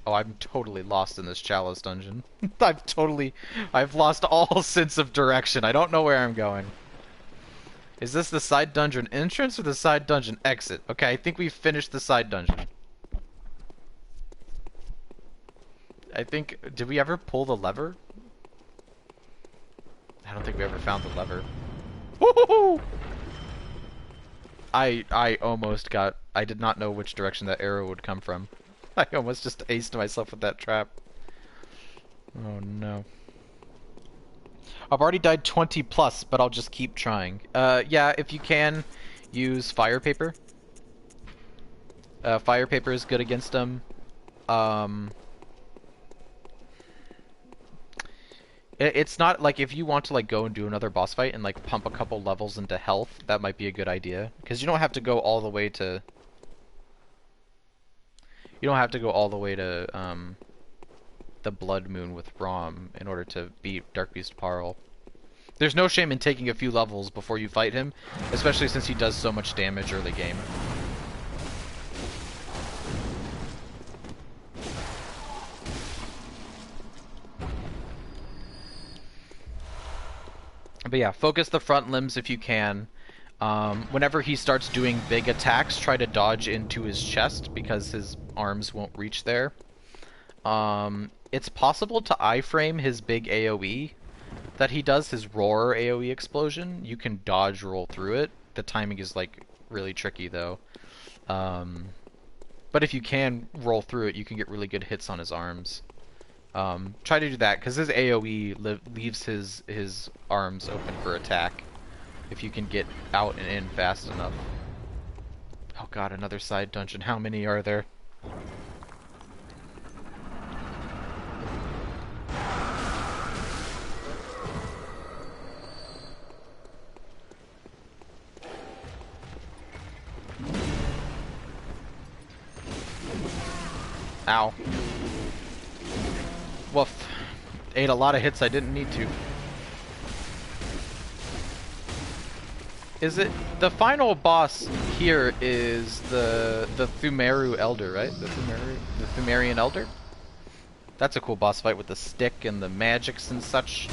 Oh, I'm totally lost in this Chalice dungeon. I've lost all sense of direction. I don't know where I'm going. Is this the side dungeon entrance or the side dungeon exit? Okay, I think we've finished the side dungeon. I think... Did we ever pull the lever? I don't think we ever found the lever. Woohoo! I almost got... I did not know which direction that arrow would come from. I almost just aced myself with that trap. Oh no. I've already died 20 plus, but I'll just keep trying. Yeah, if you can, use fire paper. Fire paper is good against them. It's not like if you want to like go and do another boss fight and like pump a couple levels into health, that might be a good idea. Because you don't have to go all the way to... You don't have to go all the way to the Blood Moon with Rom in order to beat Dark Beast Parl. There's no shame in taking a few levels before you fight him, especially since he does so much damage early game. But yeah, focus the front limbs if you can. Whenever he starts doing big attacks, try to dodge into his chest because his arms won't reach there. It's possible to iframe his big AoE that he does, his roar AoE explosion. You can dodge roll through it. The timing is like really tricky though. But if you can roll through it, you can get really good hits on his arms. Try to do that because his AoE leaves his arms open for attack. If you can get out and in fast enough. Oh god, another side dungeon. How many are there? Ow. Woof. Ate a lot of hits I didn't need to. Is it the final boss here is the Thumeru Elder, right? The Thumerian Elder? That's a cool boss fight with the stick and the magics and such.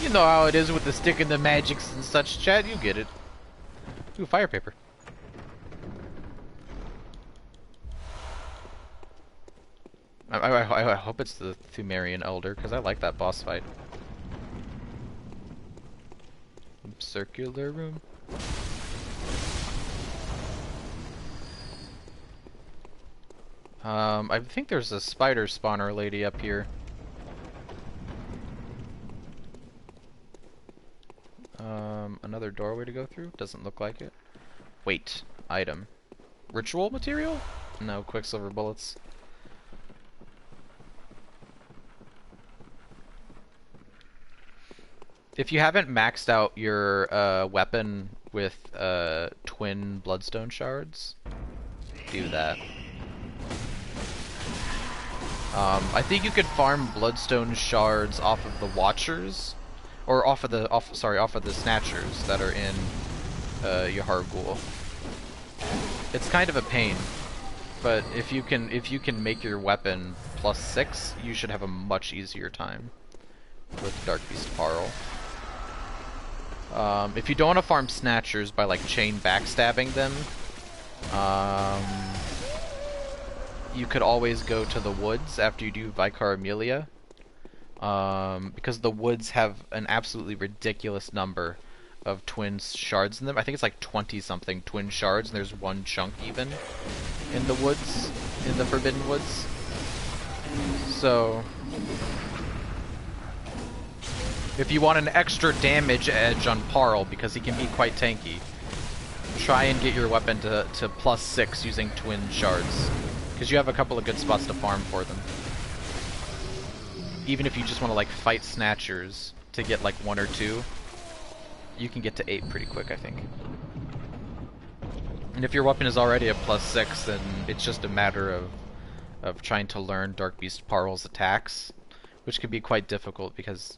You know how it is with the stick and the magics and such, Chad. You get it. Ooh, fire paper. I hope it's the Thumerian Elder, because I like that boss fight. Circular room. I think there's a spider spawner lady up here. Another doorway to go through? Doesn't look like it. Wait. Item. Ritual material? No, quicksilver bullets. If you haven't maxed out your weapon with twin bloodstone shards, do that. I think you could farm bloodstone shards off of the watchers, or off of the snatchers that are in Yahar'gul. It's kind of a pain, but if you can make your weapon +6, you should have a much easier time with Dark Beast Parl. If you don't want to farm snatchers by like chain backstabbing them, you could always go to the woods after you do Vicar Amelia, because the woods have an absolutely ridiculous number of twin shards in them. I think it's like 20-something twin shards, and there's one chunk even in the woods, in the Forbidden Woods. So if you want an extra damage edge on Parl, because he can be quite tanky, try and get your weapon to +6 using twin shards, because you have a couple of good spots to farm for them. Even if you just want to like fight snatchers to get like 1 or 2, you can get to 8 pretty quick, I think. And if your weapon is already a +6, then it's just a matter of trying to learn Dark Beast Parl's attacks, which can be quite difficult because,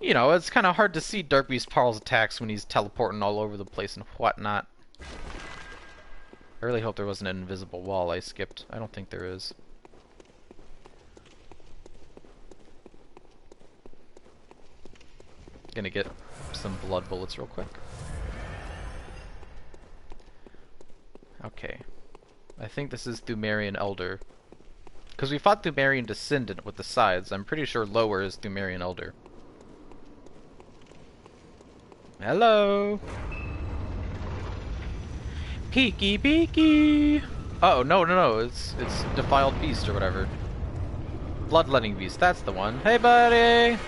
you know, it's kind of hard to see Dark Beast Parl's attacks when he's teleporting all over the place and whatnot. I really hope there wasn't an invisible wall I skipped. I don't think there is. Gonna get some blood bullets real quick. Okay. I think this is Thumerian Elder. Because we fought Thumerian Descendant with the sides. I'm pretty sure lower is Thumerian Elder. Hello! Peeky peeky! Oh, no, it's Defiled Beast or whatever. Bloodletting Beast, that's the one. Hey buddy!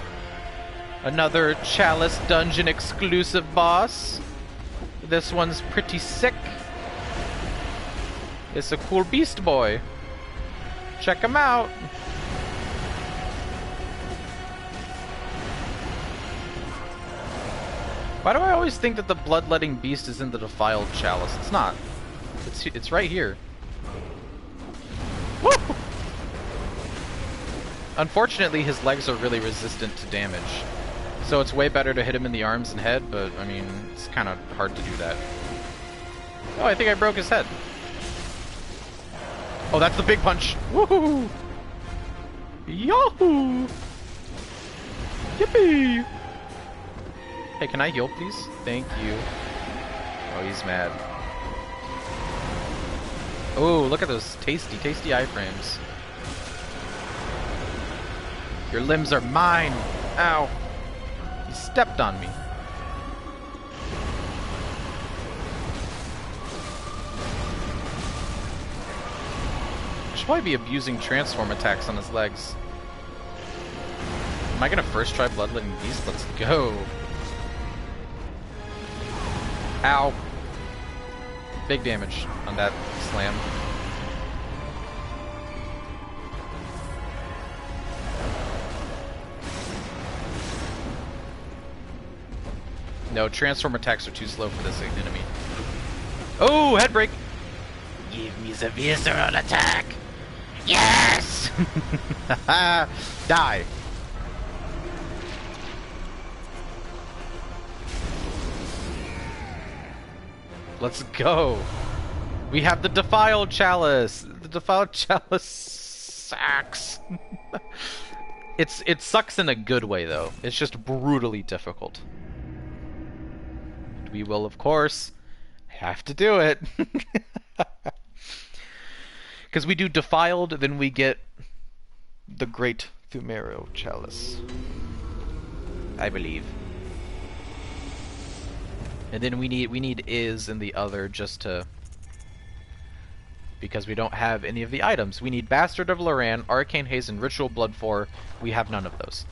Another Chalice Dungeon exclusive boss. This one's pretty sick. It's a cool beast boy. Check him out! Why do I always think that the Bloodletting Beast is in the Defiled Chalice? It's not. It's right here. Woo! Unfortunately, his legs are really resistant to damage. So it's way better to hit him in the arms and head, but, I mean, it's kind of hard to do that. Oh, I think I broke his head. Oh, that's the big punch! Woohoo! Yahoo! Yippee! Hey, can I heal, please? Thank you. Oh, he's mad. Oh, look at those tasty, tasty iframes. Your limbs are mine! Ow! He stepped on me. I should probably be abusing transform attacks on his legs. Am I gonna first try Bloodletting Beast? Let's go! Ow! Big damage on that slam. No, transform attacks are too slow for this enemy. Oh, head break! Give me the visceral attack! Yes! Die! Let's go! We have the Defiled Chalice! The Defiled Chalice sucks! It sucks in a good way, though. It's just brutally difficult. We will, of course, have to do it. Because we do Defiled, then we get the Great Thumero Chalice. I believe. And then we need Is in the other just to... Because we don't have any of the items. We need Bastard of Loran, Arcane Haze, and Ritual Blood 4. We have none of those.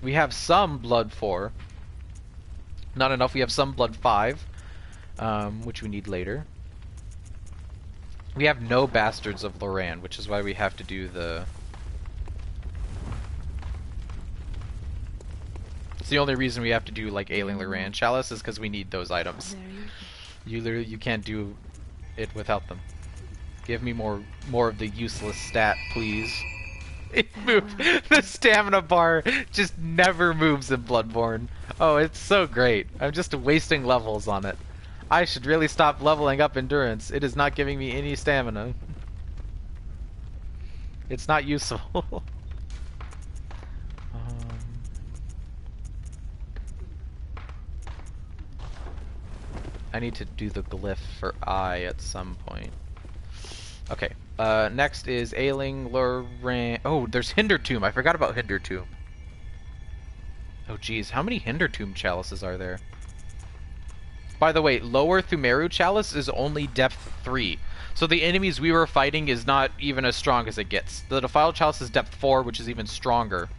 We have some Blood 4. Not enough. We have some Blood 5. Which we need later. We have no Bastards of Loran, which is why we have to do the... It's the only reason we have to do like Ailing Loran Chalice is because we need those items. You can't do it without them. Give me more of the useless stat, please. It moved. The stamina bar just never moves in Bloodborne. Oh, it's so great. I'm just wasting levels on it. I should really stop leveling up endurance. It is not giving me any stamina. It's not useful. I need to do the glyph for I at some point. Okay. Next is Ailing Loran. Oh, there's Hinder Tomb. I forgot about Hinder Tomb. Oh, geez. How many Hinder Tomb chalices are there? By the way, Lower Thumeru Chalice is only depth 3. So the enemies we were fighting is not even as strong as it gets. The Defiled Chalice is depth 4, which is even stronger.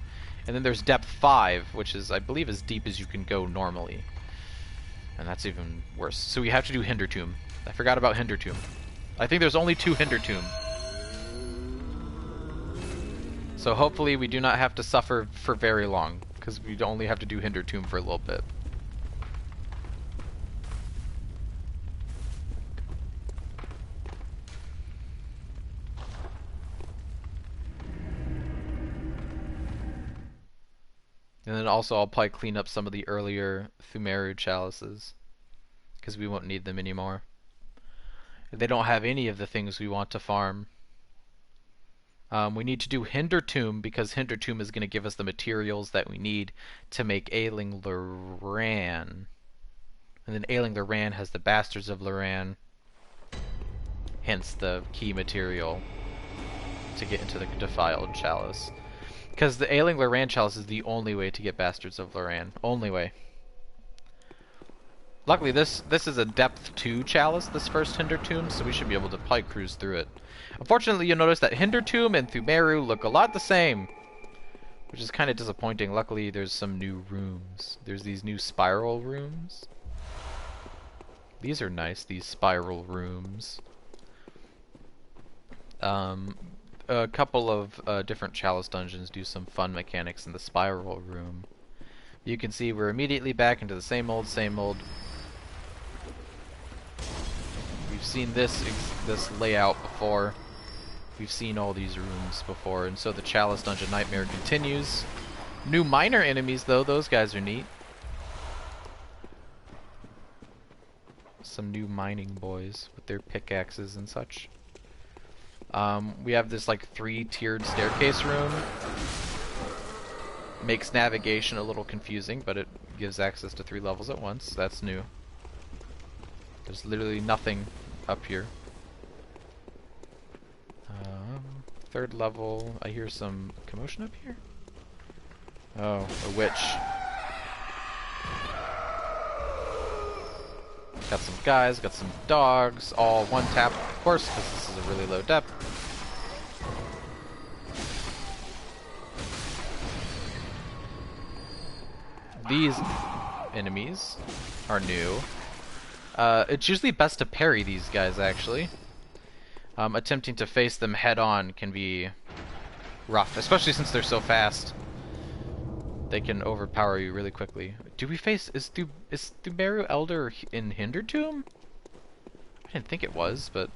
And then there's depth 5, which is, I believe, as deep as you can go normally. And that's even worse. So we have to do Hinder Tomb. I forgot about Hinder Tomb. I think there's only 2 Hinder Tomb. So hopefully we do not have to suffer for very long, because we only have to do Hinder Tomb for a little bit. And then also I'll probably clean up some of the earlier Thumeru Chalices, because we won't need them anymore. They don't have any of the things we want to farm. We need to do Hinder Tomb, because Hinder Tomb is going to give us the materials that we need to make Ailing Loran. And then Ailing Loran has the Bastards of Loran, hence the key material to get into the Defiled Chalice. Because the Ailing Loran Chalice is the only way to get Bastards of Loran. Only way. Luckily, this is a depth 2 chalice, this first Hinder Tomb, so we should be able to probably cruise through it. Unfortunately, you'll notice that Hinder Tomb and Thumeru look a lot the same, which is kind of disappointing. Luckily, there's some new rooms. There's these new spiral rooms. These are nice, these spiral rooms. A couple of different chalice dungeons do some fun mechanics in the spiral room. You can see we're immediately back into the same old, same old. We've seen this layout before. We've seen all these rooms before, and so the Chalice Dungeon Nightmare continues. New minor enemies, though. Those guys are neat. Some new mining boys with their pickaxes and such. We have this, like, 3-tiered staircase room. Makes navigation a little confusing, but it gives access to 3 levels at once. That's new. There's literally nothing up here. 3rd level. I hear some commotion up here. Oh, a witch. Got some guys, got some dogs, all 1 tap, of course, because this is a really low depth. These enemies are new. It's usually best to parry these guys, actually. Attempting to face them head-on can be rough, especially since they're so fast. They can overpower you really quickly. Do we face... Is Thumeru Elder in Hinder Tomb? I didn't think it was, but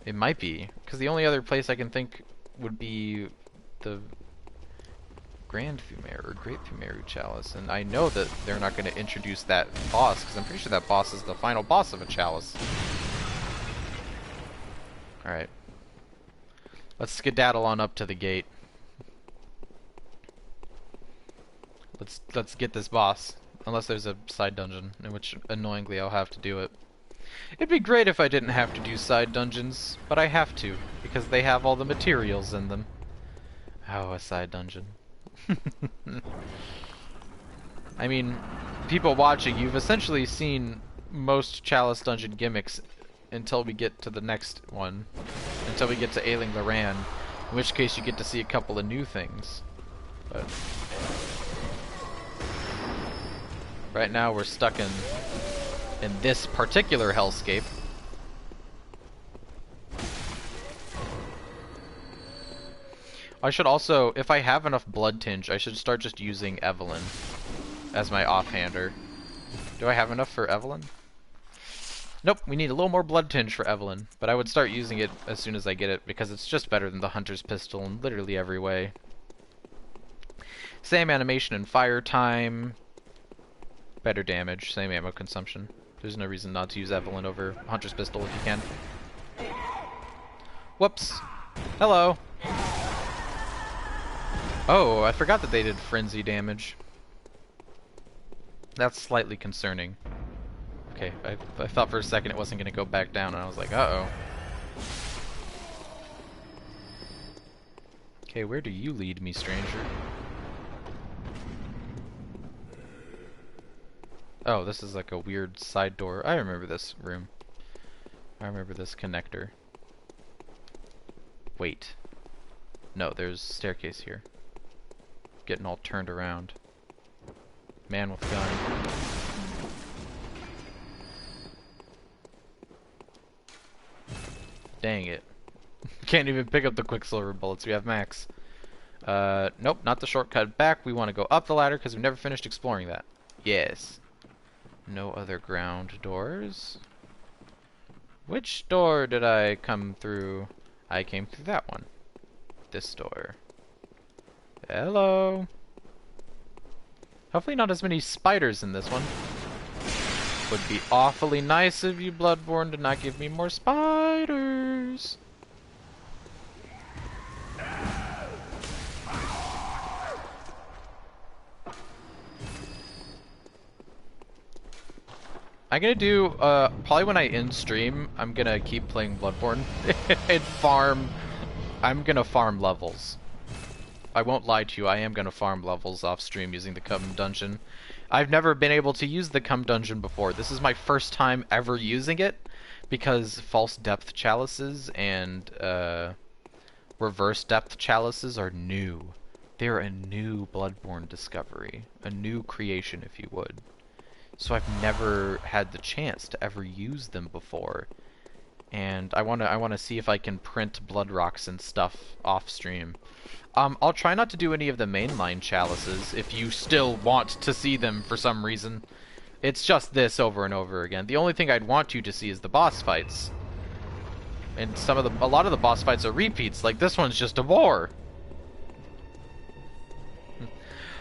it might be. Because the only other place I can think would be the Grand Fumeru or Great Fumeru Chalice, and I know that they're not going to introduce that boss, because I'm pretty sure that boss is the final boss of a chalice. Alright. Let's skedaddle on up to the gate. Let's get this boss. Unless there's a side dungeon, in which, annoyingly, I'll have to do it. It'd be great if I didn't have to do side dungeons, but I have to, because they have all the materials in them. Oh, a side dungeon. I mean, people watching, you've essentially seen most Chalice dungeon gimmicks until we get to the next one. Until we get to Ailing Loran, in which case you get to see a couple of new things. But right now we're stuck in this particular hellscape. I should also, if I have enough blood tinge, I should start just using Evelyn as my offhander. Do I have enough for Evelyn? Nope, we need a little more blood tinge for Evelyn, but I would start using it as soon as I get it, because it's just better than the Hunter's Pistol in literally every way. Same animation and fire time, better damage, same ammo consumption. There's no reason not to use Evelyn over Hunter's Pistol if you can. Whoops. Hello. Oh, I forgot that they did frenzy damage. That's slightly concerning. Okay, I thought for a second it wasn't going to go back down, and I was like, uh-oh. Okay, where do you lead me, stranger? Oh, this is like a weird side door. I remember this room. I remember this connector. Wait. No, there's staircase here. Getting all turned around. Man with gun. Dang it. Can't even pick up the Quicksilver bullets. We have max. Nope, not the shortcut back. We want to go up the ladder because we've never finished exploring that. Yes. No other ground doors. Which door did I come through? I came through that one. This door. Hello. Hopefully not as many spiders in this one. Would be awfully nice of you, Bloodborne, to not give me more spiders. I'm gonna do, probably when I end stream, I'm gonna keep playing Bloodborne and farm. I'm gonna farm levels. I won't lie to you, I am gonna farm levels off stream using the Cum Dungeon. I've never been able to use the Cum Dungeon before. This is my first time ever using it, because False Depth Chalices and Reverse Depth Chalices are new. They're a new Bloodborne discovery. A new creation, if you would. So I've never had the chance to ever use them before. And I wanna see if I can print blood rocks and stuff off stream. I'll try not to do any of the mainline chalices if you still want to see them for some reason. It's just this over and over again. The only thing I'd want you to see is the boss fights. And a lot of the boss fights are repeats, like this one's just a bore.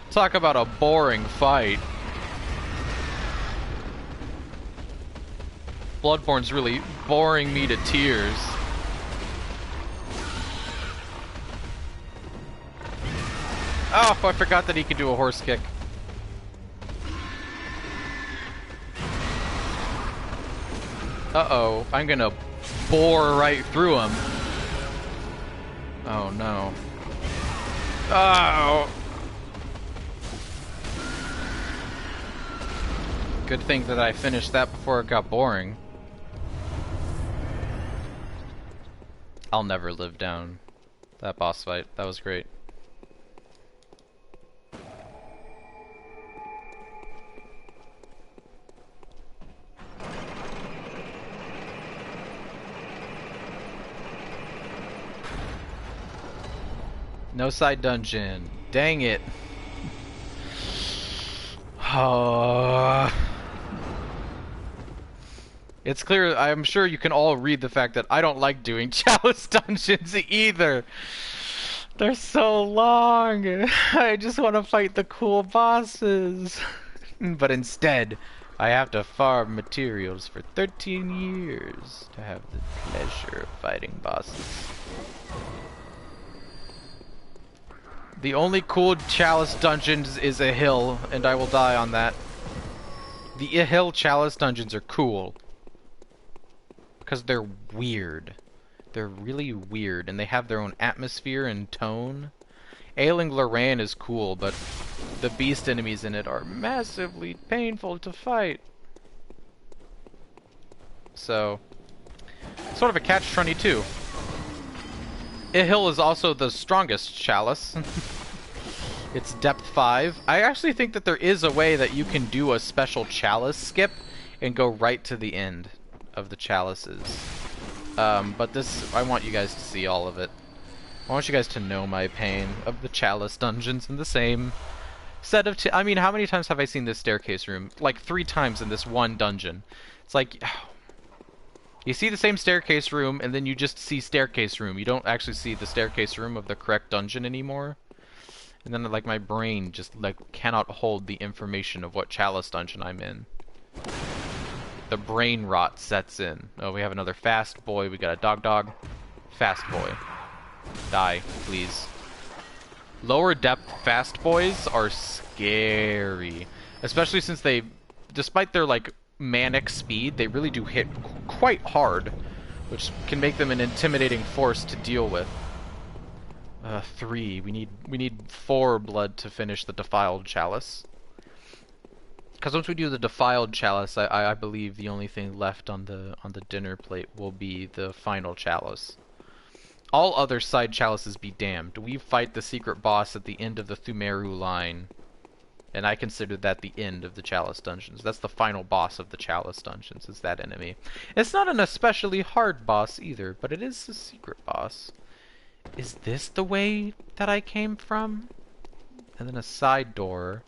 Talk about a boring fight. Bloodborne's really boring me to tears. Oh, I forgot that he could do a horse kick. Uh-oh, I'm gonna bore right through him. Oh no. Oh! Good thing that I finished that before it got boring. I'll never live down that boss fight. That was great. No side dungeon. Dang it. It's clear, I'm sure you can all read the fact that I don't like doing chalice dungeons either. They're so long. I just want to fight the cool bosses. But instead, I have to farm materials for 13 years to have the pleasure of fighting bosses. The only cool chalice dungeons is a hill, and I will die on that. The hill chalice dungeons are cool. Because they're weird. They're really weird, and they have their own atmosphere and tone. Ailing Loran is cool, but the beast enemies in it are massively painful to fight. So, sort of a catch-22. Ihil is also the strongest chalice. It's depth 5. I actually think that there is a way that you can do a special chalice skip and go right to the end of the chalices. But this, I want you guys to see all of it. I want you guys to know my pain of the chalice dungeons in the same set of I mean, how many times have I seen this staircase room? Like 3 times in this one dungeon. It's like, you see the same staircase room, and then you just see staircase room. You don't actually see the staircase room of the correct dungeon anymore. And then, like, my brain just, like, cannot hold the information of what chalice dungeon I'm in. The brain rot sets in. Oh, we have another fast boy. We got a dog. Fast boy. Die, please. Lower depth fast boys are scary. Especially since they, despite their, like, manic speed, they really do hit quite hard. Which can make them an intimidating force to deal with. 3. We need 4 blood to finish the defiled chalice. Because once we do the defiled chalice, I believe the only thing left on the dinner plate will be the final chalice. All other side chalices be damned. We fight the secret boss at the end of the Thumeru line, and I consider that the end of the chalice dungeons. That's the final boss of the chalice dungeons, is that enemy. It's not an especially hard boss either, but it is a secret boss. Is this the way that I came from? And then a side door.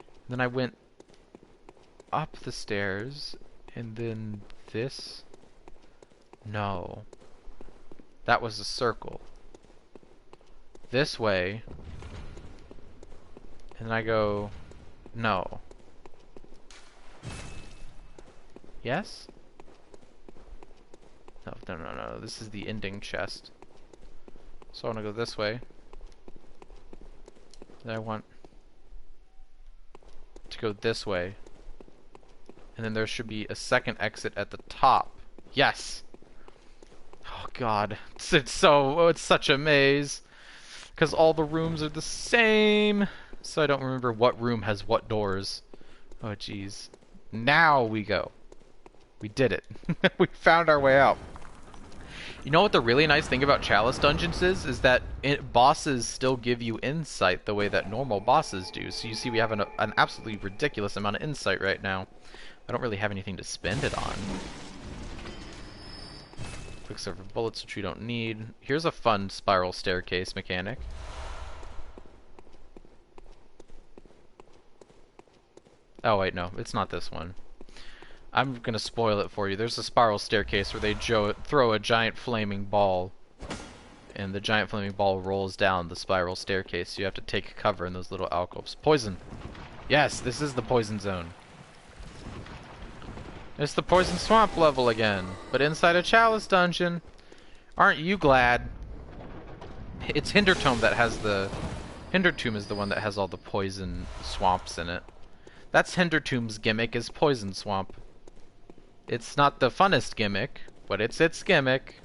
And then I went up the stairs, and then this? No. That was a circle. This way. And then I go... No. Yes? No. This is the ending chest. So I want to go this way. Then I want to go this way. And then there should be a second exit at the top. Yes! Oh god. It's such a maze. Because all the rooms are the same. So I don't remember what room has what doors. Oh jeez. Now we go. We did it. We found our way out. You know what the really nice thing about chalice dungeons is that bosses still give you insight the way that normal bosses do. So you see we have an absolutely ridiculous amount of insight right now. I don't really have anything to spend it on. Quicksilver bullets, which we don't need. Here's a fun spiral staircase mechanic. Oh wait, no, it's not this one. I'm gonna spoil it for you. There's a spiral staircase where they throw a giant flaming ball, and the giant flaming ball rolls down the spiral staircase. So you have to take cover in those little alcoves. Poison! Yes, this is the poison zone. It's the poison swamp level again, but inside a chalice dungeon. Aren't you glad? It's Hindertome that has the... Hindertome is the one that has all the poison swamps in it. That's Hindertome's gimmick, is poison swamp. It's not the funnest gimmick, but it's its gimmick.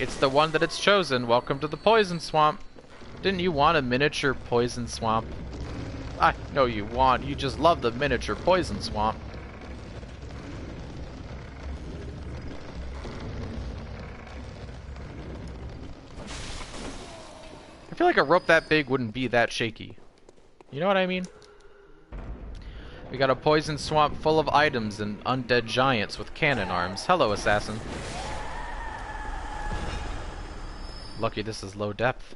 It's the one that it's chosen. Welcome to the poison swamp. Didn't you want a miniature poison swamp? I know you want. You just love the miniature poison swamp. I feel like a rope that big wouldn't be that shaky. You know what I mean? We got a poison swamp full of items and undead giants with cannon arms. Hello, assassin. Lucky this is low depth.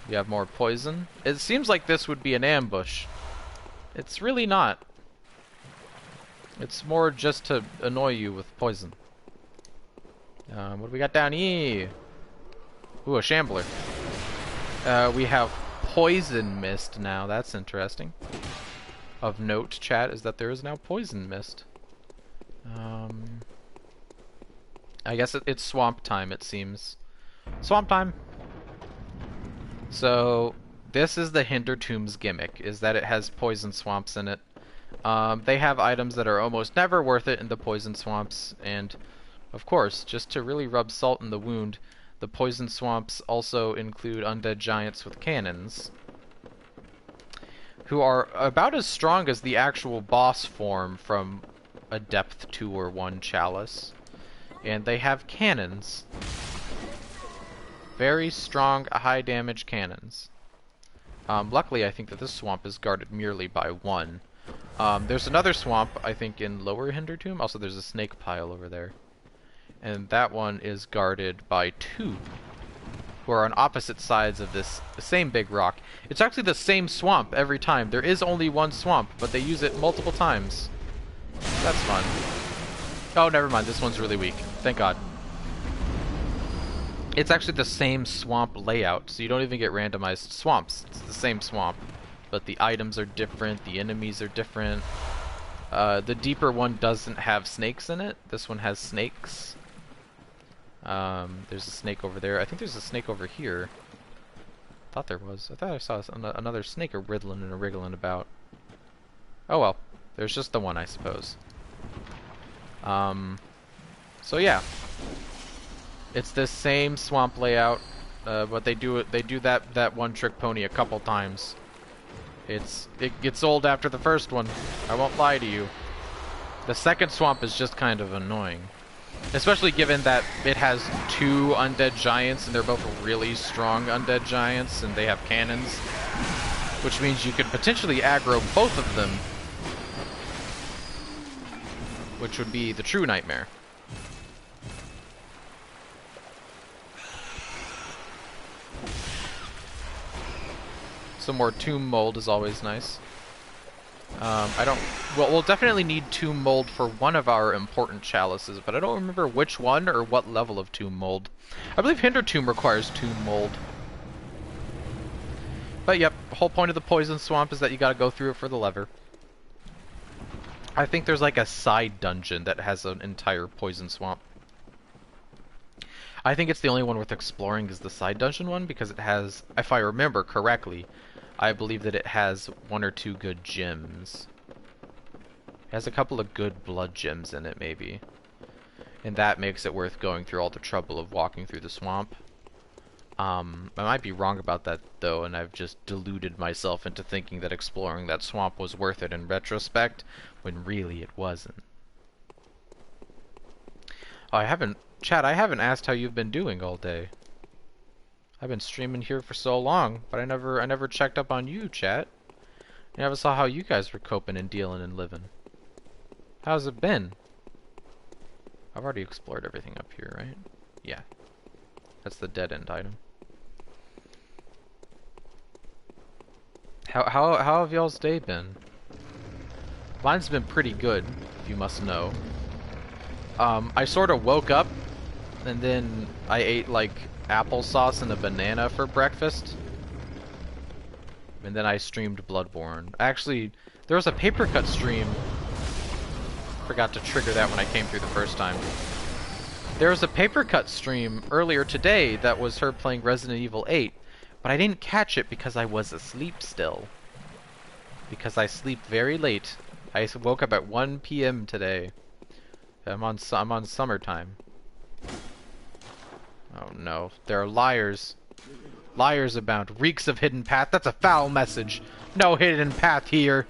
We have more poison. It seems like this would be an ambush. It's really not. It's more just to annoy you with poison. What do we got down here? Ooh, a shambler. We have poison mist now. That's interesting. Of note, chat, is that there is now poison mist. I guess it's swamp time, it seems. Swamp time! So, this is the Hinder Tomb's gimmick, is that it has poison swamps in it. They have items that are almost never worth it in the poison swamps, and of course, just to really rub salt in the wound, the poison swamps also include undead giants with cannons, who are about as strong as the actual boss form from a depth 2 or 1 chalice. And they have cannons. Very strong, high damage cannons. Luckily, I think that this swamp is guarded merely by 1. There's another swamp, I think, in Lower Hinder Tomb. Also, there's a snake pile over there. And that one is guarded by 2, who are on opposite sides of this same big rock. It's actually the same swamp every time. There is only 1 swamp, but they use it multiple times. That's fun. Oh, never mind. This one's really weak. Thank God. It's actually the same swamp layout, so you don't even get randomized swamps. It's the same swamp, but the items are different, the enemies are different. The deeper one doesn't have snakes in it. This one has snakes. There's a snake over there. I think there's a snake over here. Thought there was. I thought I saw another snake a riddling and a wriggling about. Oh well. There's just the one, I suppose. So yeah. It's this same swamp layout, but they do that one trick pony a couple times. It gets old after the first one. I won't lie to you. The second swamp is just kind of annoying. Especially given that it has 2 undead giants, and they're both really strong undead giants, and they have cannons. Which means you could potentially aggro both of them. Which would be the true nightmare. Some more tomb mold is always nice. We'll definitely need tomb mold for one of our important chalices, but I don't remember which one or what level of tomb mold. I believe Hinder Tomb requires tomb mold. But yep, the whole point of the poison swamp is that you gotta go through it for the lever. I think there's like a side dungeon that has an entire poison swamp. I think it's the only one worth exploring is the side dungeon one, because it has, if I remember correctly, I believe that it has 1 or 2 good gems. It has a couple of good blood gems in it, maybe. And that makes it worth going through all the trouble of walking through the swamp. I might be wrong about that, though, and I've just deluded myself into thinking that exploring that swamp was worth it in retrospect, when really it wasn't. Oh, Chad, I haven't asked how you've been doing all day. I've been streaming here for so long, but I never checked up on you, chat. I never saw how you guys were coping and dealing and living. How's it been? I've already explored everything up here, right? Yeah. That's the dead end item. How have y'all's day been? Mine's been pretty good, if you must know. I sort of woke up, and then I ate, like, applesauce and a banana for breakfast. And then I streamed Bloodborne. Actually, there was a paper cut stream. Forgot to trigger that when I came through the first time. There was a paper cut stream earlier today that was her playing Resident Evil 8, but I didn't catch it because I was asleep still. Because I sleep very late. I woke up at 1 p.m. today. I'm on summertime. Oh no, there are liars. Liars abound. Reeks of hidden path. That's a foul message. No hidden path here.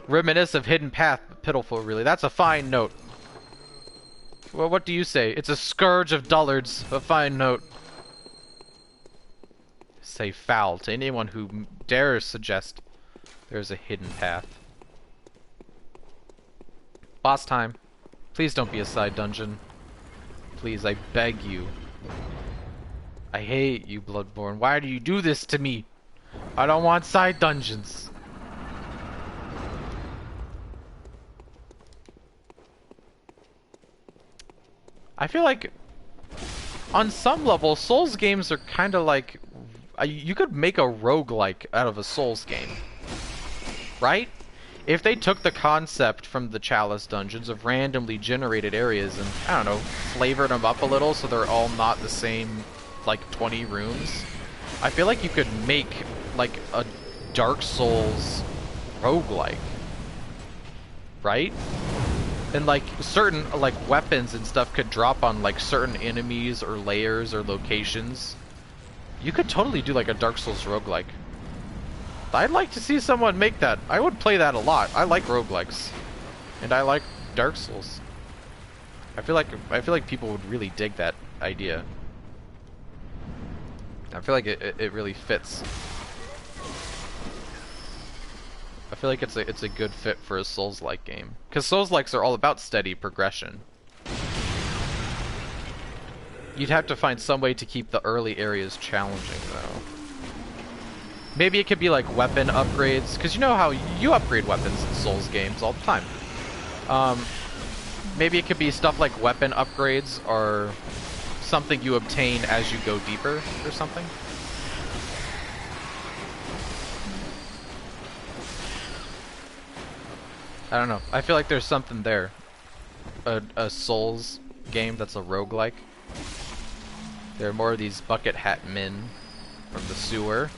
Reminisce of hidden path. Pitiful, really. That's a fine note. Well, what do you say? It's a scourge of dullards. A fine note. Say foul to anyone who dares suggest there's a hidden path. Boss time. Please don't be a side dungeon. Please, I beg you. I hate you, Bloodborne. Why do you do this to me? I don't want side dungeons. I feel like on some level, Souls games are kind of like you could make a roguelike out of a Souls game, right? If they took the concept from the Chalice dungeons of randomly generated areas and, I don't know, flavored them up a little so they're all not the same, like, 20 rooms, I feel like you could make, like, a Dark Souls roguelike, right? And, like, certain, like, weapons and stuff could drop on, like, certain enemies or layers or locations. You could totally do, like, a Dark Souls roguelike. I'd like to see someone make that. I would play that a lot. I like roguelikes. And I like Dark Souls. I feel like people would really dig that idea. I feel like it really fits. I feel like it's a good fit for a Souls-like game. Because Souls-likes are all about steady progression. You'd have to find some way to keep the early areas challenging, though. Maybe it could be like weapon upgrades, because you know how you upgrade weapons in Souls games all the time. Maybe it could be stuff like weapon upgrades or something you obtain as you go deeper or something. I don't know. I feel like there's something there. A Souls game that's a roguelike. There are more of these bucket hat men from the sewer.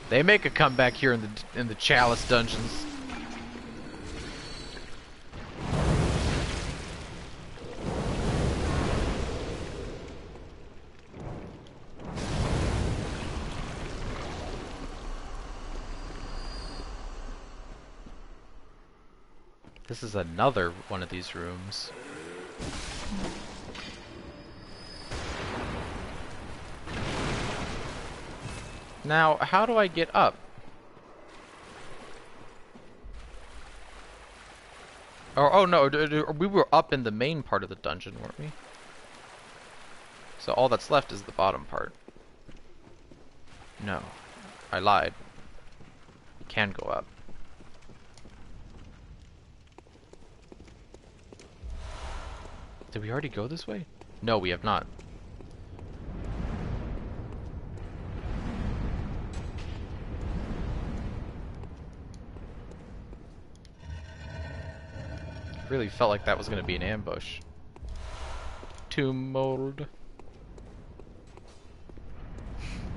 They make a comeback here in the Chalice dungeons. This is another one of these rooms. Now, how do I get up? Oh no, we were up in the main part of the dungeon, weren't we? So all that's left is the bottom part. No, I lied. You can go up. Did we already go this way? No, we have not. Really felt like that was going to be an ambush. Tomb mold.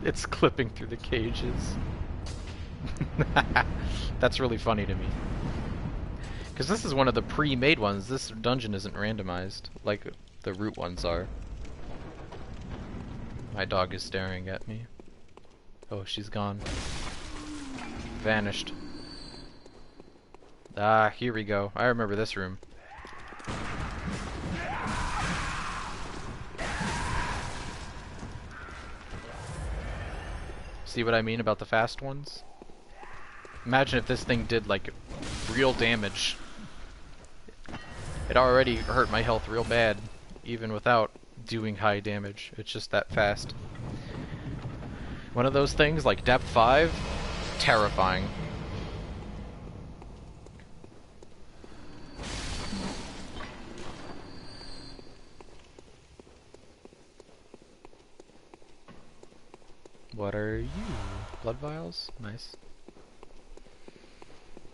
It's clipping through the cages. That's really funny to me. Because this is one of the pre-made ones. This dungeon isn't randomized like the root ones are. My dog is staring at me. Oh, she's gone. Vanished. Ah, here we go. I remember this room. See what I mean about the fast ones? Imagine if this thing did, like, real damage. It already hurt my health real bad, even without doing high damage. It's just that fast. One of those things, like Depth 5, terrifying. What are you? Blood vials? Nice.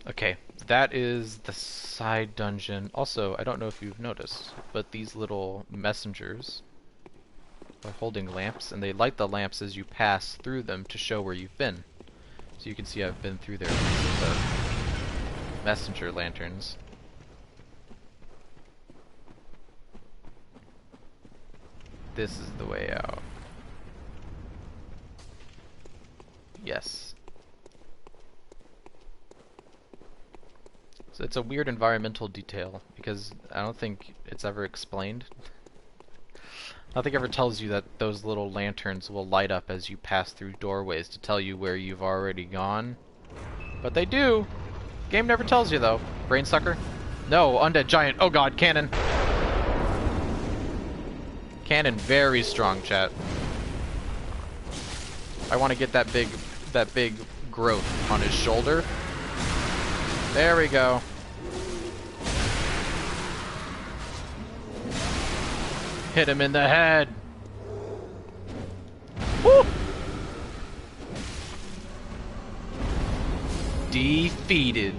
Okay, that is the side dungeon. Also, I don't know if you've noticed, but these little messengers are holding lamps, and they light the lamps as you pass through them to show where you've been. So you can see I've been through there with the messenger lanterns. This is the way out. Yes. So it's a weird environmental detail, because I don't think it's ever explained. Nothing ever tells you that those little lanterns will light up as you pass through doorways to tell you where you've already gone. But they do! Game never tells you, though. Brain sucker? No, undead giant. Oh god, cannon! Cannon very strong, chat. I want to get that big growth on his shoulder. There we go. Hit him in the head. Woo! Defeated.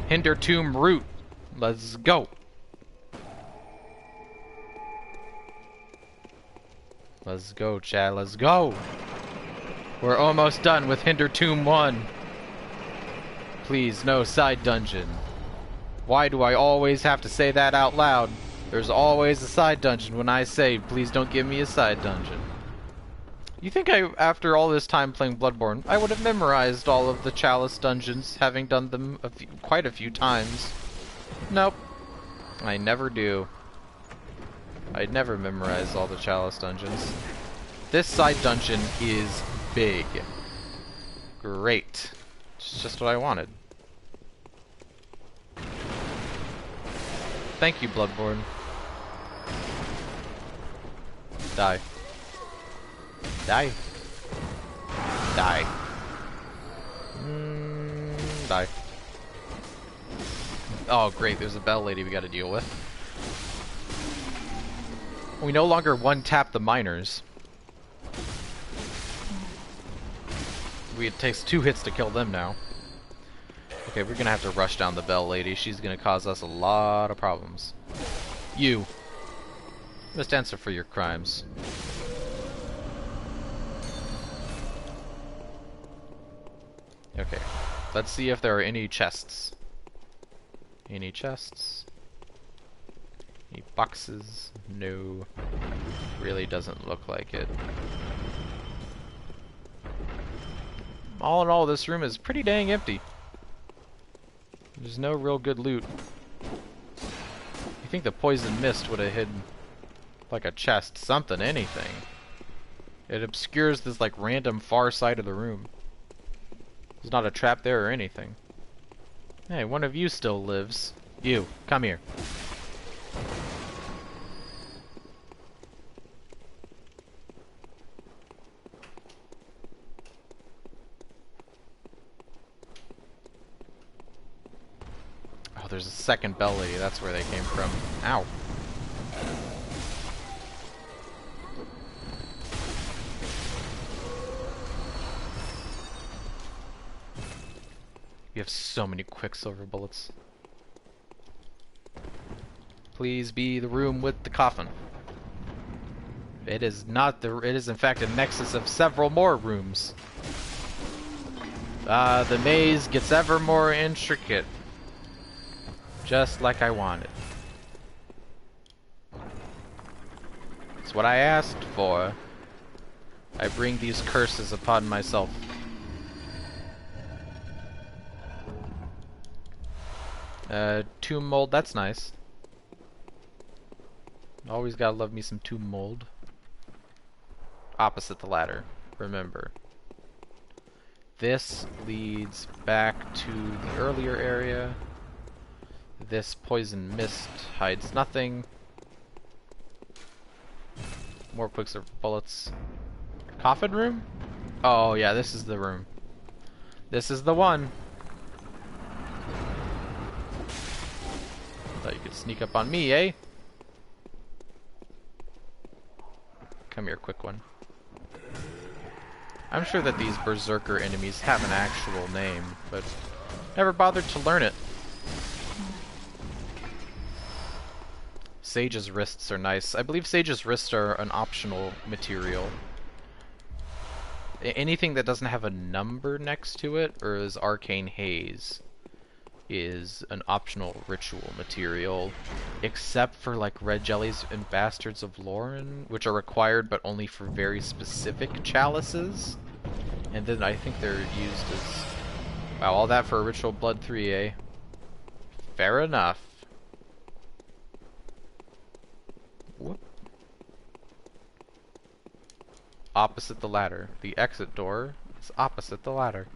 Hinder Tomb Root. Let's go. Let's go, Chad. Let's go. We're almost done with Hinder Tomb 1. Please, no side dungeon. Why do I always have to say that out loud? There's always a side dungeon when I say, please don't give me a side dungeon. You think after all this time playing Bloodborne, I would have memorized all of the Chalice dungeons, having done them quite a few times. Nope. I never do. I never memorize all the Chalice dungeons. This side dungeon is big. Great. It's just what I wanted. Thank you, Bloodborne. Die. Die. Die. Die. Oh, great, there's a bell lady we gotta deal with. We no longer one-tap the miners. It takes 2 hits to kill them now. Okay, we're gonna have to rush down the bell lady. She's gonna cause us a lot of problems. You must answer for your crimes. Okay, let's see if there are any chests. Any chests? Any boxes? No. Really doesn't look like it. All in all, this room is pretty dang empty. There's no real good loot. You think the poison mist would have hidden like a chest, something, anything. It obscures this like random far side of the room. There's not a trap there or anything. Hey, one of you still lives. You, come here. Oh, there's a second bell lady. That's where they came from. Ow. You have so many Quicksilver bullets. Please be the room with the coffin. It is not the. It is in fact a nexus of several more rooms. The maze gets ever more intricate. Just like I wanted. It's what I asked for. I bring these curses upon myself. Tomb mold, that's nice. Always gotta love me some tomb mold. Opposite the ladder, remember. This leads back to the earlier area. This poison mist hides nothing. More Quicksilver bullets. Coffin room? Oh yeah, this is the room. This is the one. Thought you could sneak up on me, eh? Come here, quick one. I'm sure that these berserker enemies have an actual name, but never bothered to learn it. Sage's wrists are nice. I believe Sage's wrists are an optional material. Anything that doesn't have a number next to it, or is Arcane Haze, is an optional ritual material, except for like Red Jellies and Bastards of Lauren, which are required but only for very specific chalices. And then I think they're used as... Wow, all that for a Ritual Blood 3, eh? Fair enough. Whoop. Opposite the ladder. The exit door is opposite the ladder.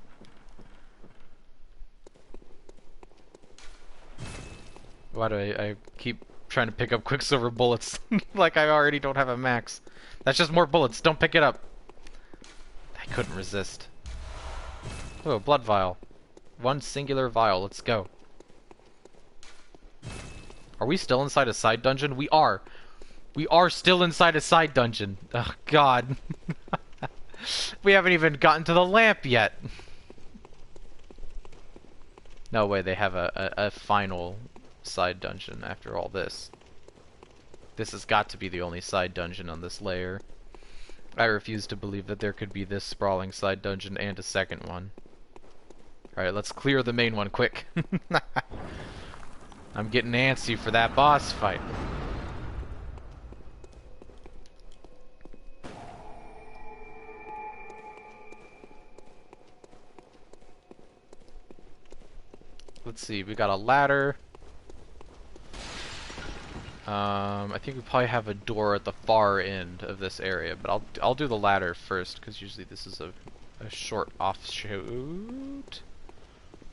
Why do I keep trying to pick up Quicksilver bullets like I already don't have a max? That's just more bullets. Don't pick it up. I couldn't resist. Oh, blood vial. One singular vial. Let's go. Are we still inside a side dungeon? We are. We are still inside a side dungeon. Oh, God. We haven't even gotten to the lamp yet. No way they have a final side dungeon after all this. This has got to be the only side dungeon on this layer. I refuse to believe that there could be this sprawling side dungeon and a second one. Alright, let's clear the main one quick. I'm getting antsy for that boss fight. Let's see, we got a ladder. I think we probably have a door at the far end of this area, but I'll do the ladder first because usually this is a short offshoot.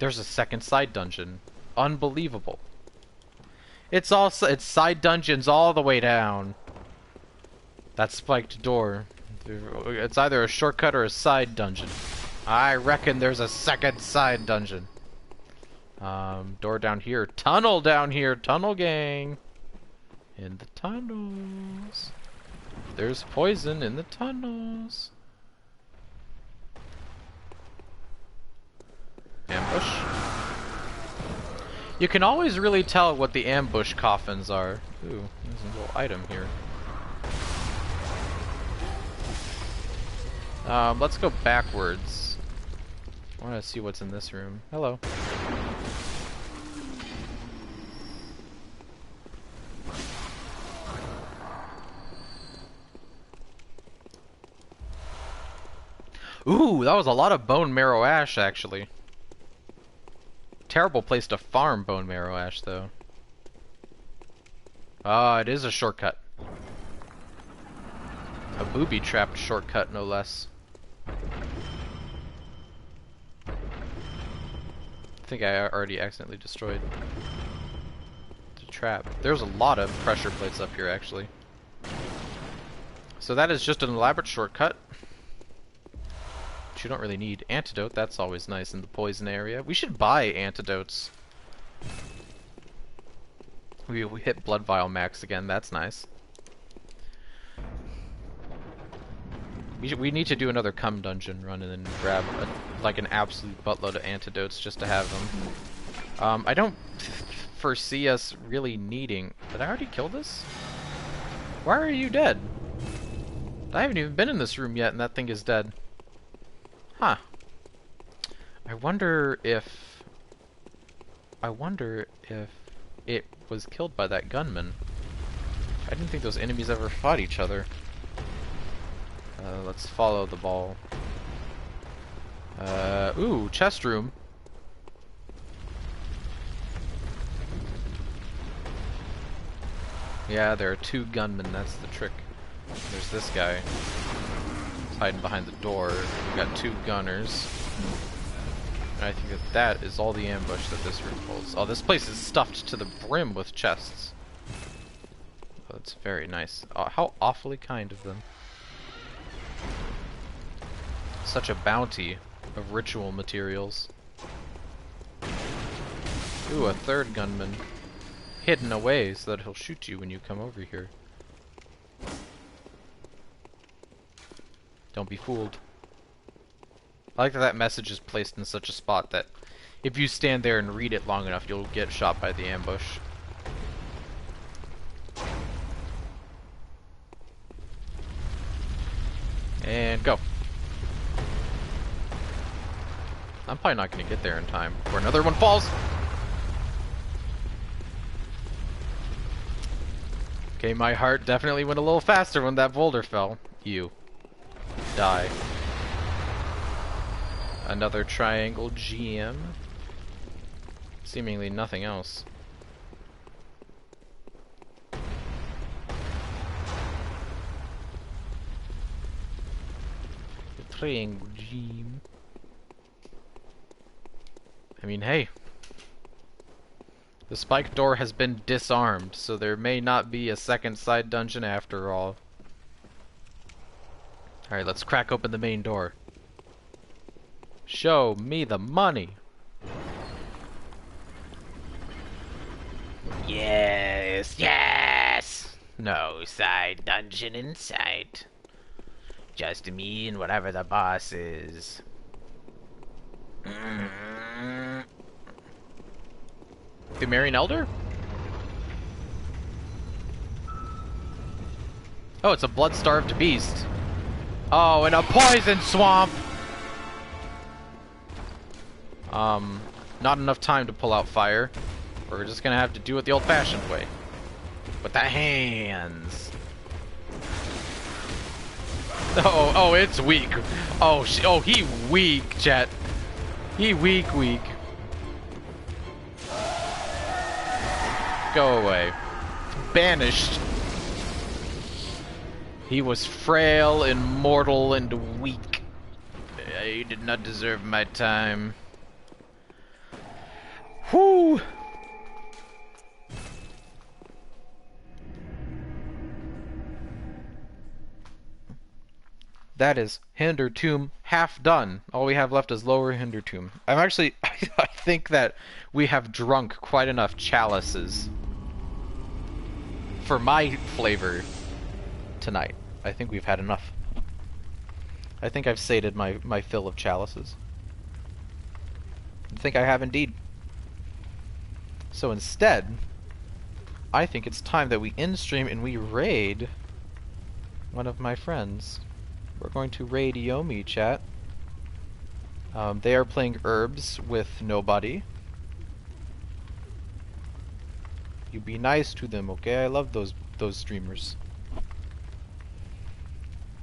There's a second side dungeon. Unbelievable. It's side dungeons all the way down. That spiked door. It's either a shortcut or a side dungeon. I reckon there's a second side dungeon. Door down here. Tunnel down here. Tunnel gang. In the tunnels. There's poison in the tunnels. Ambush. You can always really tell what the ambush coffins are. Ooh, there's a little item here. Let's go backwards. I want to see what's in this room. Hello. Ooh, that was a lot of bone marrow ash, actually. Terrible place to farm bone marrow ash, though. Ah, it is a shortcut. A booby-trapped shortcut, no less. I think I already accidentally destroyed the trap. There's a lot of pressure plates up here, actually. So that is just an elaborate shortcut. You don't really need antidote. That's always nice in the poison area. We should buy antidotes. We hit blood vial max again. That's nice. We need to do another cum dungeon run and then grab like an absolute buttload of antidotes just to have them. I don't foresee us really needing... Did I already kill this? Why are you dead? I haven't even been in this room yet and that thing is dead. Huh. I wonder if it was killed by that gunman. I didn't think those enemies ever fought each other. Let's follow the ball. Ooh, chest room. Yeah, there are two gunmen, that's the trick. There's this guy. Hiding behind the door. We've got two gunners. And I think that is all the ambush that this room holds. Oh, this place is stuffed to the brim with chests. Oh, that's very nice. Oh, how awfully kind of them. Such a bounty of ritual materials. Ooh, a third gunman. Hidden away so that he'll shoot you when you come over here. Don't be fooled. I like that that message is placed in such a spot that if you stand there and read it long enough, you'll get shot by the ambush. And go. I'm probably not going to get there in time before another one falls. Okay, my heart definitely went a little faster when that boulder fell. You. Die. Another triangle GM. Seemingly nothing else. The triangle GM. I mean, hey. The spike door has been disarmed, so there may not be a second side dungeon after all. Alright, let's crack open the main door. Show me the money. Yeah, this. Yes! No side dungeon in sight. Just me and whatever the boss is. The Marian Elder? Oh, it's a blood-starved beast. Oh, in a poison swamp! Not enough time to pull out fire. We're just gonna have to do it the old-fashioned way. With the hands. Oh, it's weak. Oh, he weak, chat. He weak. Go away. Banished. He was frail and mortal and weak. He did not deserve my time. Whew! That is Hinder Tomb half done. All we have left is Lower Hinder Tomb. I'm actually... I think that we have drunk quite enough chalices for my flavor tonight. I think we've had enough. I think I've sated my fill of chalices. I think I have indeed. So instead, I think it's time that we end stream and we raid one of my friends. We're going to raid Yomi, chat. They are playing herbs with nobody. You be nice to them, okay? I love those streamers.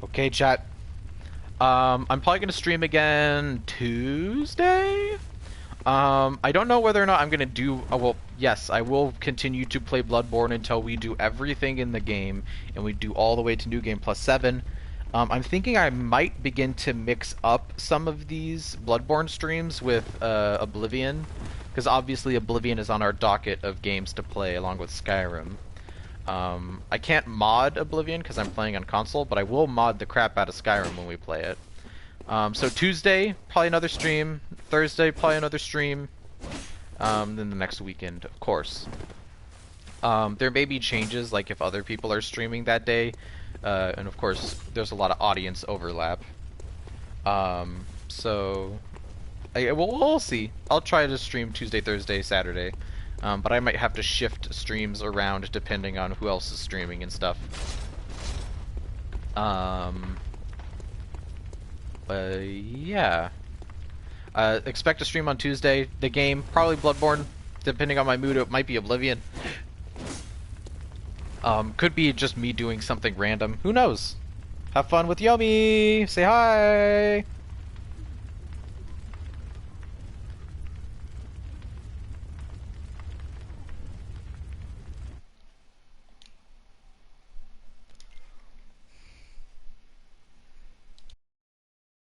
Okay, chat. I'm probably gonna stream again Tuesday. I don't know whether or not I'm gonna do. Well, yes, I will continue to play Bloodborne until we do everything in the game and we do all the way to New Game Plus 7. I'm thinking I might begin to mix up some of these Bloodborne streams with Oblivion, because obviously Oblivion is on our docket of games to play along with Skyrim. I can't mod Oblivion because I'm playing on console, but I will mod the crap out of Skyrim when we play it. So Tuesday, probably another stream. Thursday, probably another stream. Then the next weekend, of course. There may be changes, like if other people are streaming that day. And of course, there's a lot of audience overlap. So we'll see. I'll try to stream Tuesday, Thursday, Saturday. But I might have to shift streams around depending on who else is streaming and stuff. But yeah. Expect to stream on Tuesday. The game, probably Bloodborne. Depending on my mood, it might be Oblivion. Could be just me doing something random. Who knows? Have fun with Yomi! Say hi!